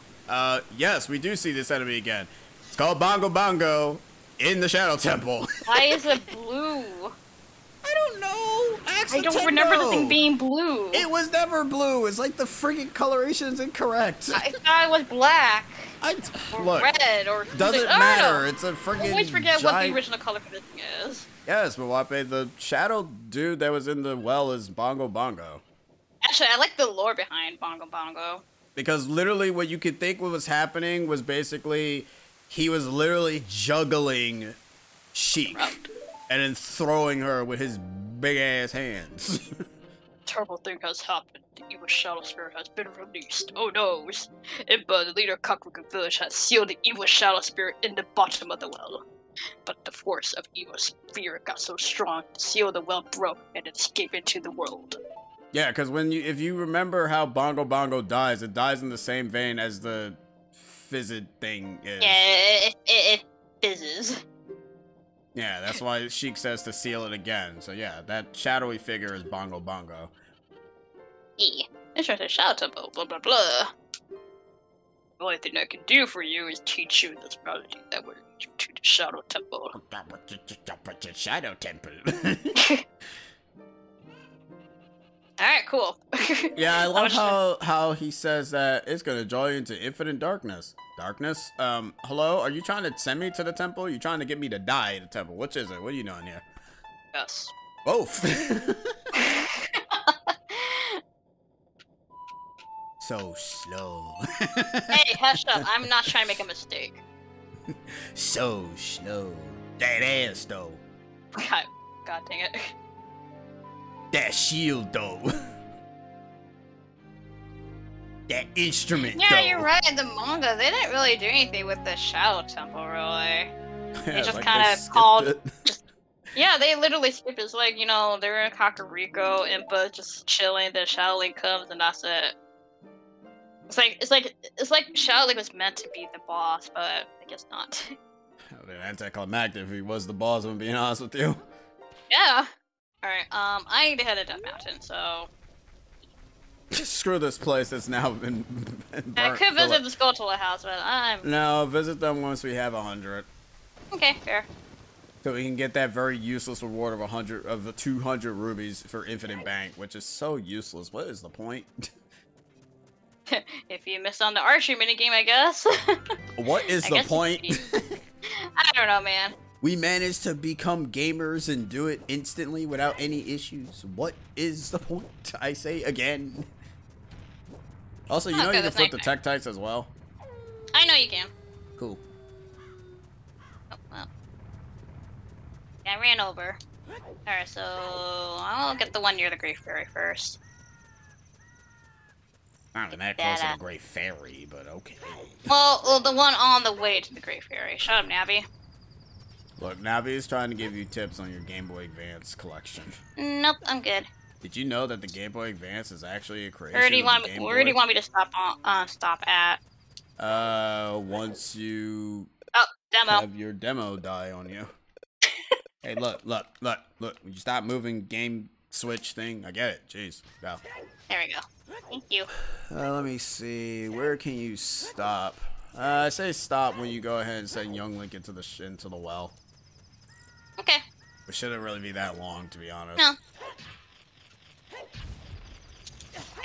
Yes, we do see this enemy again. It's called Bongo Bongo in the Shadow Temple. Why is it blue? I don't know. I don't remember the thing being blue. It was never blue. It's like the freaking coloration's incorrect. I thought it was black. Look, red or doesn't matter. It's a freaking. I always forget what the original color for this thing is. Yes, but Wape, the shadow dude that was in the well is Bongo Bongo. Actually, I like the lore behind Bongo Bongo. Because literally what you could think what was happening was basically he was literally juggling Sheik, and then throwing her with his big ass hands. Terrible thing has happened. The evil shadow spirit has been released. Oh no! Impa, the leader of Kakuga village, has sealed the evil shadow spirit in the bottom of the well. But the force of evil spirit got so strong, the seal of the well broke and it escaped into the world. Yeah, because if you remember how Bongo Bongo dies, it dies in the same vein as the fizzed thing is. Yeah, it fizzes. Yeah, that's why Sheik says to seal it again. So yeah, that shadowy figure is Bongo Bongo. Yeah, it's just a shadow temple, blah blah blah. The only thing I can do for you is teach you the strategy that will lead you to the shadow temple. Shadow temple. Alright, cool. Yeah, I love how he says that it's gonna draw you into infinite darkness. Darkness? Hello? Are you trying to send me to the temple? You're trying to get me to die in the temple. Which is it? What are you doing here? Yes. Both. So slow. Hey, hush up. I'm not trying to make a mistake. So slow. That ass though. God dang it. That shield though. That instrument Yeah, though. you're right. In the manga, they didn't really do anything with the Shadow Temple, really. They just like kind they of called... it. Yeah, they literally skipped it. It's like, you know, they're in Kakariko, Impa just chilling, then Shadow Link comes, and that's it. It's like Shadow Link was meant to be the boss, but I guess not. Anticlimactic if he was the boss, I'm being honest with you. Yeah. Alright, I need to head to Death Mountain, so... Screw this place that's now been burnt. I could visit the Skulltula house, but I'm... No, visit them once we have 100. Okay, fair. So we can get that very useless reward of the 200 rubies for infinite bank, which is so useless. What is the point? If you missed on the archery minigame, I guess. What is the point? I don't know, man. We managed to become gamers and do it instantly without any issues. What is the point? I say again. Also, you know you can flip the Tektites as well? I know you can. Cool. Oh, well. Yeah, I ran over. Alright, so I'll get the one near the Great Fairy first. Not even that close to the Great Fairy, but okay. Well, the one on the way to the Great Fairy. Shut up, Navi. Look, Navi is trying to give you tips on your Game Boy Advance collection. Nope, I'm good. Did you know that the Game Boy Advance is actually a creation Where do you of the Game Boy? Where do you want me to stop at? Once you demo. have your demo die on you. Hey, look. Would you stop moving game switch thing? I get it. Jeez. Go. There we go. Thank you. Let me see. Where can you stop? I say stop when you go ahead and send Young Link into the well. Okay. It shouldn't really be that long, to be honest. No.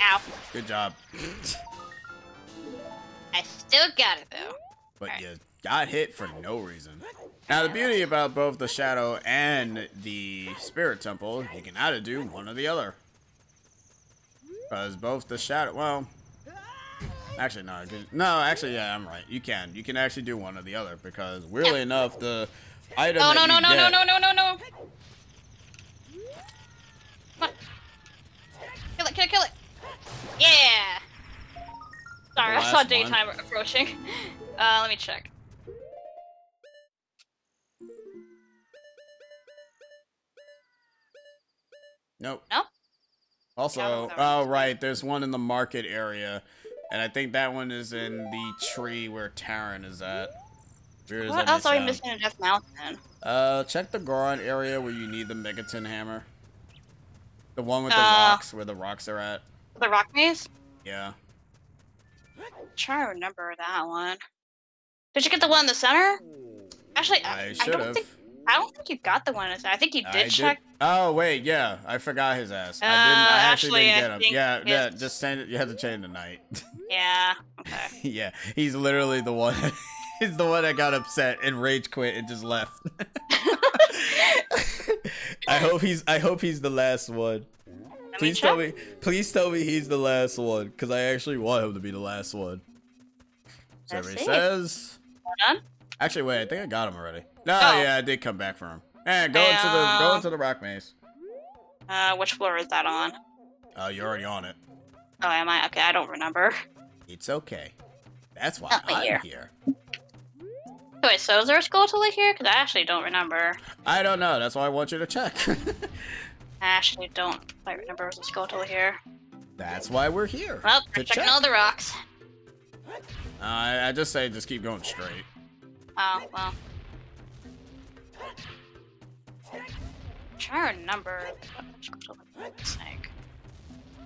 Ow. Good job. I still got it, though. But you got hit for no reason. Now, the beauty about both the Shadow and the Spirit Temple, you can either do one or the other. Because both the Shadow... Well... Actually, no. Actually, yeah, I'm right. You can. You can actually do one or the other. Because, weirdly enough, the item No. Come on. Kill it. Yeah. Sorry, I saw daytime approaching. Let me check. Nope. No? Also, oh, right. There's one in the market area. And I think that one is in the tree where Taryn is at. What else are we missing in Death Mountain? Check the Goron area where you need the Megaton hammer. The one with the rocks, where the rocks are at. The rock maze? Yeah. I'm trying to remember that one. Did you get the one in the center? Actually, I should have. I don't think you got the one in the center. I think you did check. Oh, wait, yeah. I forgot his ass. I actually didn't get him. Yeah, just change it. You have to change the night. Yeah, okay. Yeah, he's literally the one. He's the one that got upset and rage quit and just left. I hope he's the last one. Please tell me he's the last one, because I actually want him to be the last one. So he says. Hold on. Actually, wait. I think I got him already. No, Oh. yeah, I did come back for him. And go into the rock maze. Which floor is that on? Oh, you're already on it. Oh, am I? Okay, I don't remember. It's okay. That's why Not I'm here. Wait, so is there a skeletal here? Because I actually don't remember. I don't know. That's why I want you to check. I actually don't quite remember there's a skeletal here. That's why we're here. Well, we're checking all the rocks. I just say just keep going straight. Oh, well. I'm trying to remember.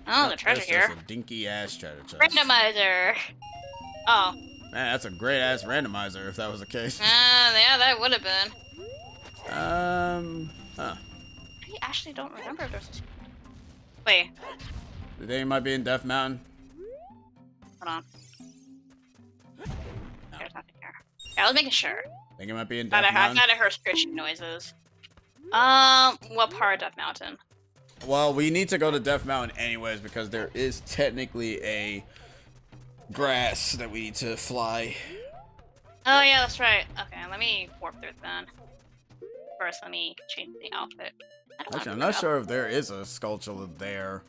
Oh, the treasure here. That's a dinky ass treasure chest. Randomizer. Oh. Man, that's a great ass randomizer if that was the case. Yeah, that would have been. Huh. I actually don't remember if there's a... Wait. You think it might be in Death Mountain? Hold on. There's nothing here. Yeah, I was making sure. Think it might be in Death Mountain? I thought I heard scratching noises. What part of Death Mountain? Well, we need to go to Death Mountain anyways because there is technically a grass that we need to fly. Oh yeah, that's right. Okay, let me warp through it then. First, let me change the outfit. Actually, I'm not sure if there is a sculpture there.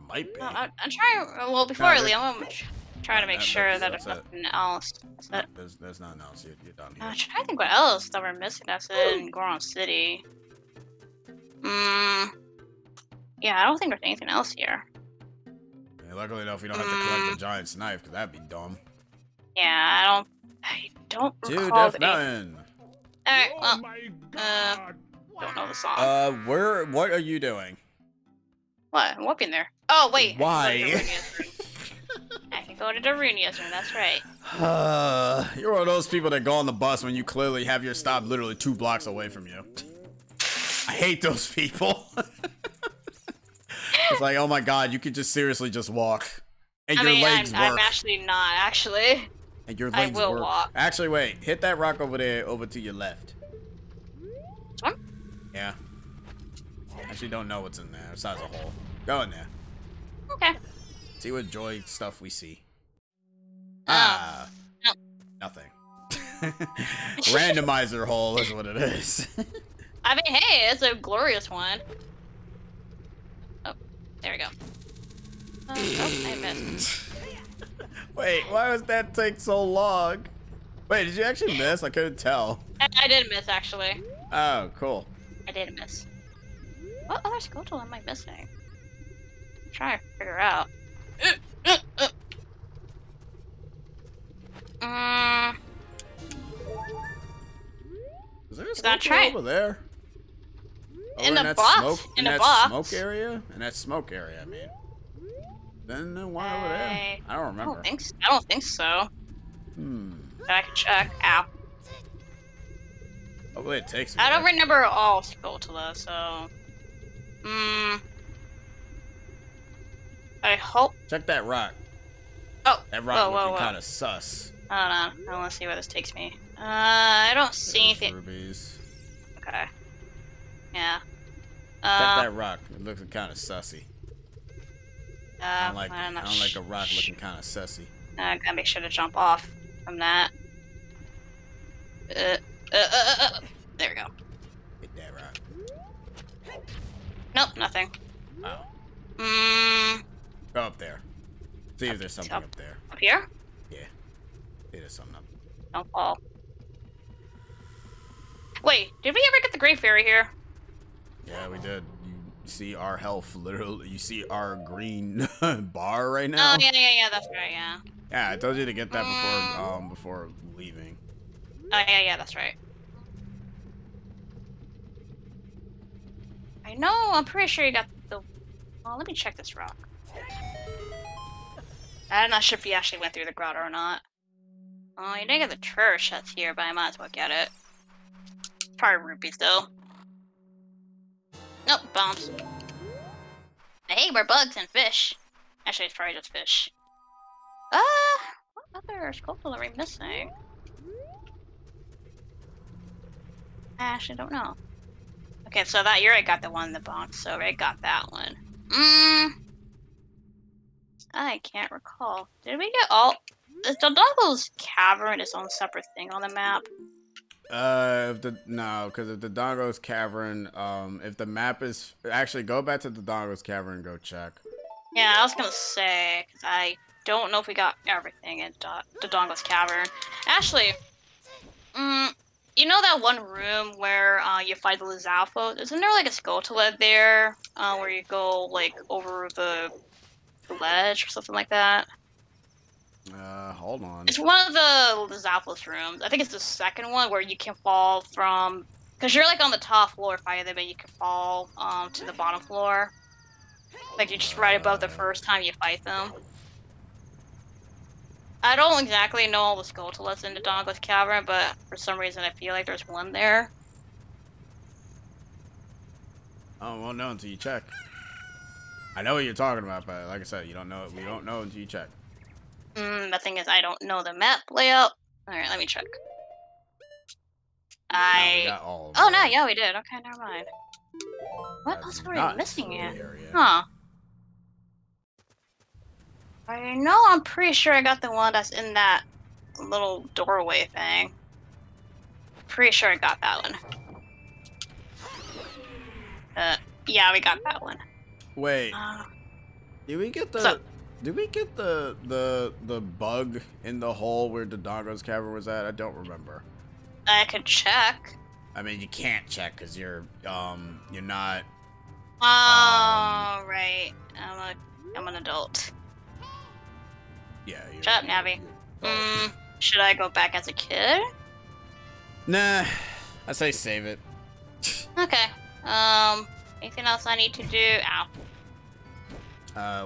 Might be. No, I'm trying. Well, before I leave, I'm gonna try to make sure that there's nothing else. There's nothing else. You're done here. I'm trying to think what else that we're missing that's in Goron City. Yeah, I don't think there's anything else here. Yeah, luckily enough, we don't have to collect the giant's knife, because that'd be dumb. Yeah, I don't To recall Death Mountain. Alright, well, don't know the song. What are you doing? What? I'm walking there. Oh, wait. Why? I can go to Darunia's room, that's right. You're one of those people that go on the bus when you clearly have your stop literally 2 blocks away from you. I hate those people. It's like, oh my god, you could just seriously just walk. And your legs work. I'm actually not, actually. And your legs I will work. walk. Actually, wait. Hit that rock over there, over to your left. This one? Yeah. Actually, don't know what's in there besides a hole. Go in there. Okay. See what joy stuff we see. No. Nothing. Randomizer hole is what it is. I mean, hey, it's a glorious one. Oh, there we go. Oh, I missed. Wait, why does that take so long? Wait, did you actually miss? I couldn't tell. I did miss, actually. Oh, cool. I did miss. What other skeletal am I missing? I'm trying to figure out. Is there a skeleton over there? In the box? In that smoke area? In that smoke area, I mean. Then the one over there? I don't remember. I don't think so. But I can check. Ow. Hopefully it takes me. I don't remember all Skulltula, so... I hope... Check that rock. Oh! That rock looking kind of sus. Hold on. I want to see where this takes me. I don't see anything. Rubies. Okay. Yeah. Check that rock. It looks kind of sussy. I don't like a rock looking kind of sussy. I gotta make sure to jump off from that. There we go. Hit that rock. Nope, nothing. Oh. Go up there. See if there's something up there. Up here? Yeah. See, there's something up. Don't fall. Wait, did we ever get the Great Fairy here? Yeah, we did. You see our health, literally. You see our green bar right now? Oh, yeah, that's right, yeah. Yeah, I told you to get that before leaving. Oh, yeah, that's right. I know, I'm pretty sure you got the... Oh, let me check this rock. I'm not sure if you actually went through the grotto or not. Oh, you didn't get the church that's here, but I might as well get it. Probably rupees, though. Nope, bombs. Hey, we're bugs and fish. Actually, it's probably just fish. What other sculpture are we missing? I actually don't know. Okay, so that you already got the one in the box, so I already got that one. I can't recall. Did we get all... Is Dodongo's cavern its own separate thing on the map? Because if the Dongo's Cavern, if the map is actually go back to the Dongo's Cavern and go check. Yeah, I was gonna say because I don't know if we got everything in the Dongo's Cavern. Actually, you know that one room where you fight the Lizalfos? Isn't there like a Skotoled there where you go like over the ledge or something like that? Hold on. It's one of the Lizalfos rooms. I think it's the second one where you can fall from, because you're like on the top floor fighting them, and you can fall to the bottom floor. Like you're just right above the first time you fight them. I don't exactly know all the Skotolets in the Dongo's Cavern, but for some reason I feel like there's one there. Oh, won't know until you check. I know what you're talking about, but like I said, you don't know it. We don't know until you check. The thing is, I don't know the map layout. Alright, let me check. No, we got all of Oh, them. no, yeah, we did. Okay, never mind. What else are we missing here? Huh. I know I'm pretty sure I got the one that's in that little doorway thing. Pretty sure I got that one. Yeah, we got that one. Wait. Did we get the... Did we get the bug in the hole where the Dongo's Cavern was at? I don't remember. I could check. I mean, you can't check because you're not. Oh, right. I'm an adult. Yeah. Shut up, Navi. Should I go back as a kid? Nah, I say save it. Okay. Anything else I need to do? Ow.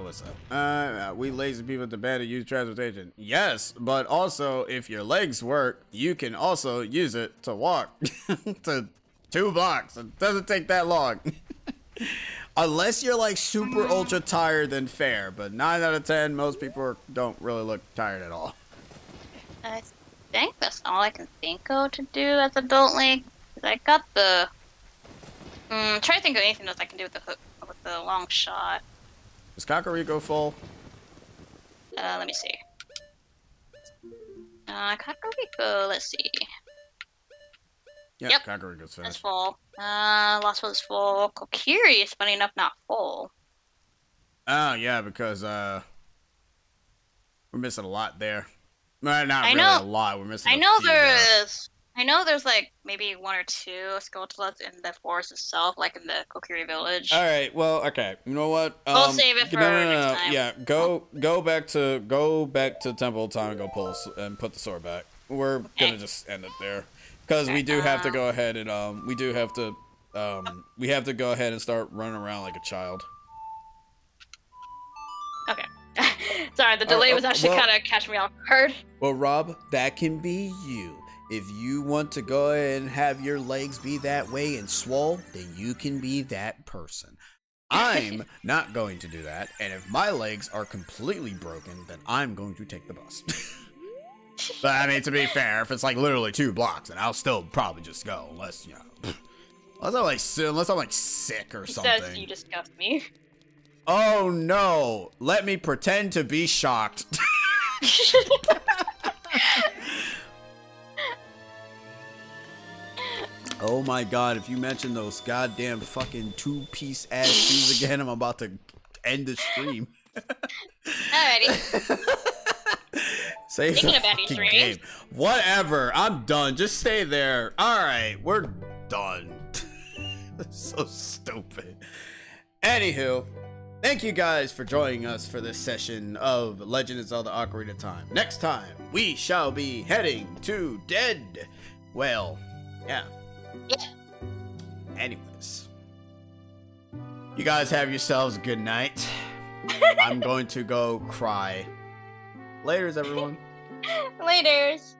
What's up? We lazy people demand to use transportation. Yes, but also if your legs work, you can also use it to walk to 2 blocks. It doesn't take that long. Unless you're like super ultra tired, then fair. But 9 out of 10, most people don't really look tired at all. I think that's all I can think of to do as Adult Link. I got the. Try to think of anything else I can do with the long shot. Is Kakariko full? Let me see. Kakariko, let's see. Yeah, yep. Kakariko's finished. That's full. Last one's full. Kokiri is funny enough not full. Oh, yeah, because, we're missing a lot there. Well, not really a lot. We're missing I know there's like maybe 1 or 2 Skotolets in the forest itself, like in the Kokiri village. All right. Well, okay. You know what? We'll save it for next time. Yeah. Go back to Temple of Time and go pull and put the sword back. We're gonna just end it there because we do have to go ahead and we have to go ahead and start running around like a child. Okay. Sorry, the delay was actually kind of catching me off guard. Well, Rob, that can be you. If you want to go ahead and have your legs be that way and swole, then you can be that person. I'm not going to do that, and if my legs are completely broken, then I'm going to take the bus. But I mean, to be fair, if it's like literally 2 blocks, then I'll still probably just go, unless, you know, unless I'm like sick or something. Says you disgust me. Oh no! Let me pretend to be shocked. Oh my god, if you mention those goddamn fucking 2-piece ass shoes again, I'm about to end the stream. Alrighty. Say Thinking about these dreams. Whatever, I'm done. Just stay there. Alright, we're done. That's so stupid. Anywho, thank you guys for joining us for this session of Legend of Zelda Ocarina of Time. Next time, we shall be heading to Dead. Well, yeah. Yeah. Anyways, you guys have yourselves a good night. I'm going to go cry. Laters, everyone. Laters.